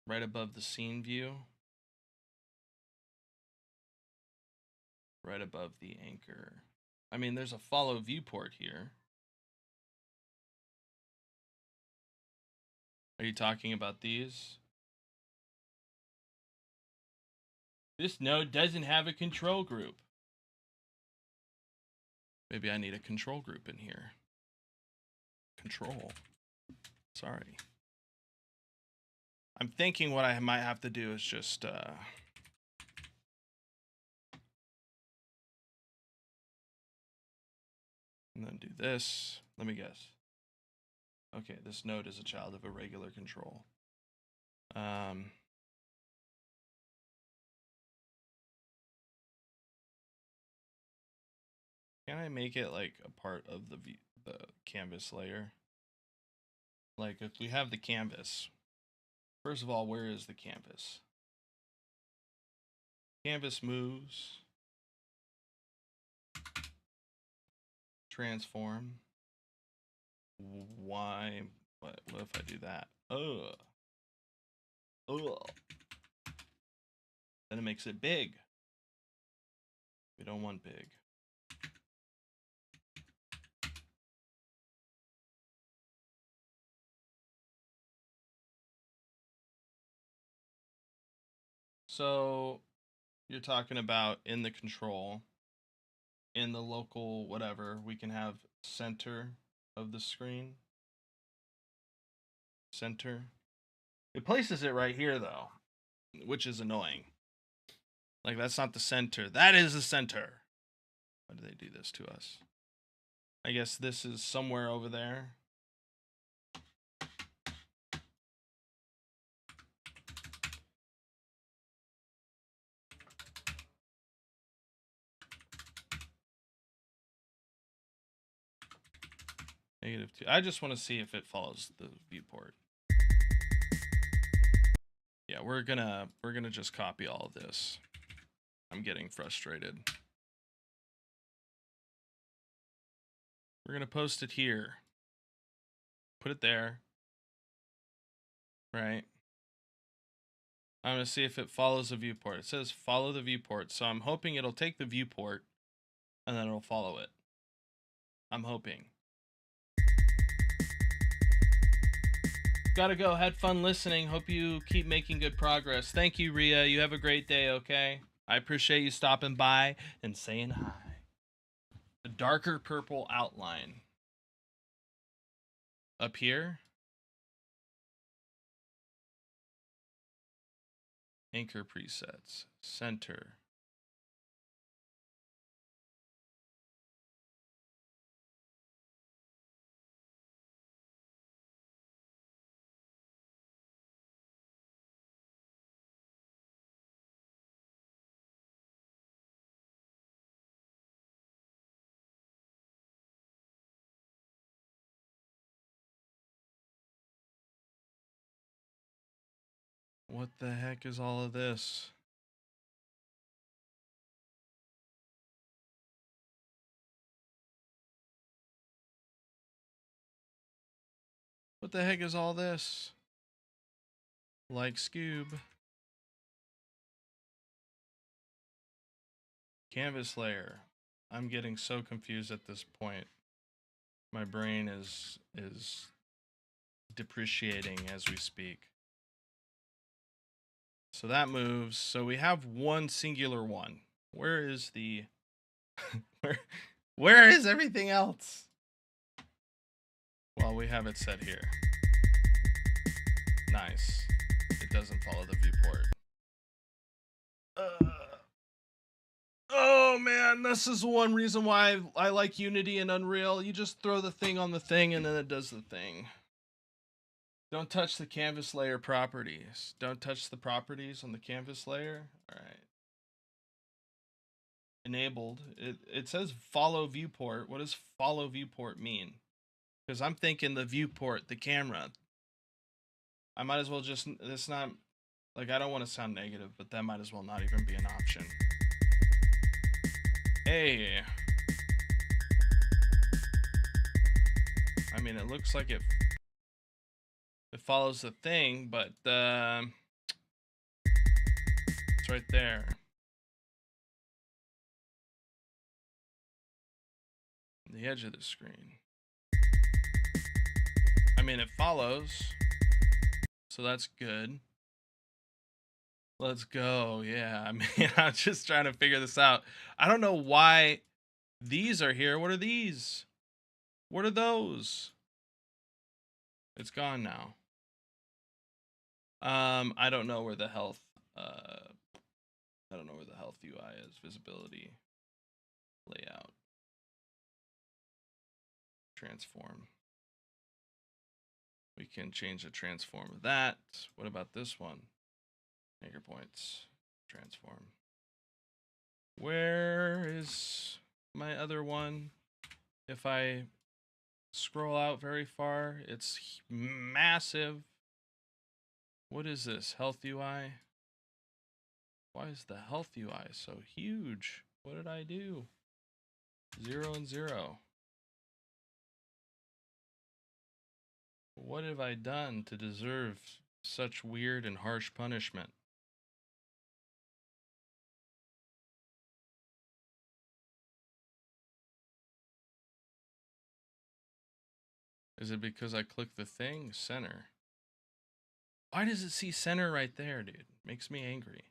Speaker 1: Right above the scene view. Right above the anchor. I mean, there's a follow viewport here. Are you talking about these? This node doesn't have a control group. Maybe I need a control group in here. Control. Sorry. I'm thinking what I might have to do is just and then do this. Let me guess. Okay, this node is a child of a regular control. Can I make it like a part of the canvas layer? Like if we have the canvas, first of all, where is the canvas? Canvas moves. Transform. Why? What if I do that? Ugh. Then it makes it big. We don't want big. So you're talking about in the control, in the local whatever, we can have center of the screen. Center. It places it right here though, which is annoying. Like that's not the center. That is the center. Why do they do this to us? I guess this is somewhere over there. -2. I just want to see if it follows the viewport. Yeah, we're gonna just copy all of this. I'm getting frustrated. We're gonna post it here. Put it there. Right. I'm gonna see if it follows the viewport. It says follow the viewport, so I'm hoping it'll take the viewport and then it'll follow it. I'm hoping. Gotta go. Had fun listening. Hope you keep making good progress. Thank you, Ria. You have a great day, okay? I appreciate you stopping by and saying hi. A darker purple outline. Up here. Anchor presets. Center. What the heck is all of this? What the heck is all this? Like Scoob. Canvas layer. I'm getting so confused at this point. My brain is depreciating as we speak. So that moves. So we have one singular one. Where is the where is everything else? Well, we have it set here. Nice. It doesn't follow the viewport. Oh man, this is one reason why I like Unity and Unreal. You just throw the thing on the thing and then it does the thing. Don't touch the canvas layer properties. Don't touch the properties on the canvas layer. All right. Enabled. It says follow viewport. What does follow viewport mean? Because I'm thinking the viewport, the camera. I might as well just, it's not, Like, I don't want to sound negative, but that might as well not even be an option. Hey. I mean, it looks like it follows the thing, but it's right there. The edge of the screen. I mean, it follows, so that's good. Let's go. Yeah, I mean, I'm just trying to figure this out. I don't know why these are here. What are these? What are those? It's gone now. I don't know where the health I don't know where the health UI is. Visibility, layout, transform. We can change the transform of that. What about this one? Anchor points, transform. Where is my other one? If I scroll out very far, it's massive. What is this? Health UI? Why is the health UI so huge? What did I do? 0 and 0. What have I done to deserve such weird and harsh punishment? Is it because I clicked the thing? Center. Why does it see center right there, dude? Makes me angry.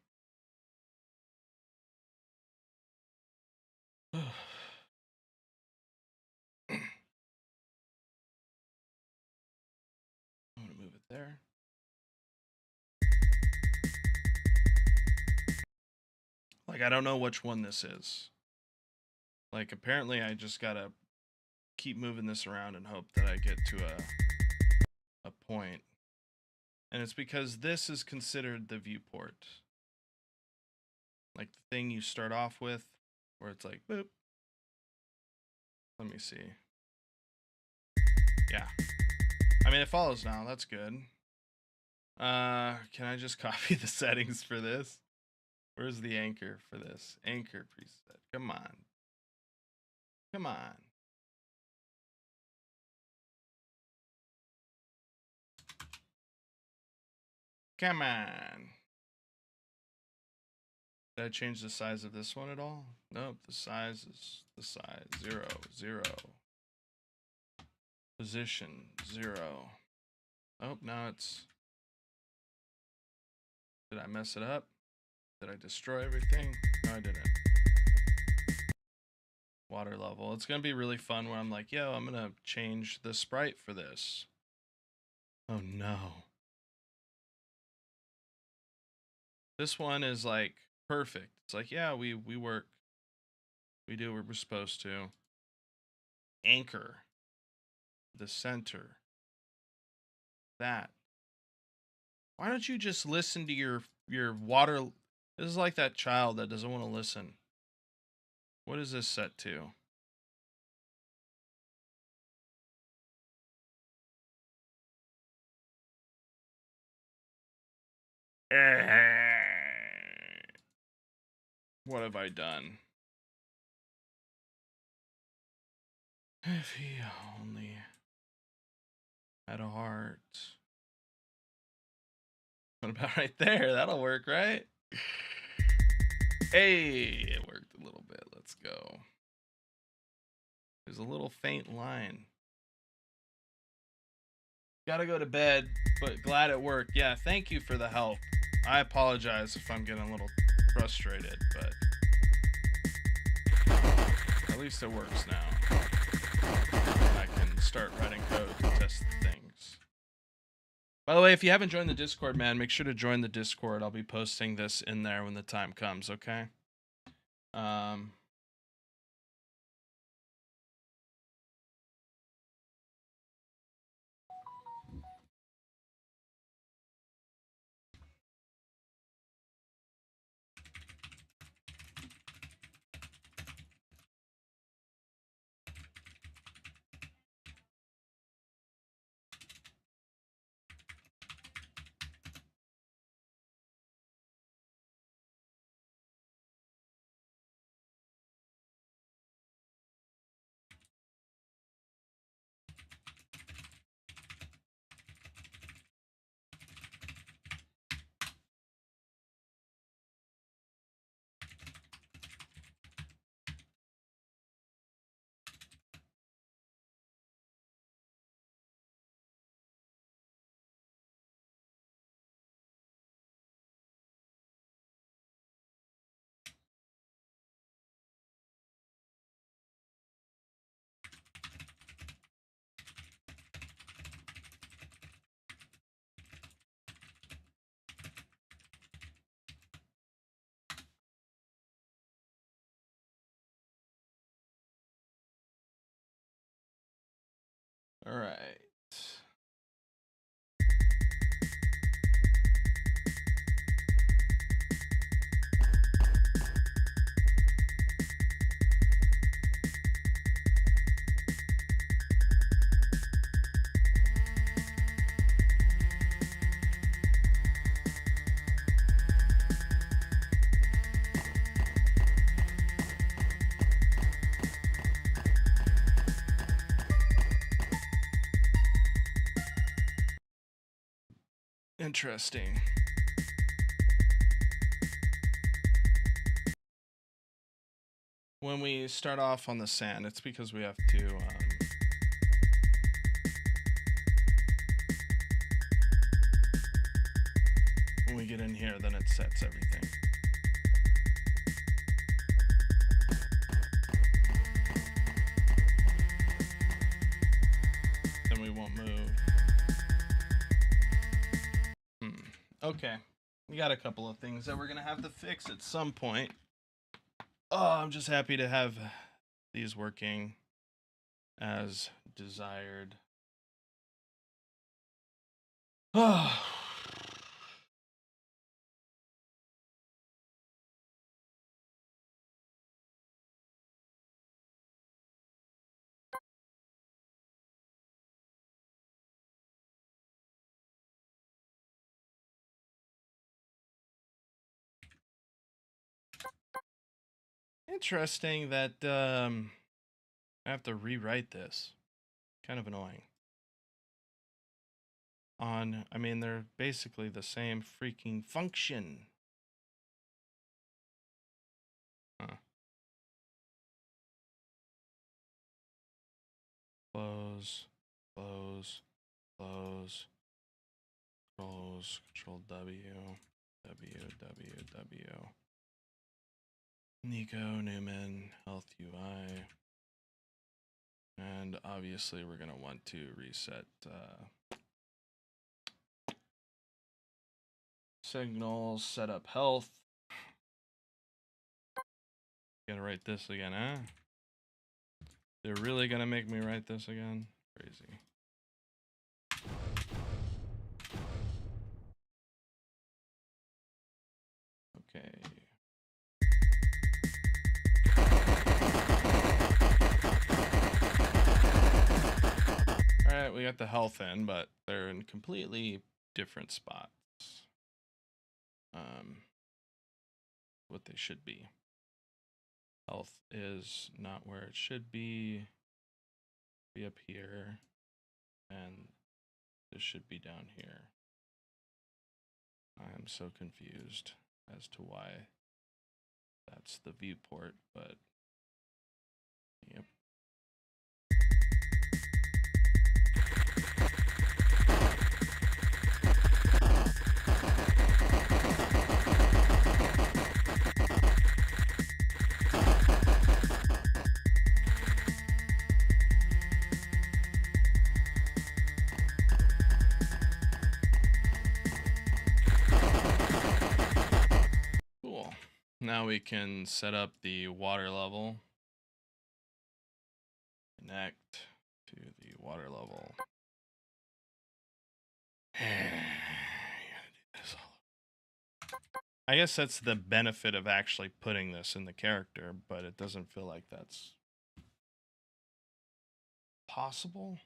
Speaker 1: I'm gonna move it there. Like, I don't know which one this is. Like, apparently I just gotta keep moving this around and hope that I get to a point. And it's because this is considered the viewport. Like the thing you start off with, where it's like, boop. Let me see. Yeah. I mean, it follows now. That's good. Can I just copy the settings for this? Where's the anchor for this? Anchor preset. Come on. Come on. Come on. Did I change the size of this one at all? Nope, the size is the size. 0, 0. Position, 0. Oh, now it's... Did I mess it up? Did I destroy everything? No, I didn't. Water level. It's going to be really fun when I'm like, yo, I'm going to change the sprite for this. Oh, no. This one is like perfect. It's like, yeah, we work. We do what we're supposed to. Anchor. The center. That. Why don't you just listen to your water? This is like that child that doesn't want to listen. What is this set to? What have I done? If he only had a heart. What about right there? That'll work, right? Hey, it worked a little bit. Let's go. There's a little faint line. Gotta go to bed, but glad it worked. Yeah, thank you for the help. I apologize if I'm getting a little frustrated, but at least it works now. I can start writing code to test the things. By the way, if you haven't joined the Discord, man, make sure to join the Discord. I'll be posting this in there when the time comes, okay? All right. Interesting. When we start off on the sand, it's because we have to when we get in here, then it sets everything. Then we won't move. Okay. We got a couple of things that we're gonna have to fix at some point. Oh, I'm just happy to have these working as desired. Oh. Interesting that I have to rewrite this. Kind of annoying. I mean, they're basically the same freaking function. Huh. Close, close, close, control W, W, W, W. Nico, Newman, Health UI. And obviously we're going to want to reset signals, set up health. Gotta write this again, huh? They're really gonna make me write this again? Crazy. Okay. Alright, we got the health in, but they're in completely different spots. What they should be. Health is not where it should be. Be up here. And this should be down here. I'm so confused as to why that's the viewport, but yep. Cool. Now we can set up the water level. Connect to the water level. I guess that's the benefit of actually putting this in the character, but it doesn't feel like that's possible.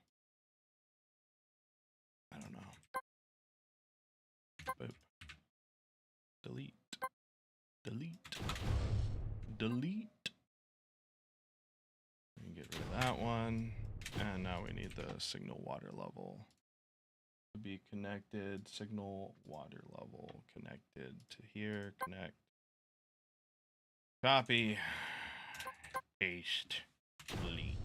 Speaker 1: I don't know. Boop. Delete. Delete. Delete. We can get rid of that one. And now we need the signal water level to be connected. Signal water level connected to here. Connect. Copy. Paste. Delete.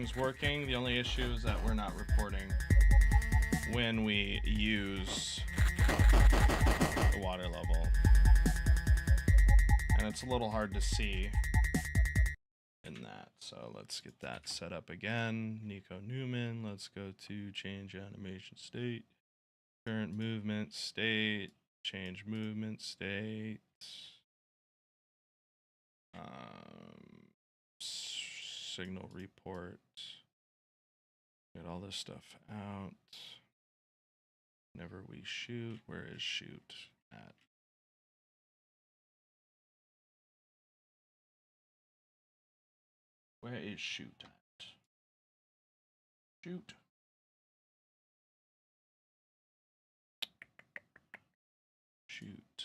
Speaker 1: everything's working. The only issue is that we're not reporting when we use the water level. And it's a little hard to see in that. So let's get that set up again. Nico Newman, let's go to change animation state, current movement state, change movement state. Signal report. Get all this stuff out. Whenever we shoot, where is shoot at? Where is shoot at? Shoot. Shoot.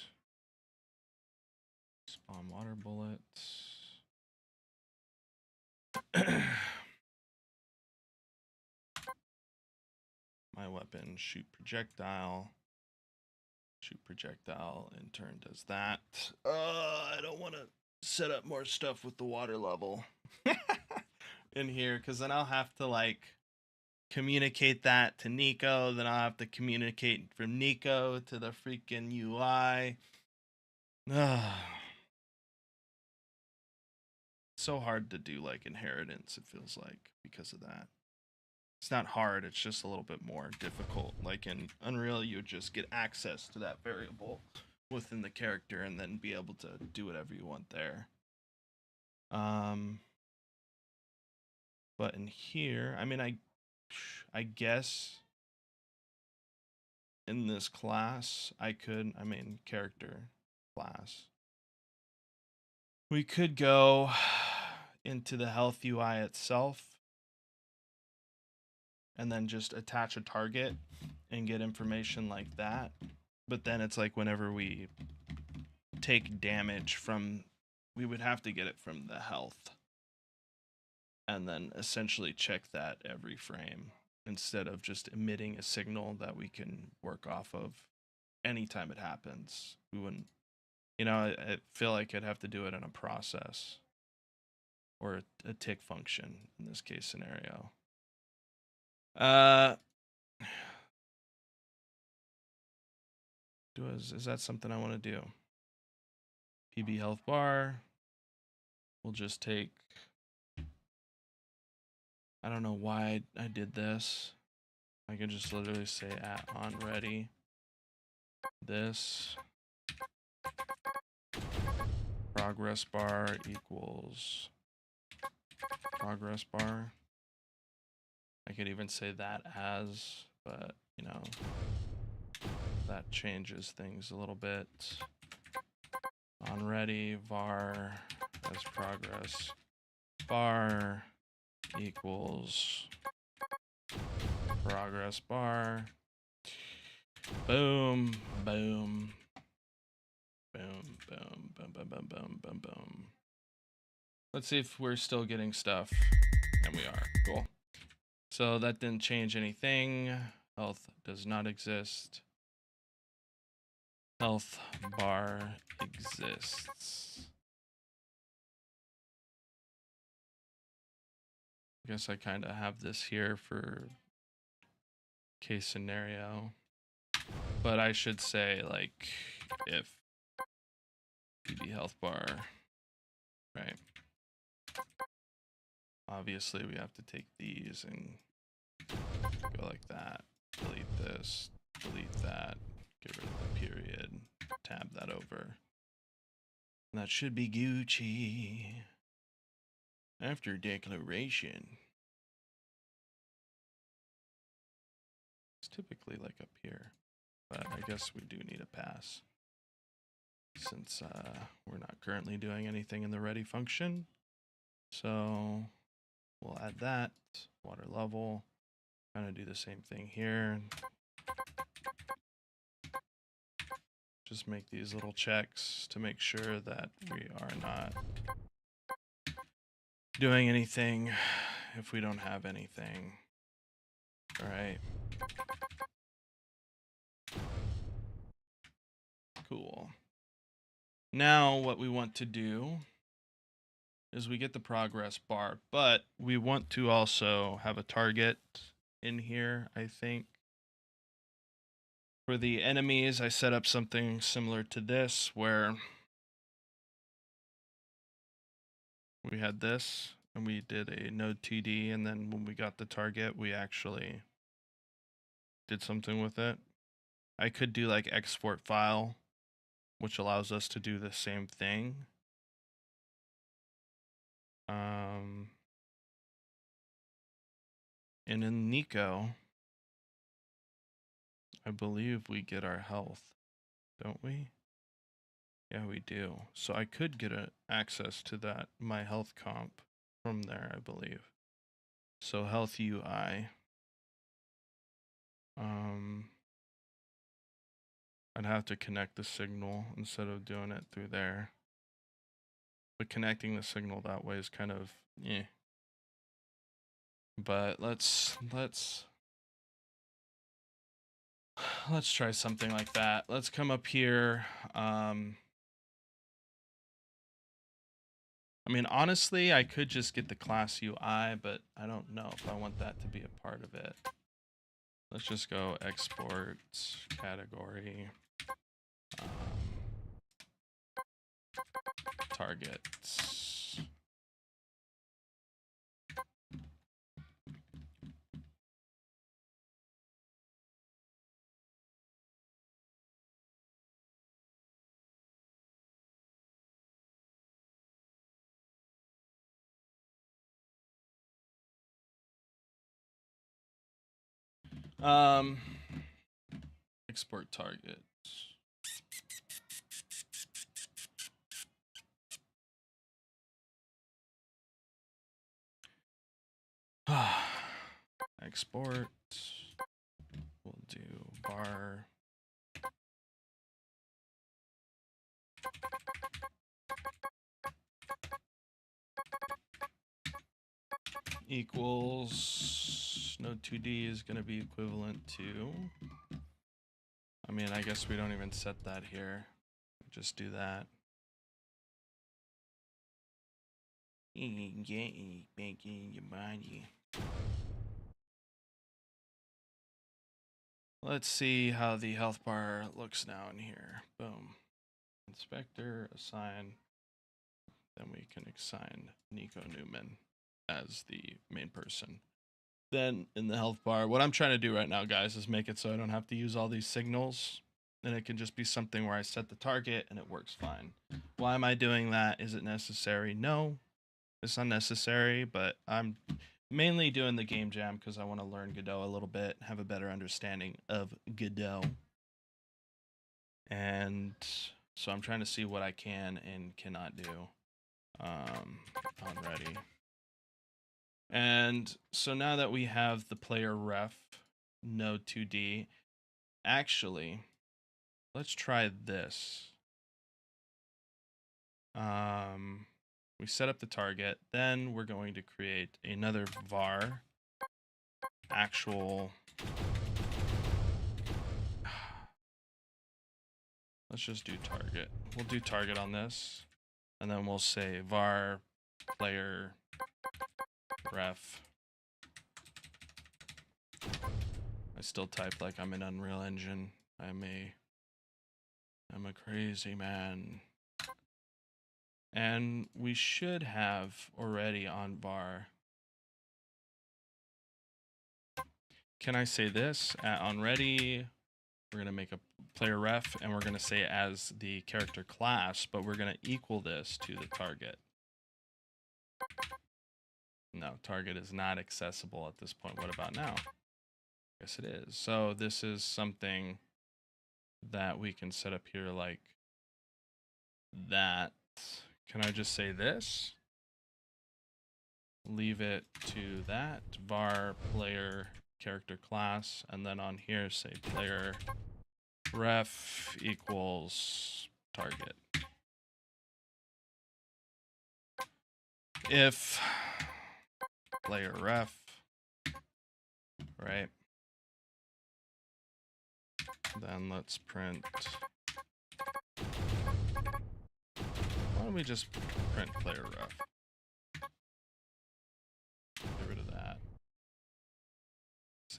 Speaker 1: Spawn water bullets. My weapon, shoot projectile. Shoot projectile in turn does that. I don't want to set up more stuff with the water level in here, because then I'll have to like communicate that to Nico. Then I'll have to communicate from Nico to the freaking UI. So hard to do like inheritance, it feels like, because of that. It's not hard, it's just a little bit more difficult. Like in Unreal, you would just get access to that variable within the character and then be able to do whatever you want there. But in here, I mean, I guess in this class, character class, we could go into the health UI itself and then just attach a target and get information like that. But then it's like whenever we take damage from, we would have to get it from the health and then essentially check that every frame instead of just emitting a signal that we can work off of anytime it happens. We wouldn't, I feel like I'd have to do it in a process or a tick function in this case scenario. Is that something I want to do? PB health bar. We'll just take, I don't know why I did this. I can just literally say at on ready. This progress bar equals progress bar. I could even say that as, but that changes things a little bit. On ready var as progress bar equals progress bar. Boom, boom, boom, boom, boom, boom, boom, boom, boom, boom. Let's see if we're still getting stuff. And we are. Cool. So that didn't change anything. Health does not exist. Health bar exists. I guess I kind of have this here for case scenario. But I should say, like, if PB health bar, right? Obviously, we have to take these and go like that. Delete this, delete that, get rid of the period, tab that over. And that should be Gucci. After declaration. It's typically like up here, but I guess we do need a pass since we're not currently doing anything in the ready function. So we'll add that, water level, kind of do the same thing here. Just make these little checks to make sure that we are not doing anything if we don't have anything. All right. Cool. Now what we want to do is we get the progress bar, but we want to also have a target in here, I think. For the enemies, I set up something similar to this, where we had this, and we did a node TD, and then when we got the target, we actually did something with it. I could do like export file, which allows us to do the same thing. And in Nico, I believe we get our health, don't we? Yeah, we do. So I could get access to that, my health comp from there, I believe. So health UI. I'd have to connect the signal instead of doing it through there. But connecting the signal that way is kind of, eh. But let's try something like that. Let's come up here. I mean, honestly, I could just get the class UI, but I don't know if I want that to be a part of it. Let's just go export category. Targets. Export targets. Export. We'll do bar. Equals node 2D is going to be equivalent to. I mean, I guess we don't even set that here. Just do that. Let's see how the health bar looks now in here. Boom. Inspector, assign. Then we can assign Nico Newman as the main person. Then in the health bar, what I'm trying to do right now, guys, is make it so I don't have to use all these signals. And it can just be something where I set the target and it works fine. Why am I doing that? Is it necessary? No, it's unnecessary, but I'm mainly doing the game jam because I want to learn Godot a little bit, have a better understanding of Godot. And so I'm trying to see what I can and cannot do. Already. And so now that we have the player ref node 2D, actually, let's try this. We set up the target, then we're going to create another var actual. Let's just do target. We'll do target on this, and then we'll say var player ref. I still type like I'm in Unreal Engine. I'm a crazy man. And we should have already on var. Can I say this? On ready, we're going to make a player ref, and we're going to say it as the character class, but we're going to equal this to the target. No, target is not accessible at this point. What about now? Yes, it is. So this is something that we can set up here like that. Can I just say this? Leave it to that, var player character class, and then on here say player ref equals target. If player ref, right? Then let's print. Why don't we just print player ref?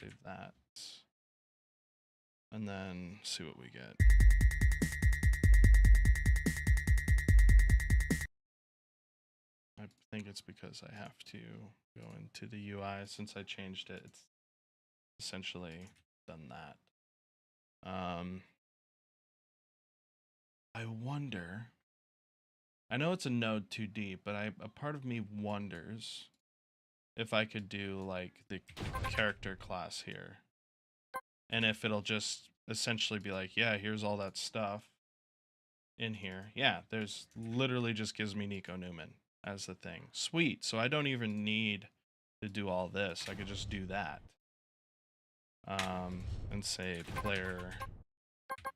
Speaker 1: save that. And then see what we get. I think it's because I have to go into the UI. Since I changed it, it's essentially done that. I wonder, I know it's a node 2D, but a part of me wonders if I could do like the character class here. And if it'll just essentially be like, yeah, here's all that stuff in here. Yeah, there's literally just gives me Nico Newman as the thing. Sweet. So I don't even need to do all this. I could just do that. And say player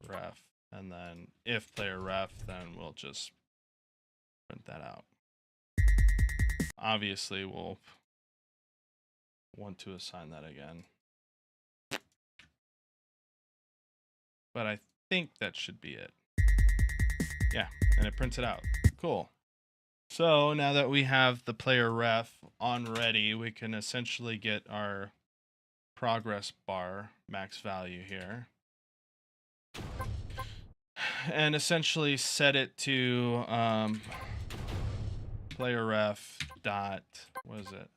Speaker 1: ref. And then if player ref, then we'll just print that out. Obviously, we'll want to assign that again. But I think that should be it. Yeah, and it prints it out. Cool. So now that we have the player ref on ready, we can essentially get our progress bar max value here. And essentially set it to player ref dot, what is it?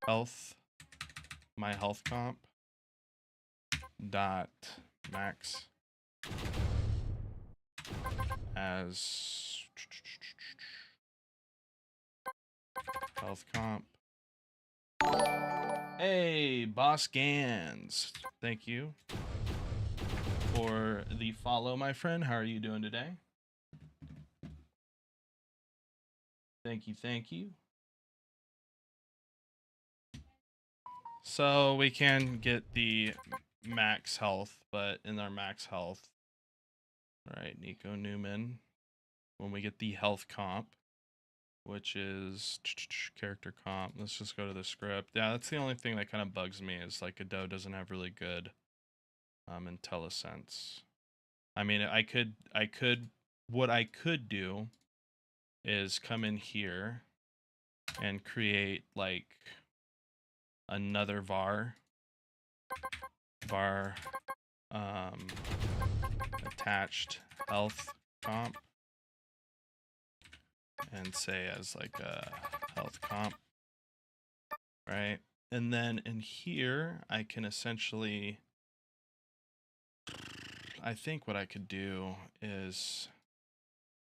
Speaker 1: Health, my health comp dot max as health comp. Hey, Boss Gans, thank you for the follow, my friend. How are you doing today? Thank you, thank you. So we can get the max health, but in our max health, all right, Nico Newman, when we get the health comp, which is character comp, let's just go to the script. Yeah, that's the only thing that kind of bugs me is like Godot doesn't have really good IntelliSense. I mean, what I could do is come in here and create like another var attached health comp and say as like a health comp, right? And then in here I can essentially, I think what I could do is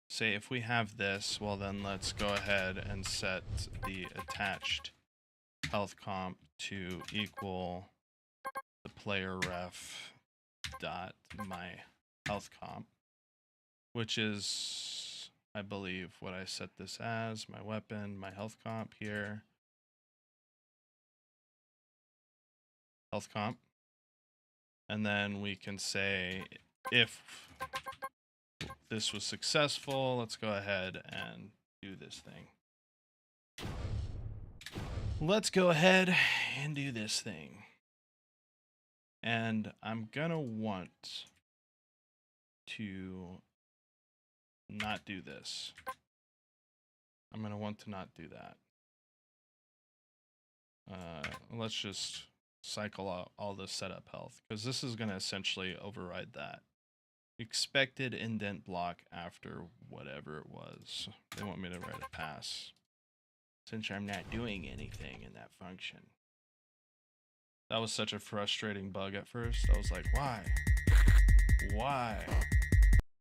Speaker 1: say if we have this, well then let's go ahead and set the attached health comp to equal the player ref dot my health comp, which is, I believe, what I set this as, my weapon, my health comp here, health comp, and then we can say if this was successful, let's go ahead and do this thing. Let's go ahead and do this thing. And I'm gonna want to not do this. I'm gonna want to not do that. Let's just cycle out all the setup health, because this is gonna essentially override that. Expected indent block after whatever it was. They want me to write a pass, since I'm not doing anything in that function. That was such a frustrating bug at first. I was like, why? Why?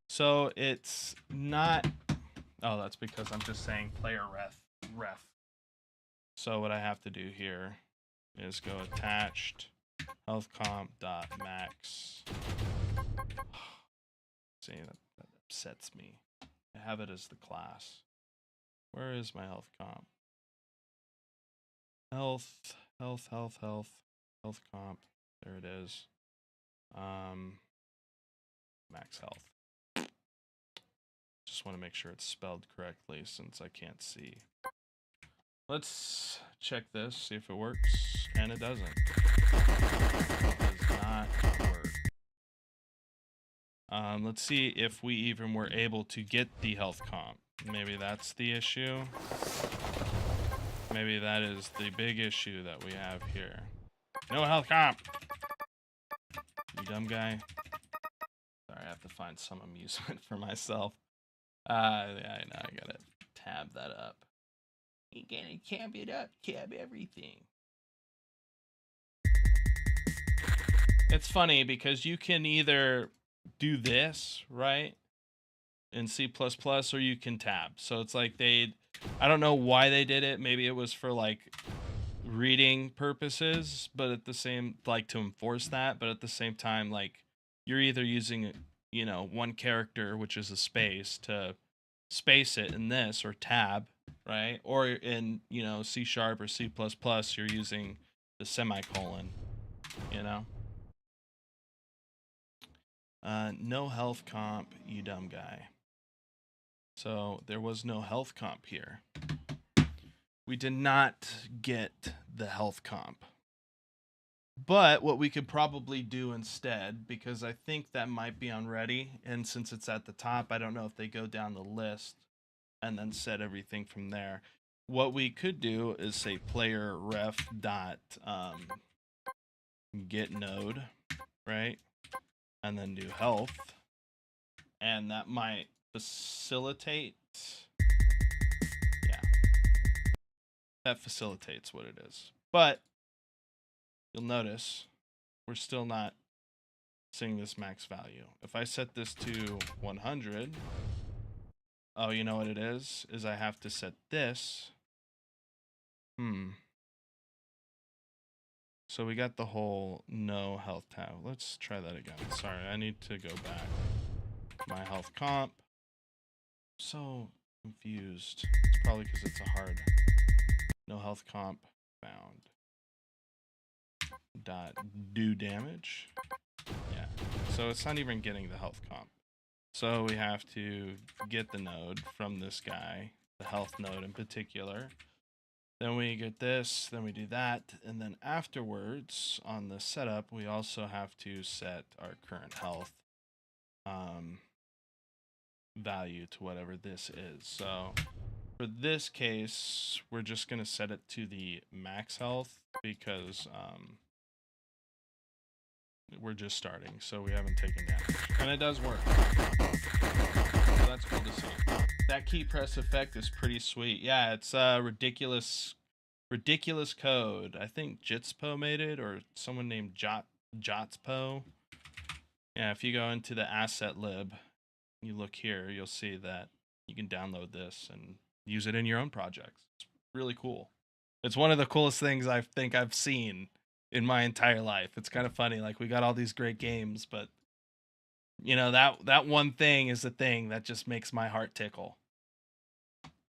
Speaker 1: So it's not, oh, that's because I'm just saying player ref. So what I have to do here is go attached health comp dot max. See, that upsets me. I have it as the class. Where is my health comp? Health comp. There it is. Max health. Just want to make sure it's spelled correctly since I can't see. Let's check this, see if it works, and it doesn't. It does not work. Let's see if we even were able to get the health comp. Maybe that's the issue. Maybe that is the big issue that we have here. No health comp. You dumb guy. Sorry, I have to find some amusement for myself. Yeah, I know, I gotta tab that up. You gotta tab it up, tab everything. It's funny because you can either do this, right, in C++, or you can tab. So it's like I don't know why they did it. Maybe it was for like reading purposes, but at the same, like to enforce that, but at the same time, like you're either using, you know, one character, which is a space, to space it in this, or tab, right? Or in, you know, C# or C++, you're using the semicolon, you know? No health comp, you dumb guy. So there was no health comp here. We did not get the health comp. But what we could probably do instead, because I think that might be on ready, and since it's at the top, I don't know if they go down the list and then set everything from there. What we could do is say player ref dot get node, right? And then do health, and that might facilitate. Yeah, that facilitates what it is. But you'll notice we're still not seeing this max value. If I set this to 100, oh, you know what it is I have to set this. So we got the whole no health tab. Let's try that again. Sorry, I need to go back. My health comp. So confused. It's probably because it's a hard. No health comp found. Dot do damage. Yeah. So it's not even getting the health comp. So we have to get the node from this guy, the health node in particular. Then we get this, then we do that, and then afterwards on the setup, we also have to set our current health value to whatever this is. So for this case, we're just going to set it to the max health because we're just starting, so we haven't taken damage. And it does work. So that's cool to see. That key press effect is pretty sweet. Yeah, it's ridiculous code. I think Jitspo made it, or someone named Jotspo. Yeah, if you go into the asset lib, you look here, you'll see that you can download this and use it in your own projects. It's really cool. It's one of the coolest things I think I've seen in my entire life. It's kind of funny, like we got all these great games, but you know, that one thing is the thing that just makes my heart tickle.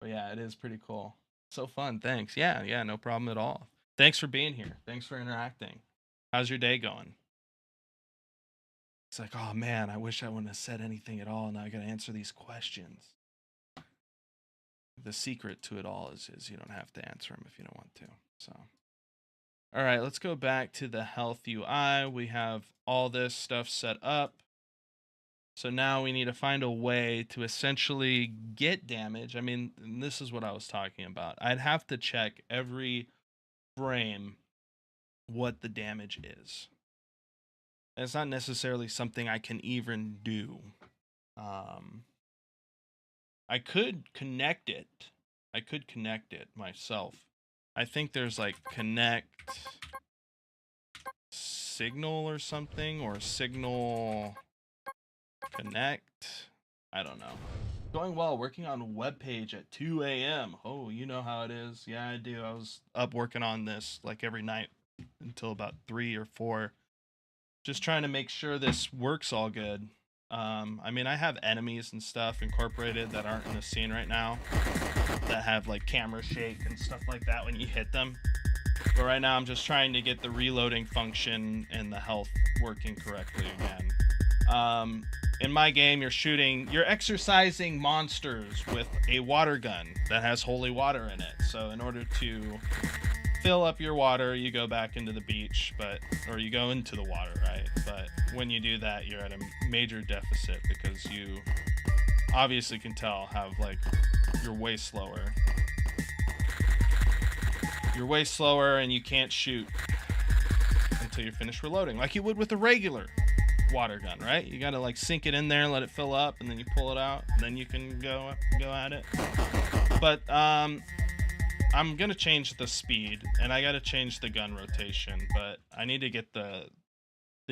Speaker 1: But yeah, it is pretty cool. So fun. Thanks. Yeah, no problem at all. Thanks for being here. Thanks for interacting. How's your day going? It's like, oh man, I wish I wouldn't have said anything at all. Now I gotta answer these questions. The secret to it all is you don't have to answer them if you don't want to. So, all right, let's go back to the health UI. We have all this stuff set up. So now we need to find a way to essentially get damage. I mean, and this is what I was talking about. I'd have to check every frame what the damage is. And it's not necessarily something I can even do. I could connect it. I could connect it myself. I think there's like connect signal or something, or signal connect. I don't know. Going well, working on a web page at 2 a.m. Oh, you know how it is. Yeah, I do. I was up working on this like every night until about 3 or 4. Just trying to make sure this works all good. I mean, I have enemies and stuff incorporated that aren't in the scene right now that have like camera shake and stuff like that when you hit them. But right now I'm just trying to get the reloading function and the health working correctly again. In my game, you're exercising monsters with a water gun that has holy water in it. So in order to fill up your water, you go back into the beach, or you go into the water, right? But when you do that, you're at a major deficit because you obviously can tell you're way slower. you're way slower and you can't shoot until you're finished reloading, like you would with a regular water gun, right? You gotta like sink it in there, let it fill up, and then you pull it out, and then you can go at it. But I'm gonna change the speed, and I gotta change the gun rotation, but I need to get the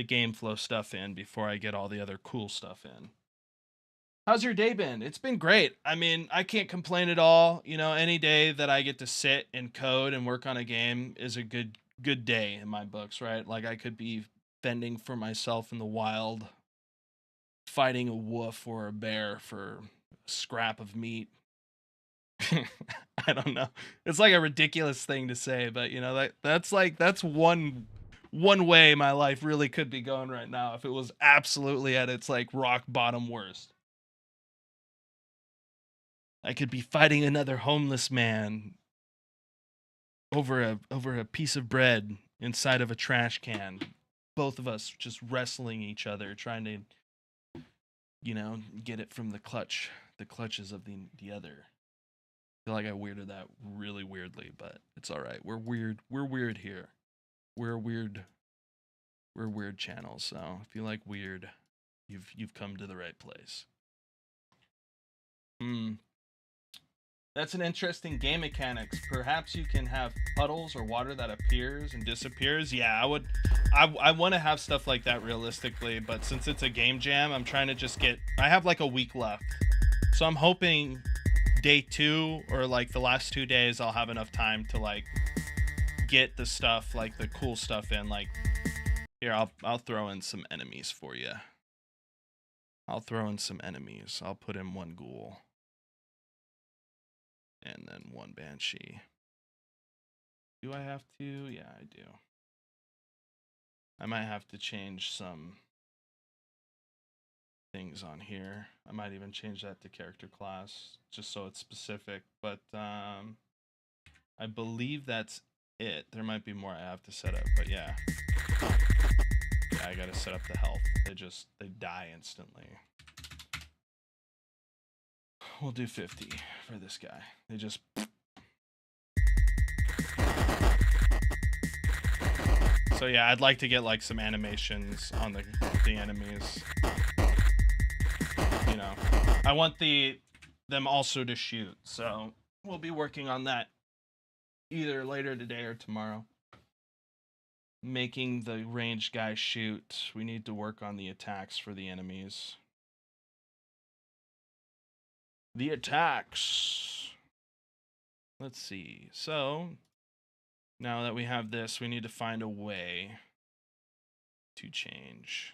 Speaker 1: game flow stuff in before I get all the other cool stuff in. How's your day been? It's been great. I mean, I can't complain at all. You know, any day that I get to sit and code and work on a game is a good day in my books, right? Like I could be fending for myself in the wild, fighting a wolf or a bear for a scrap of meat. I don't know. It's like a ridiculous thing to say, but you know, that's one way my life really could be going right now if it was absolutely at its like rock bottom worst. I could be fighting another homeless man over a piece of bread inside of a trash can. Both of us just wrestling each other, trying to, you know, get it from the clutches of the other. I feel like I weirded that really weirdly, but it's all right. We're weird. We're weird here. We're weird. We're weird channel. So if you like weird, you've come to the right place. Hmm. That's an interesting game mechanics. Perhaps you can have puddles or water that appears and disappears. Yeah, I would. I want to have stuff like that realistically, but since it's a game jam, I'm trying to just get. I have like a week left, so I'm hoping day 2 or like the last 2 days I'll have enough time to like get the stuff, like the cool stuff in. Like here, I'll throw in some enemies for you. I'll throw in some enemies. I'll put in 1 ghoul. And then 1 banshee. Do I have to? Yeah, I do. I might have to change some things on here. I might even change that to character class just so it's specific. But I believe that's it. There might be more I have to set up, but yeah. Yeah, I gotta set up the health. They die instantly. We'll do 50 for this guy. They just. So yeah, I'd like to get like some animations on the enemies. You know, I want them also to shoot. So we'll be working on that either later today or tomorrow. Making the ranged guy shoot. We need to work on the attacks for the enemies. The attacks. Let's see. So now that we have this, we need to find a way to change.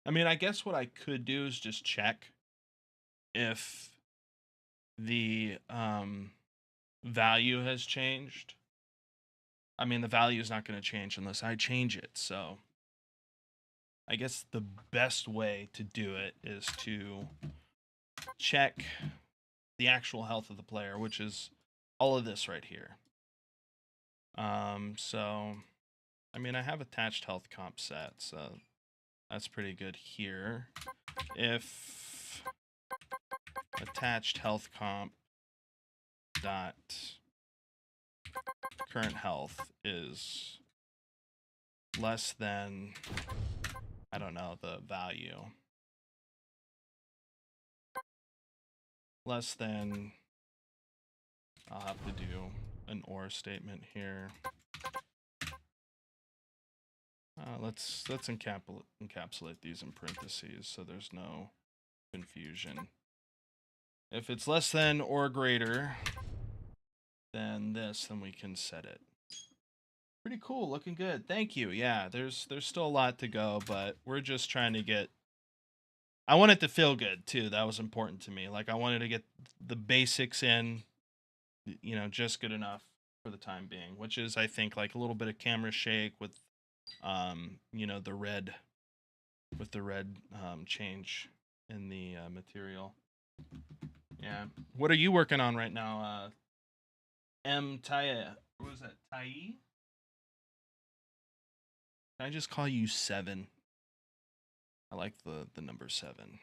Speaker 1: I mean, I guess what I could do is just check if the value has changed. I mean, the value is not going to change unless I change it. So I guess the best way to do it is to check the actual health of the player, which is all of this right here. So, I mean, I have attached health comp set, so that's pretty good here. If attached health comp dot current health is less than, I don't know, the value. Less than, I'll have to do an or statement here. Let's encapsulate these in parentheses so there's no confusion. If it's less than or greater than this, then we can set it. Pretty cool, looking good. Thank you. Yeah, there's still a lot to go, but we're just trying to get. I want it to feel good too. That was important to me. Like I wanted to get the basics in, you know, just good enough for the time being, which is I think like a little bit of camera shake with you know, the red change in the material. Yeah. What are you working on right now? Taya. What was that? Tai? Can I just call you 7? I like the number 7.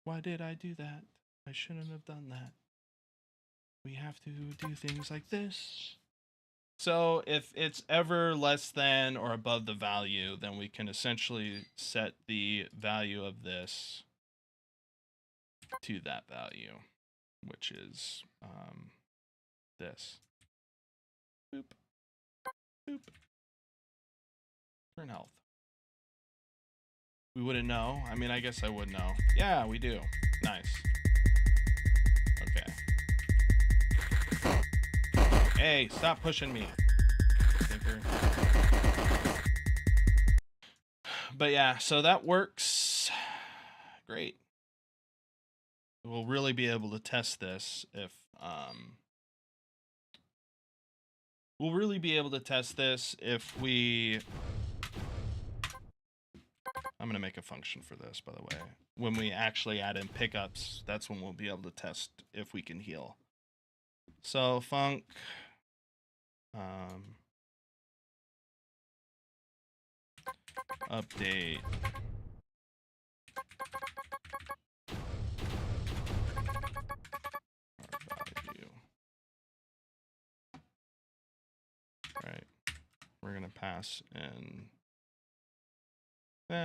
Speaker 1: Why did I do that? I shouldn't have done that. We have to do things like this. So if it's ever less than or above the value, then we can essentially set the value of this to that value, which is this. Boop. Boop. Turn health. We wouldn't know. I mean, I guess I would know. Yeah, we do. Nice. Okay. Hey, stop pushing me. Thinker. But yeah, so that works. Great. We'll really be able to test this if we'll really be able to test this if we I'm going to make a function for this, by the way. When we actually add in pickups, that's when we'll be able to test if we can heal. So func update value. Right. We're going to pass in.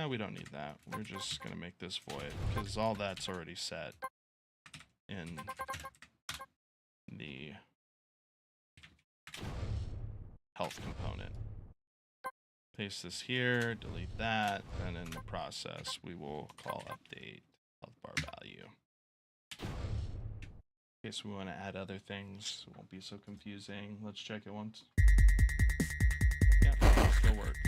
Speaker 1: We don't need that. We're just going to make this void because all that's already set in the health component. Paste this here, delete that, and in the process, we will call update health bar value. In case we want to add other things, it won't be so confusing. Let's check it once. Yeah, it still works.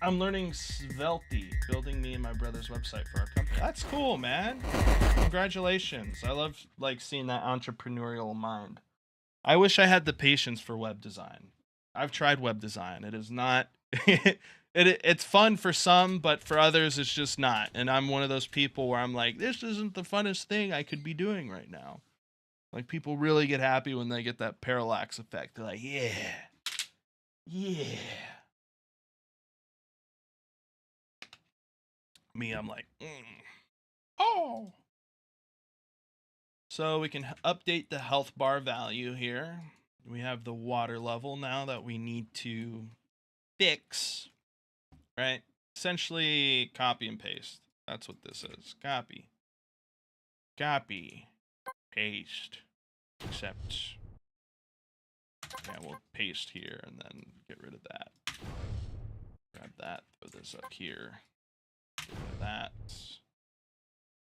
Speaker 1: I'm learning Svelte, building me and my brother's website for our company. That's cool, man. Congratulations. I love like seeing that entrepreneurial mind. I wish I had the patience for web design. I've tried web design. It is not it's fun for some, but for others it's just not. And I'm one of those people where I'm like, this isn't the funnest thing I could be doing right now. Like people really get happy when they get that parallax effect. They're like, yeah. Yeah. Me, I'm like, oh. So we can update the health bar value here. We have the water level now that we need to fix, right? Essentially copy and paste. That's what this is. Copy, paste, except, yeah, we'll paste here and then get rid of that. Grab that, throw this up here, get rid of that.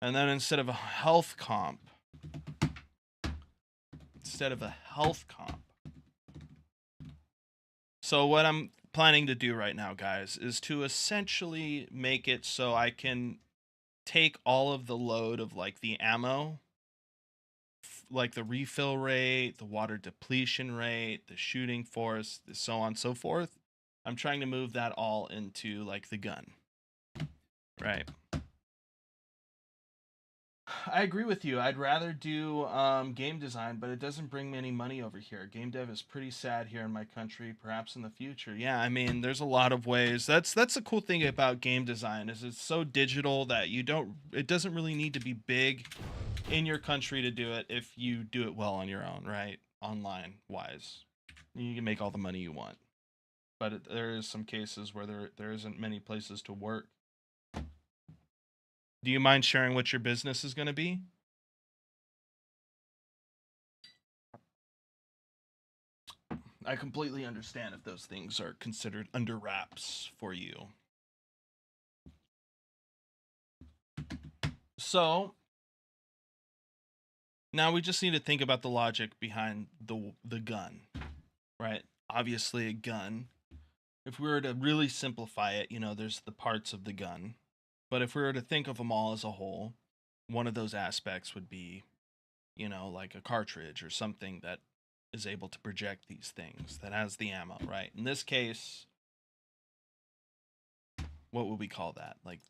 Speaker 1: And then instead of a health comp, so what I'm planning to do right now, guys, is to essentially make it so I can take all of the load of like the ammo, like the refill rate, the water depletion rate, the shooting force, so on and so forth. I'm trying to move that all into like the gun, right? I agree with you. I'd rather do game design, but it doesn't bring me any money over here. Game dev is pretty sad here in my country. Perhaps in the future, yeah. I mean, there's a lot of ways. That's the cool thing about game design is it's so digital that it doesn't really need to be big in your country to do it if you do it well on your own, right? Online wise, you can make all the money you want. But there is some cases where there isn't many places to work. Do you mind sharing what your business is going to be? I completely understand if those things are considered under wraps for you. So now we just need to think about the logic behind the gun, right? Obviously a gun. If we were to really simplify it, there's the parts of the gun. But if we were to think of them all as a whole, one of those aspects would be, like a cartridge or something that is able to project these things, that has the ammo, right? In this case, what would we call that? Like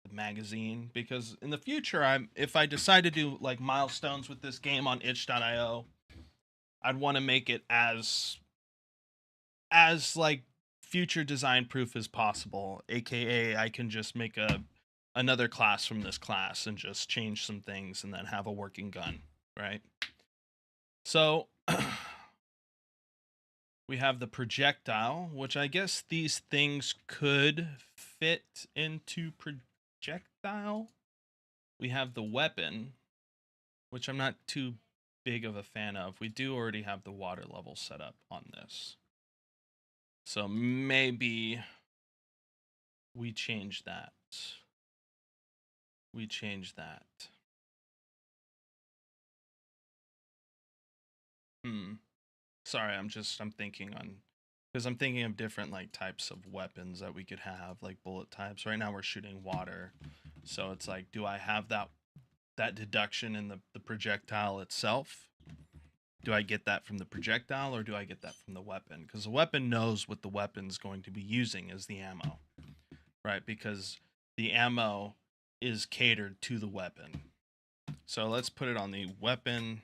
Speaker 1: the magazine? Because in the future, if I decide to do like milestones with this game on itch.io, I'd want to make it as like future design proof as possible, aka I can just make another class from this class and just change some things and then have a working gun, right? So we have the projectile, which I guess these things could fit into projectile. We have the weapon, which I'm not too big of a fan of. We do already have the water level set up on this. So maybe we change that. We change that. Sorry, I'm thinking on, because I'm thinking of different like types of weapons that we could have, like bullet types. Right now we're shooting water. So it's like, do I have that deduction in the projectile itself? Do I get that from the projectile or do I get that from the weapon? Because the weapon knows what the weapon's going to be using as the ammo, right? Because the ammo is catered to the weapon. So let's put it on the weapon.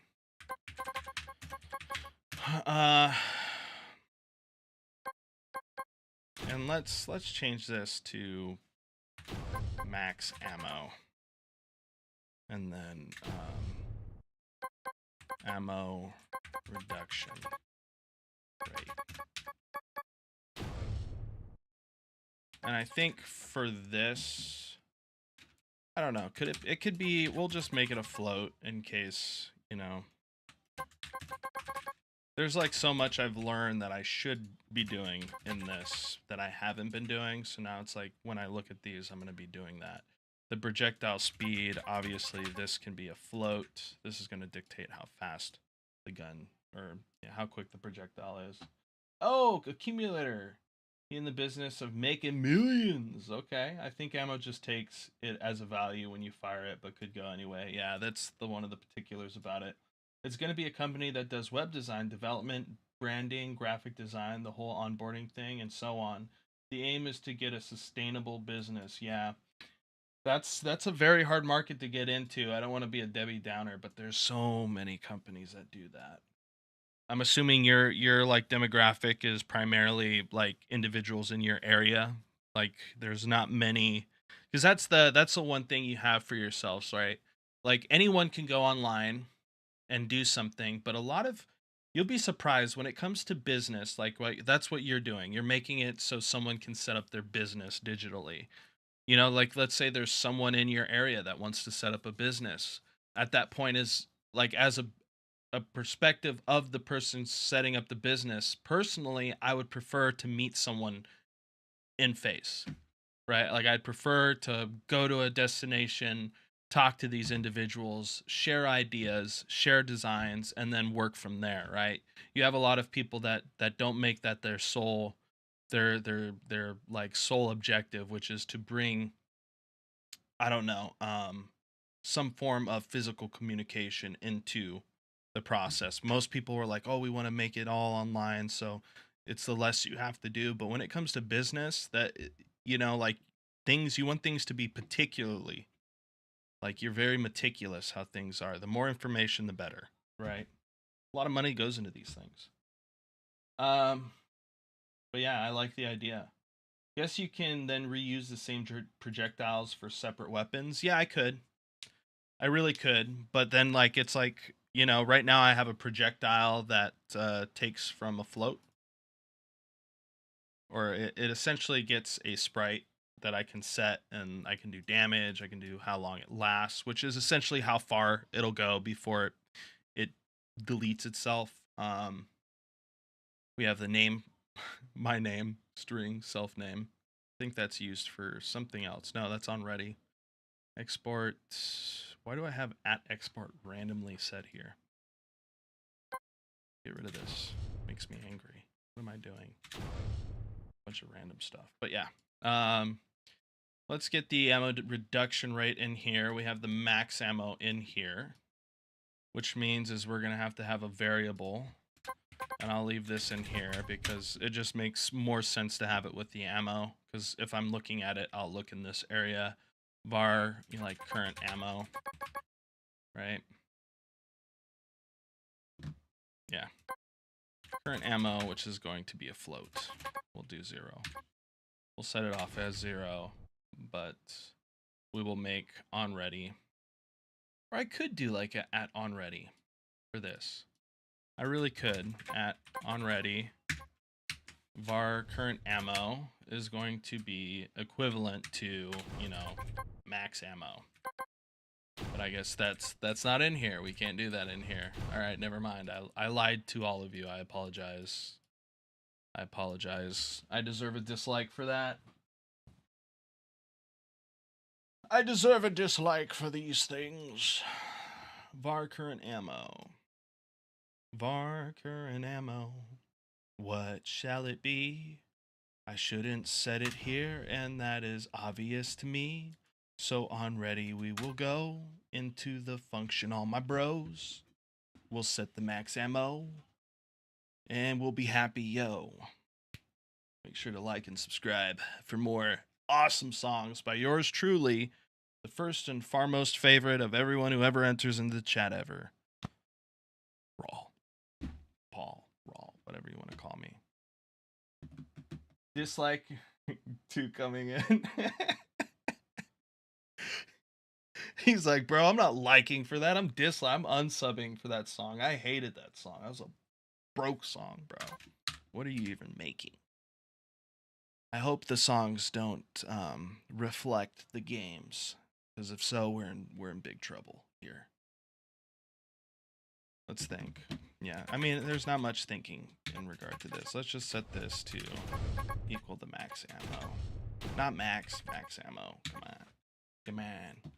Speaker 1: And let's change this to max ammo. And then ammo reduction rate. And I think for this, I don't know, it could be, we'll just make it a float in case, you know, there's like so much I've learned that I should be doing in this that I haven't been doing. So now it's like when I look at these, I'm going to be doing that. The projectile speed, obviously this can be a float. This is going to dictate how fast the gun, or how quick the projectile is. Oh, accumulator. In the business of making millions. Okay, I think ammo just takes it as a value when you fire it, but could go anyway. Yeah, that's one of the particulars about it. It's going to be a company that does web design, development, branding, graphic design, the whole onboarding thing, and so on. The aim is to get a sustainable business. Yeah, that's a very hard market to get into. I don't want to be a Debbie Downer, but there's so many companies that do that. I'm assuming your like demographic is primarily like individuals in your area. Like there's not many, because that's the one thing you have for yourselves, right? Like anyone can go online and do something, but a lot of, you'll be surprised when it comes to business, like that's what you're doing. You're making it so someone can set up their business digitally. You know, like let's say there's someone in your area that wants to set up a business. At that point is like as a perspective of the person setting up the business, personally, I would prefer to meet someone in face, right? Like I'd prefer to go to a destination, talk to these individuals, share ideas, share designs, and then work from there, right? You have a lot of people that don't make that their sole, their like sole objective, which is to bring, I don't know, some form of physical communication into the process. Most people were like, "Oh, we want to make it all online, so it's the less you have to do." But when it comes to business, you know, like things, you want things to be particularly, like you're very meticulous how things are. The more information, the better, right? A lot of money goes into these things. Um, but yeah, I like the idea. Guess you can then reuse the same projectiles for separate weapons. Yeah, I could. I really could, but then like it's like, you know, right now I have a projectile that takes from a float, or it essentially gets a sprite that I can set, and I can do damage, I can do how long it lasts, which is essentially how far it'll go before it deletes itself. We have the name, my name string, self name. I think that's used for something else. No, that's on ready. Export. Why do I have @export randomly set here? Get rid of this. Makes me angry. What am I doing? Bunch of random stuff. But yeah. Let's get the ammo reduction rate in here. We have the max ammo in here, which means is we're gonna have to have a variable, and I'll leave this in here because it just makes more sense to have it with the ammo. Because if I'm looking at it, I'll look in this area, var, you know, like current ammo, right? Yeah. Current ammo, which is going to be a float. we'll do 0. We'll set it off as 0, but we will make on ready. Or I could do like a at on ready for this. I really could. At on ready, var current ammo is going to be equivalent to, you know, max ammo. But I guess that's not in here. We can't do that in here. All right, never mind. I lied to all of you. I apologize. I apologize. I deserve a dislike for that. I deserve a dislike for these things. Var current ammo. Var current ammo. What shall it be? I shouldn't set it here, and that is obvious to me. So on ready we will go into the function, all my bros. We'll set the max ammo, and we'll be happy, yo. Make sure to like and subscribe for more awesome songs by yours truly, the first and foremost favorite of everyone who ever enters into the chat ever. Raw. Paul. Raw. Whatever you want to call me. Dislike 2 coming in. He's like, bro, I'm not liking for that. I'm unsubbing for that song. I hated that song. That was a broke song, bro. What are you even making? I hope the songs don't reflect the games, because if so, we're in big trouble here. Let's think. Yeah, I mean, there's not much thinking in regard to this. Let's just set this to equal the max ammo. Not max ammo. Come on. Come on.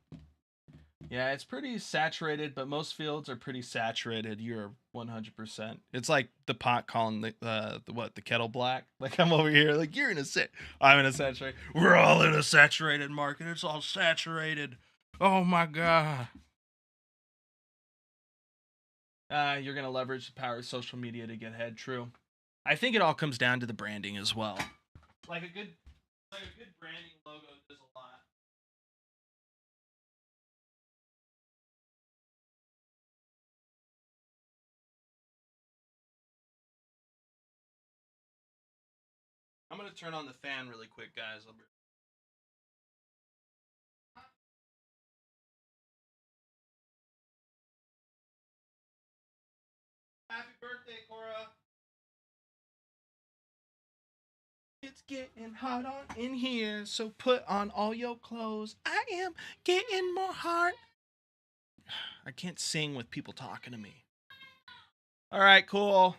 Speaker 1: Yeah, it's pretty saturated, but most fields are pretty saturated. You're 100%. It's like the pot calling the kettle black. Like I'm over here, like I'm in a saturated. We're all in a saturated market. It's all saturated. Oh my god. You're gonna leverage the power of social media to get ahead. True. I think it all comes down to the branding as well. Like a good branding logo does a lot. I'm gonna turn on the fan really quick, guys. Happy birthday, Cora. It's getting hot on in here, so put on all your clothes. I am getting more hot. I can't sing with people talking to me. All right, cool.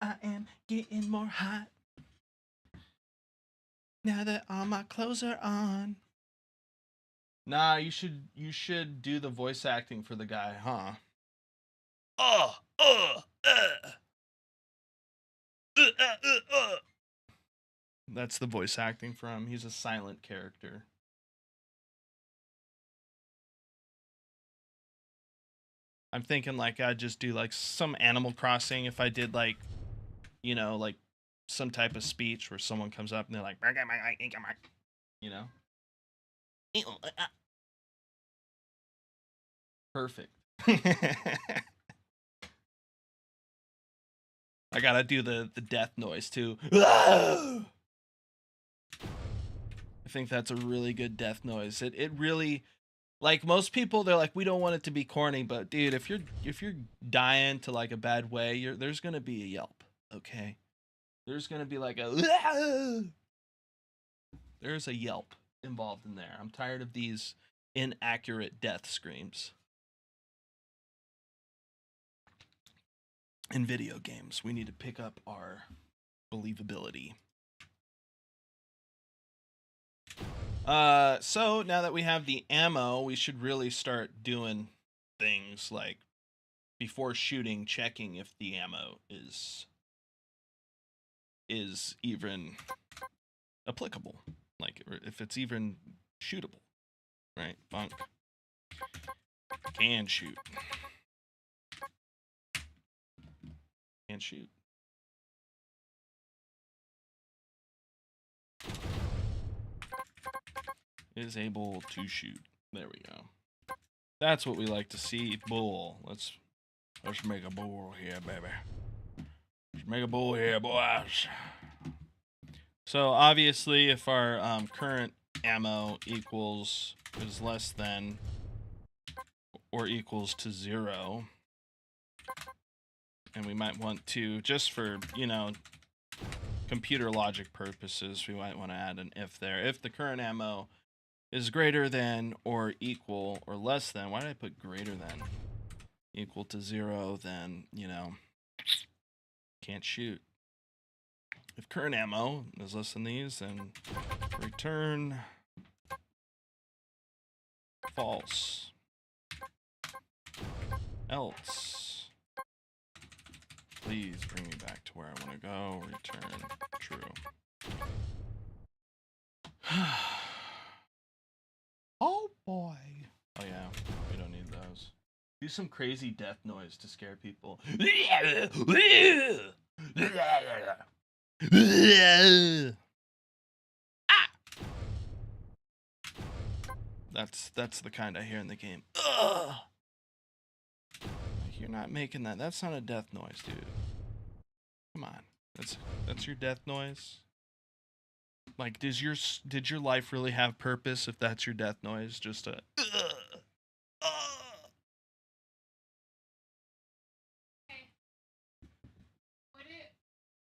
Speaker 1: I am getting more hot. Now that all my clothes are on. Nah, you should do the voice acting for the guy, huh? That's the voice acting for him. He's a silent character. I'm thinking like I'd just do like some Animal Crossing if I did like, you know, like some type of speech where someone comes up and they're like, you know? Perfect. I gotta do the death noise too. I think that's a really good death noise. It really, like most people, they're like, we don't want it to be corny, but dude, if you're dying to like a bad way, there's gonna be a yelp, okay? There's gonna be like there's a yelp involved in there. I'm tired of these inaccurate death screams. In video games, we need to pick up our believability. So now that we have the ammo, we should really start doing things like before shooting, checking if the ammo is even applicable, like if it's even shootable, right? Bunk can shoot. Can shoot. Is able to shoot. There we go. That's what we like to see. Bull. Let's make a bull here, baby. Let's make a bull here, boys. So obviously, if our current ammo is less than or equals to 0, and we might want to, just for, you know, computer logic purposes, we might want to add an if there. If the current ammo is greater than or equal or less than, why did I put greater than? Equal to 0, then, you know, can't shoot. If current ammo is less than these, then return false. Else, please bring me back to where I want to go. Return true. Oh boy. Oh yeah, we don't need those. Do some crazy death noise to scare people. That's the kind I hear in the game. Ugh. Like, you're not making that. That's not a death noise, dude. Come on. That's your death noise. Like, did your life really have purpose if that's your death noise? Just a
Speaker 2: Okay.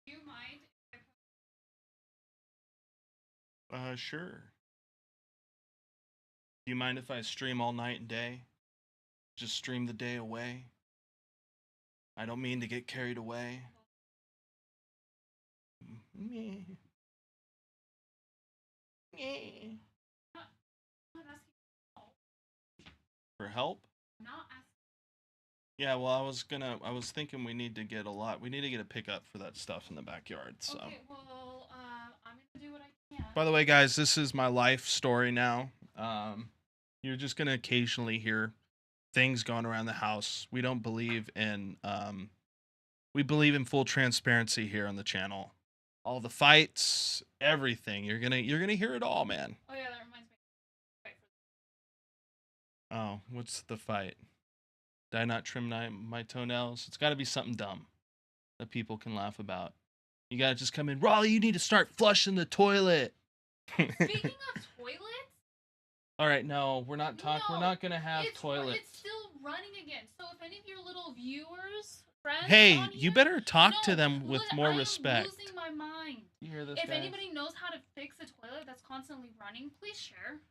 Speaker 2: Do you mind if
Speaker 1: sure. Do you mind if I stream all night and day? Just stream the day away? I don't mean to get carried away. Meh. Meh.
Speaker 2: I'm not asking
Speaker 1: For help?
Speaker 2: I'm not asking.
Speaker 1: Yeah, well, I was thinking we need to get a pickup for that stuff in the backyard, so.
Speaker 2: Okay, well, I'm gonna do what I can.
Speaker 1: By the way, guys, this is my life story now. You're just gonna occasionally hear things going around the house. We don't believe in, we believe in full transparency here on the channel. All the fights, everything. You're gonna hear it all, man.
Speaker 2: Oh yeah, that reminds me. Right,
Speaker 1: Oh, what's the fight? Did I not trim my toenails? It's got to be something dumb that people can laugh about. You gotta just come in, Raleigh. You need to start flushing the toilet.
Speaker 2: Speaking of toilets.
Speaker 1: All right, no, we're not talking.
Speaker 2: No,
Speaker 1: we're not gonna have toilets.
Speaker 2: It's still running again. So if any of your little viewers, friends,
Speaker 1: Hey,
Speaker 2: on
Speaker 1: you
Speaker 2: here,
Speaker 1: better talk
Speaker 2: no,
Speaker 1: to them with more
Speaker 2: I am
Speaker 1: respect.
Speaker 2: losing my mind.
Speaker 1: You hear this,
Speaker 2: If
Speaker 1: guys?
Speaker 2: anybody knows how to fix a toilet that's constantly running, please share.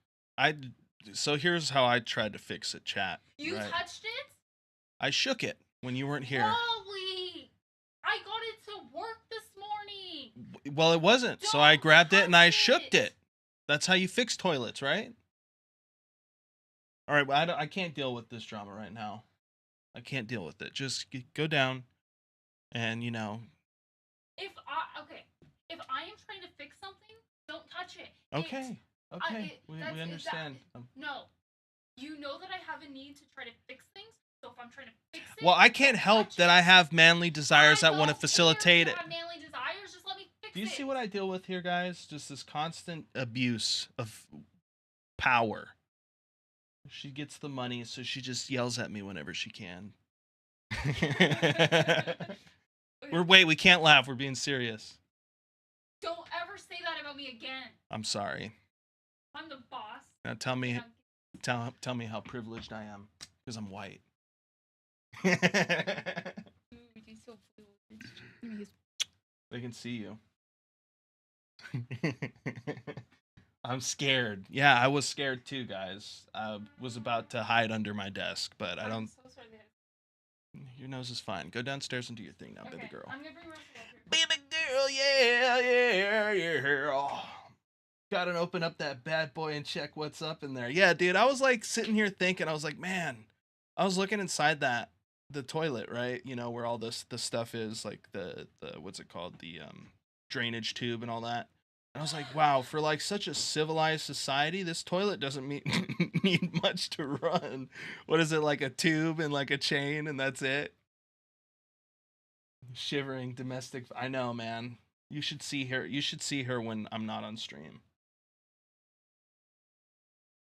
Speaker 1: So here's how I tried to fix it, chat.
Speaker 2: You
Speaker 1: right?
Speaker 2: touched it?
Speaker 1: I shook it when you weren't here.
Speaker 2: Wally! I got it to work this morning.
Speaker 1: Well, it wasn't. So I grabbed it and I shook it. That's how you fix toilets, right? All right, well, I can't deal with this drama right now. I can't deal with it. Just go down and, you know.
Speaker 2: If I am trying to fix something, don't touch it.
Speaker 1: Okay. We understand.
Speaker 2: No. You know that I have a need to try to fix things, so if I'm trying to fix it...
Speaker 1: Well, I can't help that I have manly desires that want to facilitate it.
Speaker 2: I have manly desires, just let me fix it.
Speaker 1: Do you see what I deal with here, guys? Just this constant abuse of power. She gets the money, so she just yells at me whenever she can. We can't laugh. We're being serious.
Speaker 2: Don't ever say that about me again.
Speaker 1: I'm sorry.
Speaker 2: I'm the boss.
Speaker 1: Now tell me how privileged I am, because I'm white. They can see you. I'm scared. Yeah, I was scared too, guys. I was about to hide under my desk, but I don't.
Speaker 2: I'm so sorry.
Speaker 1: Your nose is fine. Go downstairs and do your thing now, baby girl.
Speaker 2: I'm gonna bring Russell up here.
Speaker 1: Baby girl, yeah. Oh. Gotta open up that bad boy and check what's up in there. Yeah, dude, I was like sitting here thinking, I was like, man, I was looking inside the toilet, right? You know, where all the stuff is, like the what's it called? The drainage tube and all that. And I was like, wow, for like such a civilized society, this toilet doesn't need much to run. What is it, like a tube and like a chain and that's it? Shivering domestic. I know, man. You should see her. You should see her when I'm not on stream.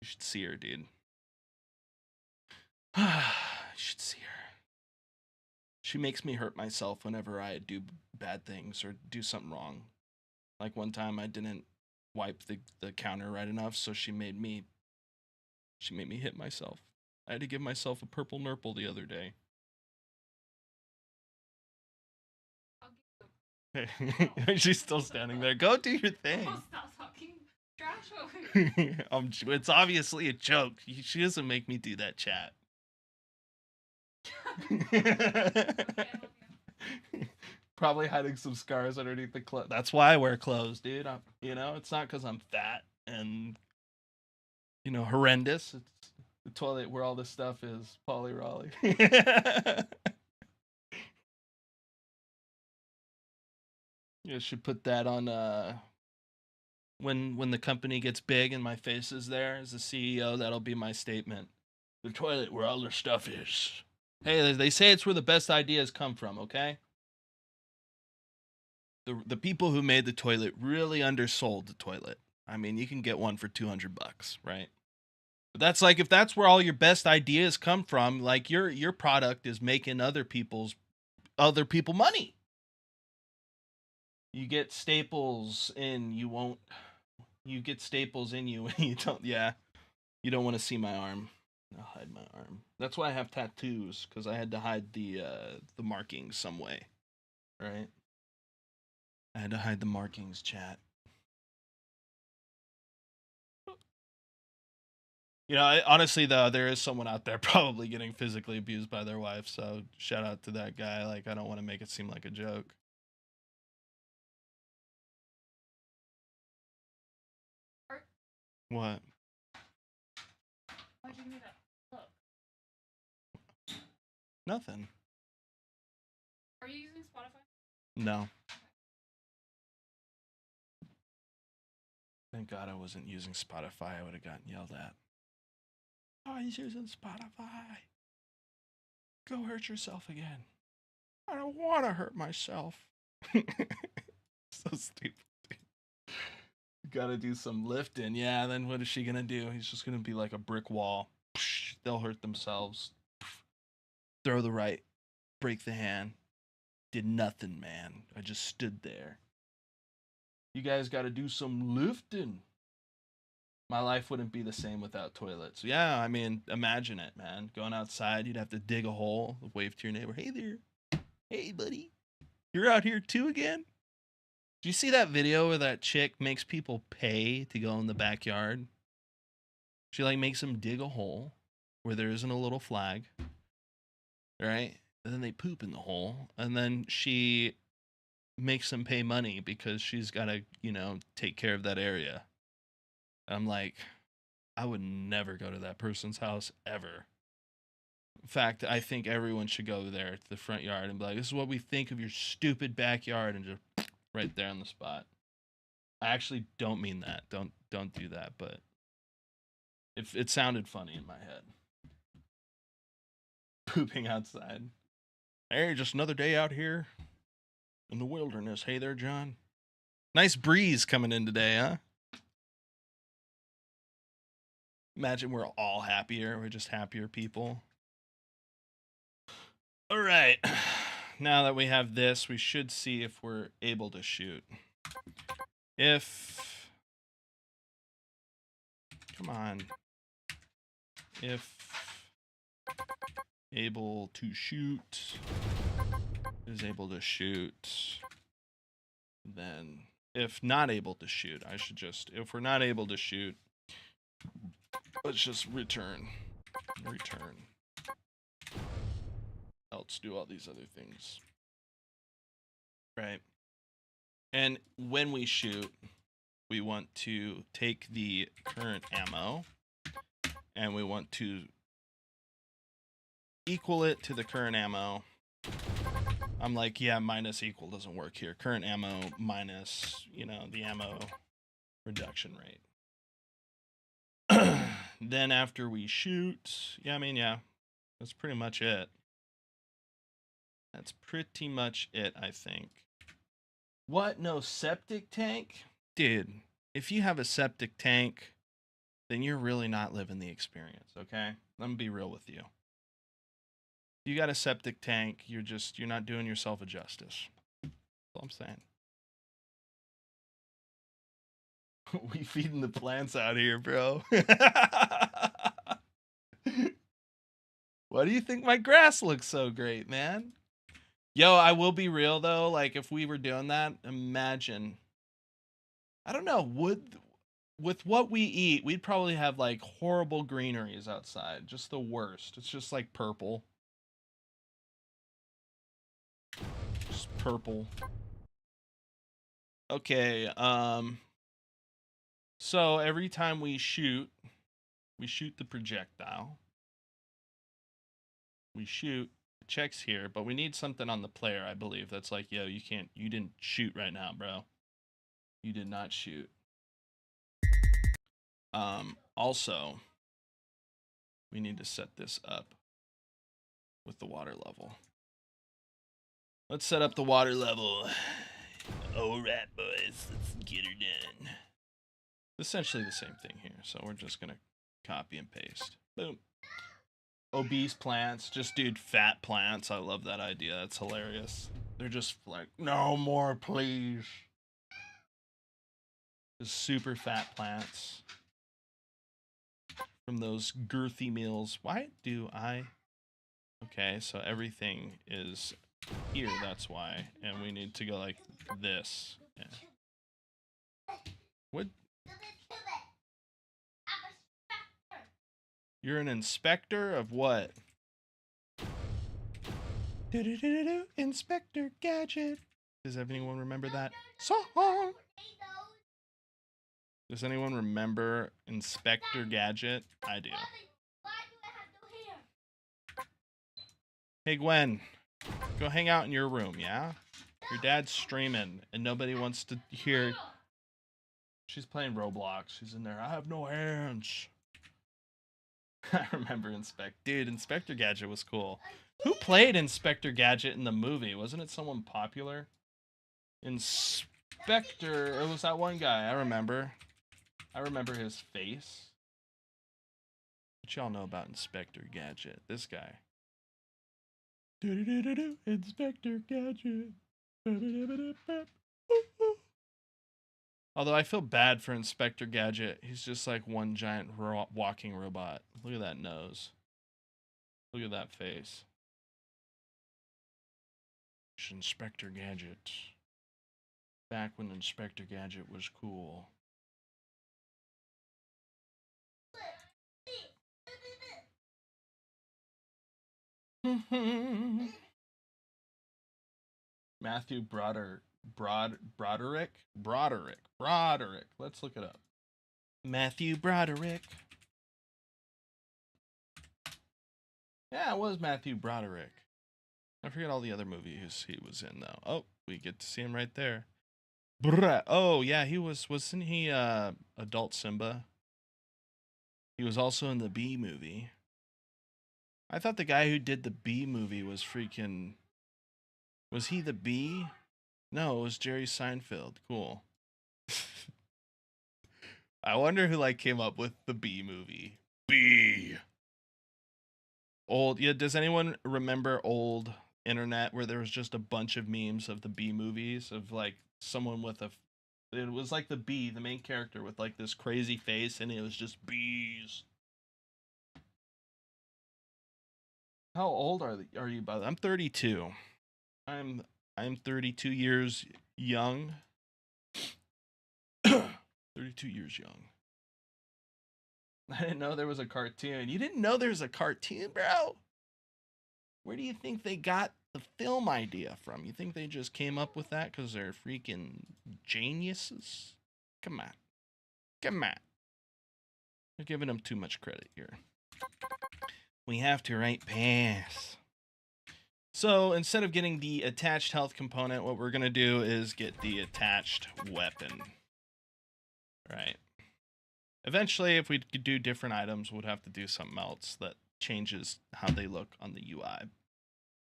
Speaker 1: You should see her, dude. You should see her. She makes me hurt myself whenever I do bad things or do something wrong. Like one time I didn't wipe the counter right enough, so she made me hit myself. I had to give myself a purple nurple the other day. She's still standing there. Go do your thing.
Speaker 2: Oh, stop talking trash over me.
Speaker 1: It's obviously a joke. She doesn't make me do that, chat.
Speaker 2: Okay, I love you.
Speaker 1: Probably hiding some scars underneath the clothes. That's why I wear clothes, dude. It's not because I'm fat and, horrendous. It's the toilet where all this stuff is. Polly Raleigh. You should put that on when the company gets big and my face is there as the CEO. That'll be my statement. The toilet where all their stuff is. Hey, they say it's where the best ideas come from. Okay. The people who made the toilet really undersold the toilet. I mean, you can get one for $200, right? But that's like if that's where all your best ideas come from, like your product is making other people money. You get staples in, you get staples in you and you don't want to see my arm. I'll hide my arm. That's why I have tattoos, because I had to hide the markings some way. Right? I had to hide the markings, chat. Honestly, though, there is someone out there probably getting physically abused by their wife, so shout out to that guy. Like, I don't want to make it seem like a joke.
Speaker 2: Art,
Speaker 1: What?
Speaker 2: why'd you give me that look?
Speaker 1: Nothing.
Speaker 2: Are you using Spotify?
Speaker 1: No. Thank God I wasn't using Spotify. I would have gotten yelled at. Oh, he's using Spotify. Go hurt yourself again. I don't want to hurt myself. So stupid. Gotta do some lifting. Yeah, then what is she gonna do? He's just gonna be like a brick wall. They'll hurt themselves. Throw the right. Break the hand. Did nothing, man. I just stood there. You guys gotta do some lifting. My life wouldn't be the same without toilets. Yeah, I mean, imagine it, man. Going outside, you'd have to dig a hole, wave to your neighbor. Hey there. Hey, buddy. You're out here too again? Do you see that video where that chick makes people pay to go in the backyard? She like makes them dig a hole where there isn't a little flag, right? And then they poop in the hole, and then she makes them pay money because she's got to, take care of that area. I'm like, I would never go to that person's house ever. In fact, I think everyone should go there to the front yard and be like, this is what we think of your stupid backyard, and just right there on the spot. I actually don't mean that. Don't do that, but if it sounded funny in my head. Pooping outside. Hey, just another day out here in the wilderness. Hey there, John. Nice breeze coming in today, huh? Imagine we're all happier. We're just happier people. All right. Now that we have this, we should see if we're able to shoot. Come on. If able to shoot is able to shoot, then if not able to shoot, if we're not able to shoot, let's just return. Else do all these other things. Right. And when we shoot, we want to take the current ammo and we want to equal it to the current ammo. I'm like, yeah, minus equal doesn't work here. Current ammo minus, the ammo reduction rate. Then after we shoot, that's pretty much it. That's pretty much it, I think. What? No septic tank? Dude, if you have a septic tank, then you're really not living the experience, okay? Let me be real with you. If you got a septic tank, you're not doing yourself a justice. That's all I'm saying. We feeding the plants out here, bro. Why do you think my grass looks so great, man? Yo, I will be real though, like if we were doing that, imagine. I don't know, with what we eat, we'd probably have like horrible greeneries outside. Just the worst. It's just like purple. Just purple. Okay, so every time we shoot the projectile. We shoot, it checks here, but we need something on the player, I believe. That's like, yo, you didn't shoot right now, bro. You did not shoot. Also, we need to set this up with the water level. Let's set up the water level. Alright, boys, let's get her done. Essentially the same thing here, so we're just gonna copy and paste. Boom. Obese plants, just dude, fat plants. I love that idea. That's hilarious. They're just like, no more, please. Just super fat plants from those girthy meals. Why do I? Okay, so everything is here. That's why, and we need to go like this. Yeah. What? You're an inspector of what? Inspector Gadget. Does anyone remember that song? Does anyone remember Inspector Gadget? I do. Hey Gwen, go hang out in your room, yeah? Your dad's streaming and nobody wants to hear. She's playing Roblox. She's in there. I have no hands. I remember Inspector Gadget was cool. Who played Inspector Gadget in the movie? Wasn't it someone popular? Inspector, it was that one guy. I remember his face. What y'all know about Inspector Gadget? This guy. Inspector Gadget. Although I feel bad for Inspector Gadget. He's just like one giant walking robot. Look at that nose. Look at that face. It's Inspector Gadget. Back when Inspector Gadget was cool. Matthew Broderick. Let's look it up. Matthew Broderick. Yeah, it was Matthew Broderick. I forget all the other movies he was in though. Oh, we get to see him right there. Oh yeah, wasn't he adult Simba? He was also in the Bee movie. I thought the guy who did the Bee movie was freaking. Was he the Bee? No, it was Jerry Seinfeld. Cool. I wonder who like came up with the Bee movie. Bee. Old, yeah. Does anyone remember old internet where there was just a bunch of memes of the Bee movies of like someone with a. It was like the Bee, the main character with like this crazy face, and it was just bees. How old are you? By the I'm 32. I'm 32 years young. 32 years young. I didn't know there was a cartoon. You didn't know there was a cartoon, bro? Where do you think they got the film idea from? You think they just came up with that because they're freaking geniuses? Come on. Come on. You're giving them too much credit here. We have to write pass. So instead of getting the attached health component, what we're going to do is get the attached weapon. Right. Eventually, if we could do different items, we'd have to do something else that changes how they look on the UI.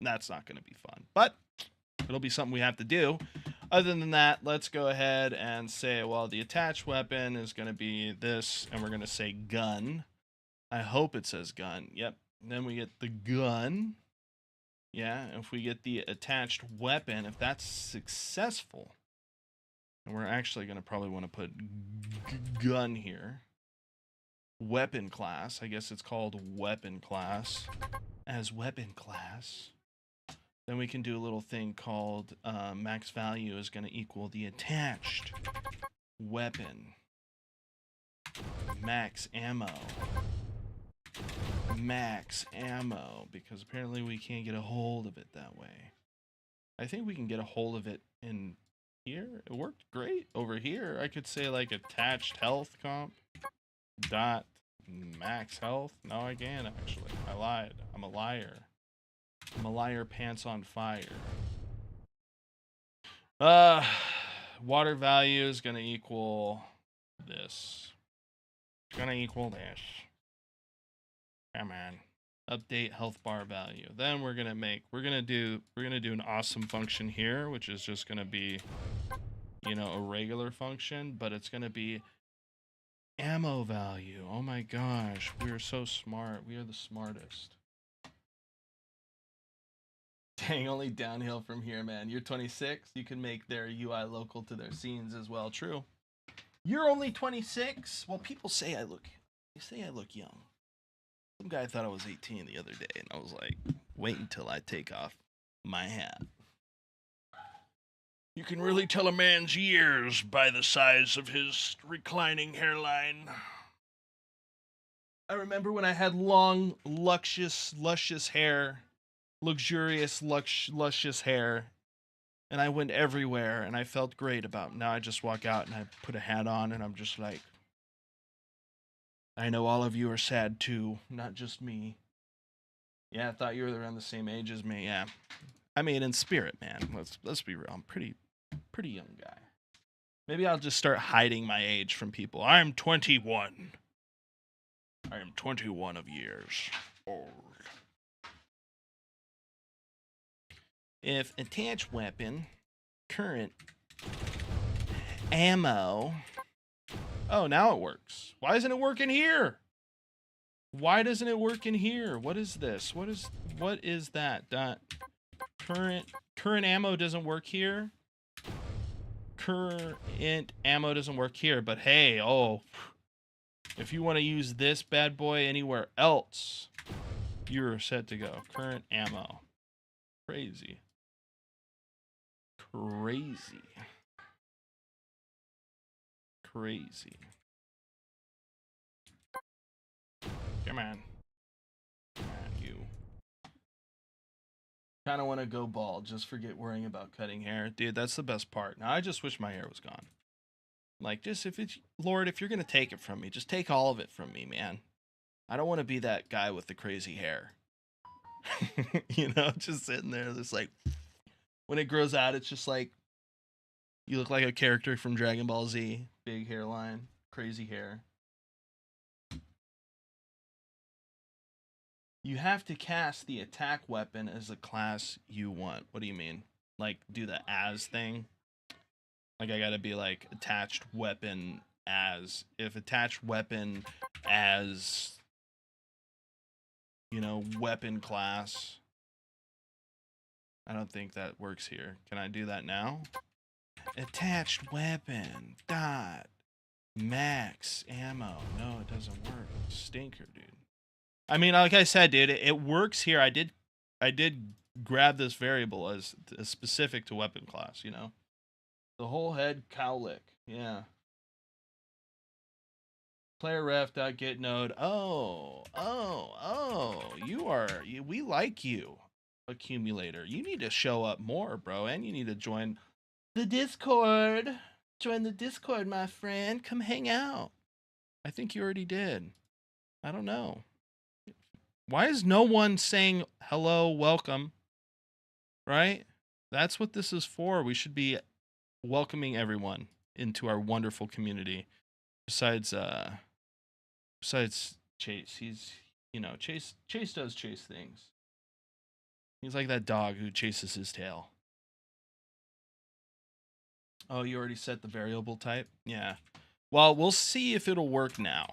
Speaker 1: That's not going to be fun, but it'll be something we have to do. Other than that, let's go ahead and say, well, the attached weapon is going to be this, and we're going to say gun. I hope it says gun. Yep. And then we get the gun. Yeah, if we get the attached weapon, if that's successful, And we're actually going to probably want to put gun here. Weapon class. I guess it's called weapon class. As weapon class. Then we can do a little thing called max value is going to equal the attached weapon. Max ammo. Max ammo. Because apparently we can't get a hold of it that way. I think we can get a hold of it in here. It worked great over here. I could say like attached health comp dot max health. No, I can't actually. I lied. I'm a liar. I'm a liar pants on fire. Water value is gonna equal this. It's gonna equal this. Come on. Update health bar value. Then we're gonna do an awesome function here, which is just gonna be, you know, a regular function, but it's gonna be ammo value. Oh my gosh, we are so smart. We are the smartest. Dang, only downhill from here, man. You're 26. You can make their UI local to their scenes as well. True. You're only 26. Well, people say I look young. Some guy thought I was 18 the other day, and I was like, wait until I take off my hat. You can really tell a man's years by the size of his reclining hairline. I remember when I had long, luscious hair, luxurious, luscious hair, and I went everywhere, and I felt great about it. Now I just walk out, and I put a hat on, and I'm just like, I know all of you are sad too, not just me. Yeah, I thought you were around the same age as me. Yeah, I mean, in spirit, man. Let's be real. I'm pretty young guy. Maybe I'll just start hiding my age from people. I'm 21. I am 21 of years old. If attached weapon, current ammo. Oh, now it works. Why isn't it working here? Why doesn't it work in here? What is this? What is that? Current ammo doesn't work here. Current ammo doesn't work here, but hey, if you want to use this bad boy anywhere else, you're set to go. Current ammo. Crazy. Come on, you. Kind of want to go bald. Just forget worrying about cutting hair. Dude, that's the best part. Now, I just wish my hair was gone. Like, just if you're going to take it from me, just take all of it from me, man. I don't want to be that guy with the crazy hair. You know, just sitting there. It's like, when it grows out, it's just like, you look like a character from Dragon Ball Z. Big hairline, crazy hair. You have to cast the attack weapon as a class you want. What do you mean? Like, do the as thing? Like, I gotta be like, attached weapon as. If attached weapon as, you know, weapon class. I don't think that works here. Can I do that now? Attached weapon dot max ammo. No, it doesn't work. Stinker, dude. I mean, like I said, dude, it works here. I did grab this variable as specific to weapon class, you know. The whole head cowlick. Yeah. Player ref dot get node. Oh, we like you, accumulator. You need to show up more, bro, and you need to join the Discord. Join the Discord, my friend. Come hang out. I think you already did. I don't know. Why is no one saying hello, welcome? Right? That's what this is for. We should be welcoming everyone into our wonderful community. Besides Chase, he's, you know, Chase does chase things. He's like that dog who chases his tail. Oh, you already set the variable type? Yeah. Well, we'll see if it'll work now.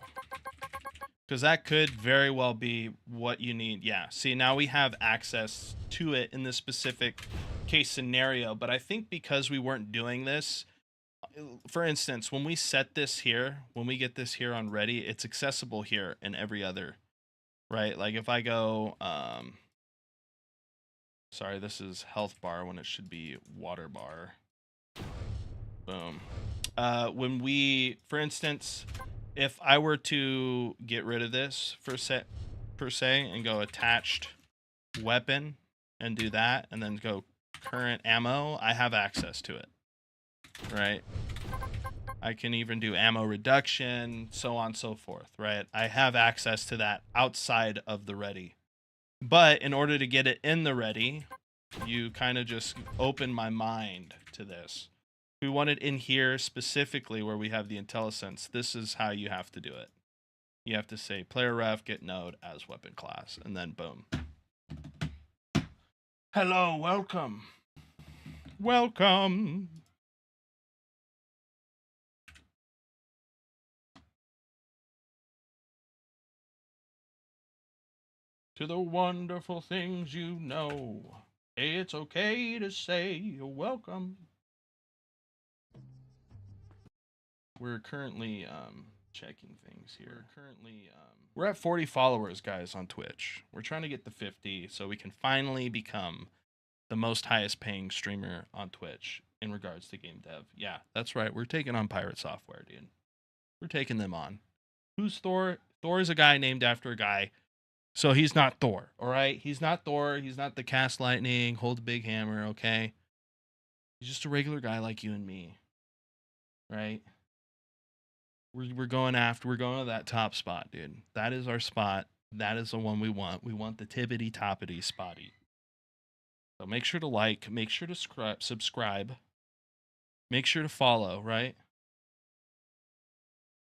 Speaker 1: Because that could very well be what you need. Yeah, see, now we have access to it in this specific case scenario. But I think because we weren't doing this for instance, when we set this here, when we get this here on ready, it's accessible here and every other, right? Like if I go, sorry, this is health bar when it should be water bar. Boom. When we, for instance, if I were to get rid of this per se and go attached weapon and do that and then go current ammo, I have access to it, right? I can even do ammo reduction, so on and so forth, right? I have access to that outside of the ready. But in order to get it in the ready, you kind of just open my mind to this. If we want it in here specifically where we have the IntelliSense, this is how you have to do it. You have to say player ref get node as weapon class, and then boom. Hello, welcome. Welcome. To the wonderful things you know. It's okay to say you're welcome. We're currently checking things here. We're at 40 followers, guys, on Twitch. We're trying to get to 50 so we can finally become the most highest paying streamer on Twitch in regards to game dev. Yeah, that's right. We're taking on Pirate Software, dude. We're taking them on. Who's Thor? Thor is a guy named after a guy. So he's not Thor, all right? He's not Thor. He's not the cast lightning, hold a big hammer, okay? He's just a regular guy like you and me, right? We're going to that top spot, dude. That is our spot. That is the one we want. We want the tippity toppity spotty. So make sure to like, make sure to subscribe, make sure to follow, right?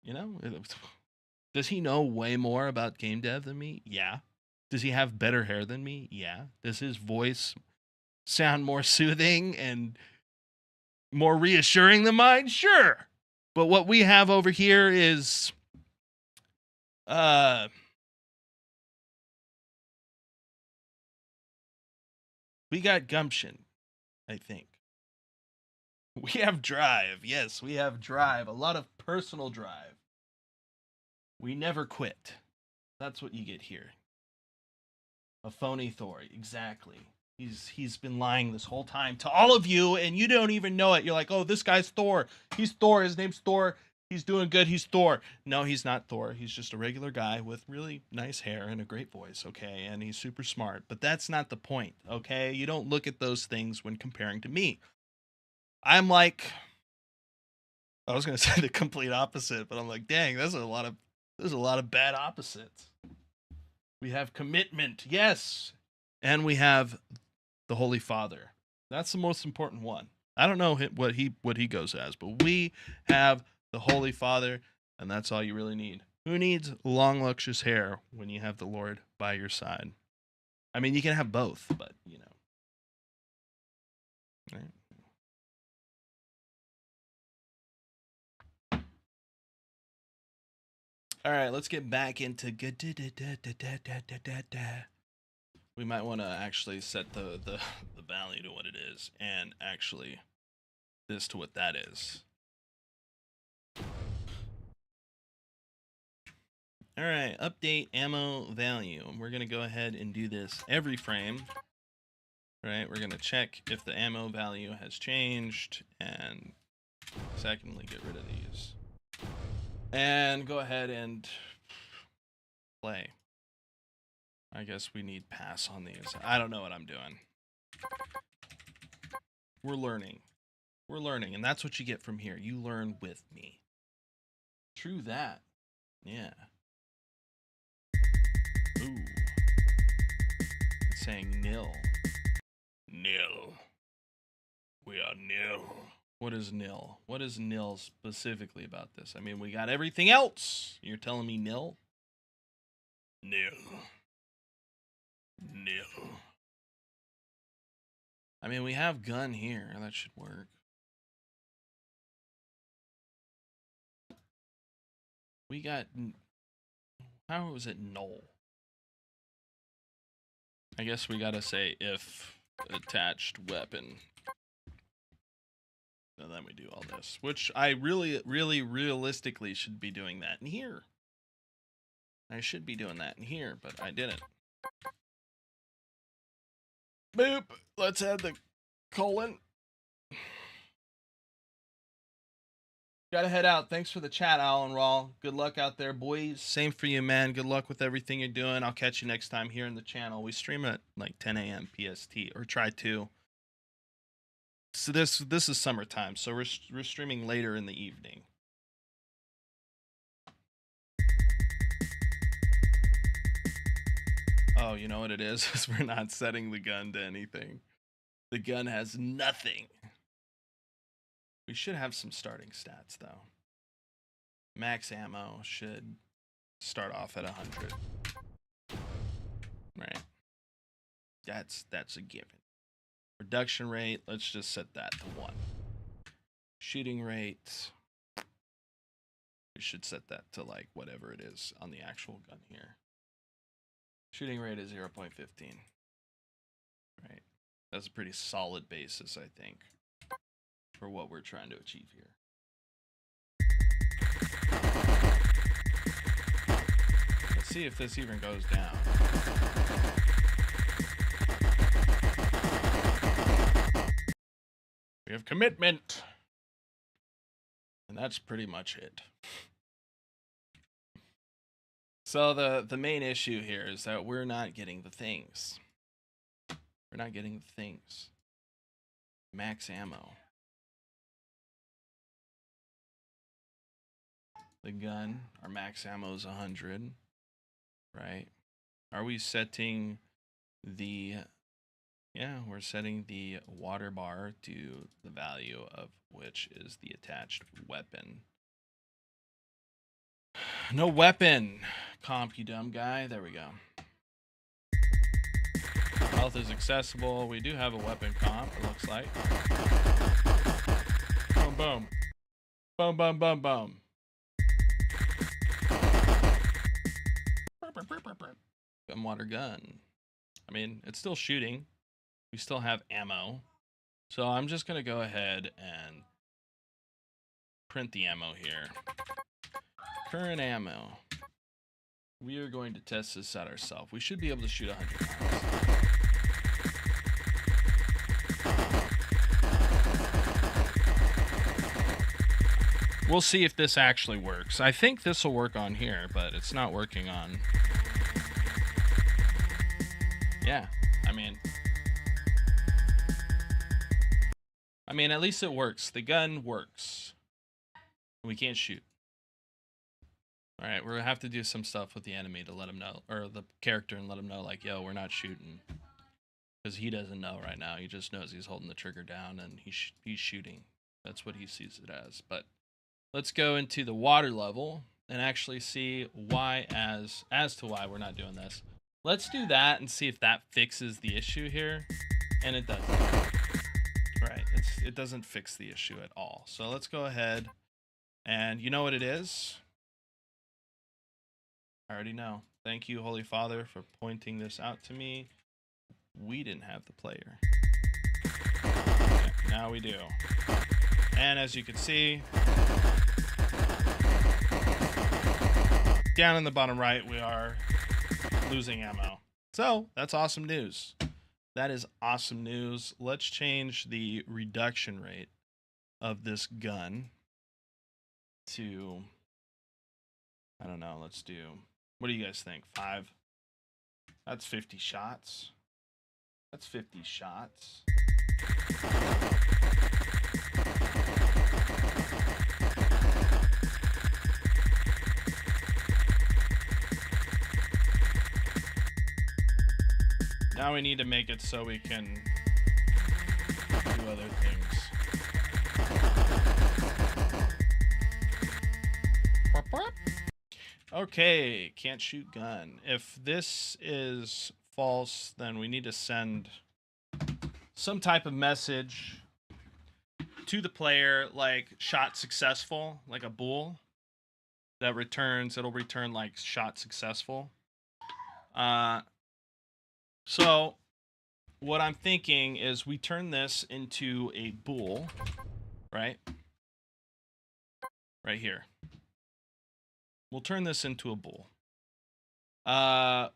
Speaker 1: You know, does he know way more about game dev than me? Yeah. Does he have better hair than me? Yeah. Does his voice sound more soothing and more reassuring than mine? Sure. But what we have over here is we got gumption, I think. We have drive. Yes, we have drive. A lot of personal drive. We never quit. That's what you get here. A phony Thor, exactly. He's been lying this whole time to all of you, and you don't even know it. You're like, oh, this guy's Thor. He's Thor. His name's Thor. He's doing good. He's Thor. No, he's not Thor. He's just a regular guy with really nice hair and a great voice, okay? And he's super smart. But that's not the point, okay? You don't look at those things when comparing to me. I'm like, I was gonna say the complete opposite, but I'm like, dang, there's a lot of bad opposites. We have commitment, yes, and we have the Holy Father. That's the most important one. I don't know what he goes as, but we have the Holy Father, and that's all you really need. Who needs long, luscious hair when you have the Lord by your side? I mean, you can have both, but you know. Right? All right, let's get back into we might want to actually set the value to what it is and actually this to what that is. All right, update ammo value. We're going to go ahead and do this every frame. All right, we're going to check if the ammo value has changed and secondly get rid of these. And go ahead and play. I guess we need pass on these. I don't know what I'm doing. We're learning. We're learning, and that's what you get from here. You learn with me. True that. Yeah. Ooh. It's saying nil. Nil. We are nil. What is nil? What is nil specifically about this? I mean, we got everything else. You're telling me nil? Nil. Nil. I mean, we have gun here. That should work. We got... How was it null? I guess we gotta say if attached weapon. And then we do all this, which I really, really, realistically should be doing that in here. I should be doing that in here, but I didn't. Boop. Let's add the colon. Gotta head out. Thanks for the chat, Alan Raw. Good luck out there, boys. Same for you, man. Good luck with everything you're doing. I'll catch you next time here in the channel. We stream at like 10 a.m. PST, or try to. So this is summertime, so we're streaming later in the evening. Oh, you know what it is? Is we're not setting the gun to anything. The gun has nothing. We should have some starting stats though. Max ammo should start off at 100. Right. That's a given. Reduction rate, let's just set that to 1. Shooting rate, we should set that to like whatever it is on the actual gun here. Shooting rate is 0.15. Right. That's a pretty solid basis, I think, for what we're trying to achieve here. Let's see if this even goes down. We have commitment. And that's pretty much it. So the main issue here is that we're not getting the things. We're not getting the things. Max ammo. The gun, our max ammo is 100, right? Are we setting the... Yeah, we're setting the water bar to the value of which is the attached weapon. No weapon, comp, you dumb guy. There we go. Health is accessible. We do have a weapon comp, it looks like. Boom, boom. Boom, boom, boom, boom. Gunwater gun. I mean, it's still shooting. We still have ammo. So I'm just going to go ahead and print the ammo here. Current ammo. We are going to test this out ourselves. We should be able to shoot 100 rounds. We'll see if this actually works. I think this will work on here, but it's not working on... Yeah, I mean, at least it works. The gun works. We can't shoot. All right, we're gonna have to do some stuff with the enemy to let him know, or the character, and let him know, like, yo, we're not shooting, because he doesn't know right now. He just knows he's holding the trigger down and he's shooting. That's what he sees it as. But let's go into the water level and actually see why, as to why we're not doing this. Let's do that and see if that fixes the issue here, and it doesn't. Right, it doesn't fix the issue at all. So let's go ahead, and you know what it is? I already know. Thank you, Holy Father, for pointing this out to me. We didn't have the player. Okay, now we do. And as you can see, down in the bottom right, we are losing ammo. So that's awesome news. That is awesome news. Let's change the reduction rate of this gun to, I don't know, let's do, what do you guys think? 5? That's 50 shots. That's 50 shots. Now we need to make it so we can do other things. Okay, can't shoot gun. If this is false, then we need to send some type of message to the player, like shot successful, like a bool that returns, it'll return like shot successful. So what I'm thinking is we turn this into a bool, right? Right here. We'll turn this into a bool. I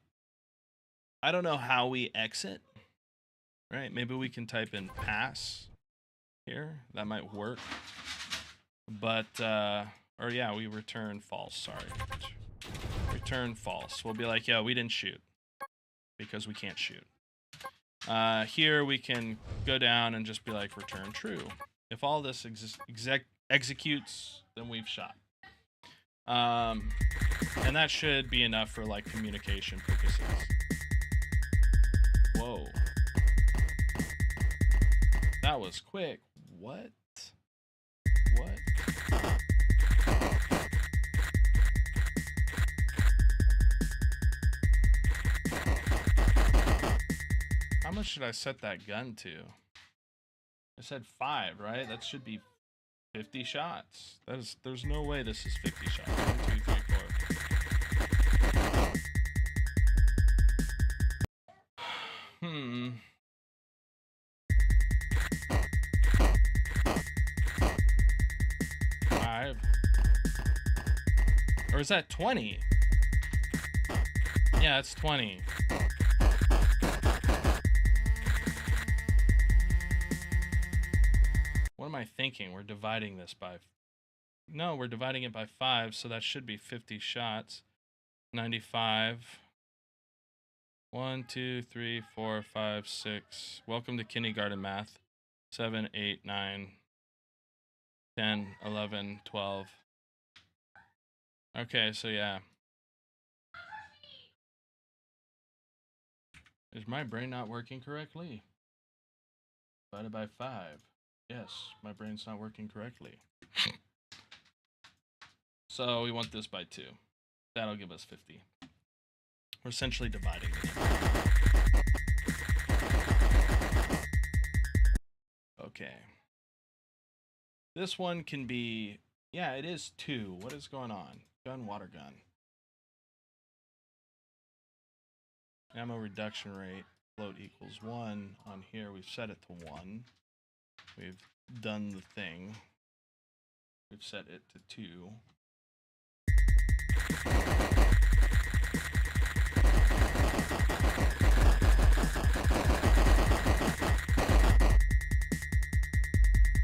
Speaker 1: don't know how we exit, right? Maybe we can type in pass here. That might work. But, or yeah, we return false, sorry. Return false. We'll be like, yeah, we didn't shoot because we can't shoot. Here we can go down and just be like, return true. If all this executes, then we've shot. And that should be enough for like communication purposes. Whoa. That was quick. What? What? How much should I set that gun to? I said 5, right? That should be 50 shots. There's no way this is 50 shots. 1, 2, 3, 4. 5. Or is that 20? Yeah, it's 20. What am I thinking? We're dividing this by... No, we're dividing it by 5, so that should be 50 shots. 95. 1, 2, 3, 4, 5, 6. Welcome to kindergarten math. 7, 8, 9, 10, 11, 12. Okay, so yeah. Is my brain not working correctly? Divided by 5. Yes, my brain's not working correctly. So we want this by 2. That'll give us 50. We're essentially dividing it. Okay. This one can be... Yeah, it is 2. What is going on? Gun, water gun. Ammo reduction rate. Float equals 1. On here, we've set it to 1. We've done the thing. We've set it to 2.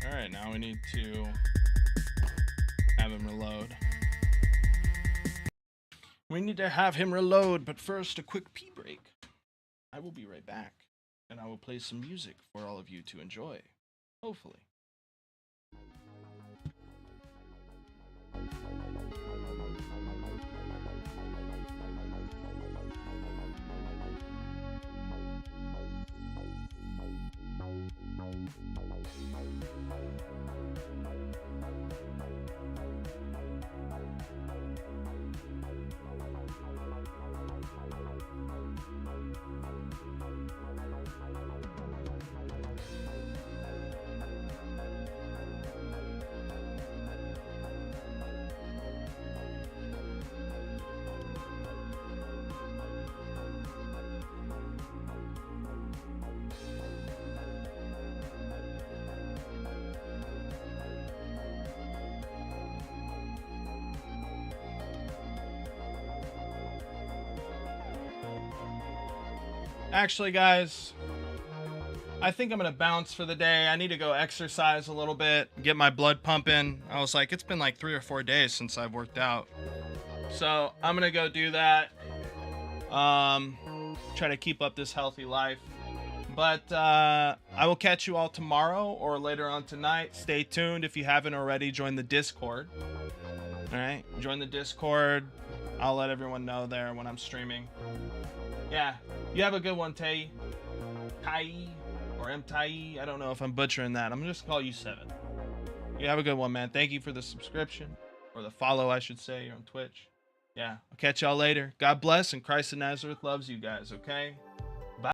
Speaker 1: Alright, now we need to have him reload. We need to have him reload, but first a quick pee break. I will be right back, and I will play some music for all of you to enjoy. Hopefully. Actually, guys, I think I'm going to bounce for the day. I need to go exercise a little bit, get my blood pumping. I was like, it's been like 3 or 4 days since I've worked out. So I'm going to go do that. Try to keep up this healthy life. But I will catch you all tomorrow or later on tonight. Stay tuned. If you haven't already, join the Discord. All right, join the Discord. I'll let everyone know there when I'm streaming. Yeah, you have a good one, Tai, or M-Tai. I don't know if I'm butchering that. I'm just gonna call you 7. You have a good one, man. Thank you for the subscription, or the follow, I should say, on Twitch. Yeah, I'll catch y'all later. God bless, and Christ of Nazareth loves you guys, okay?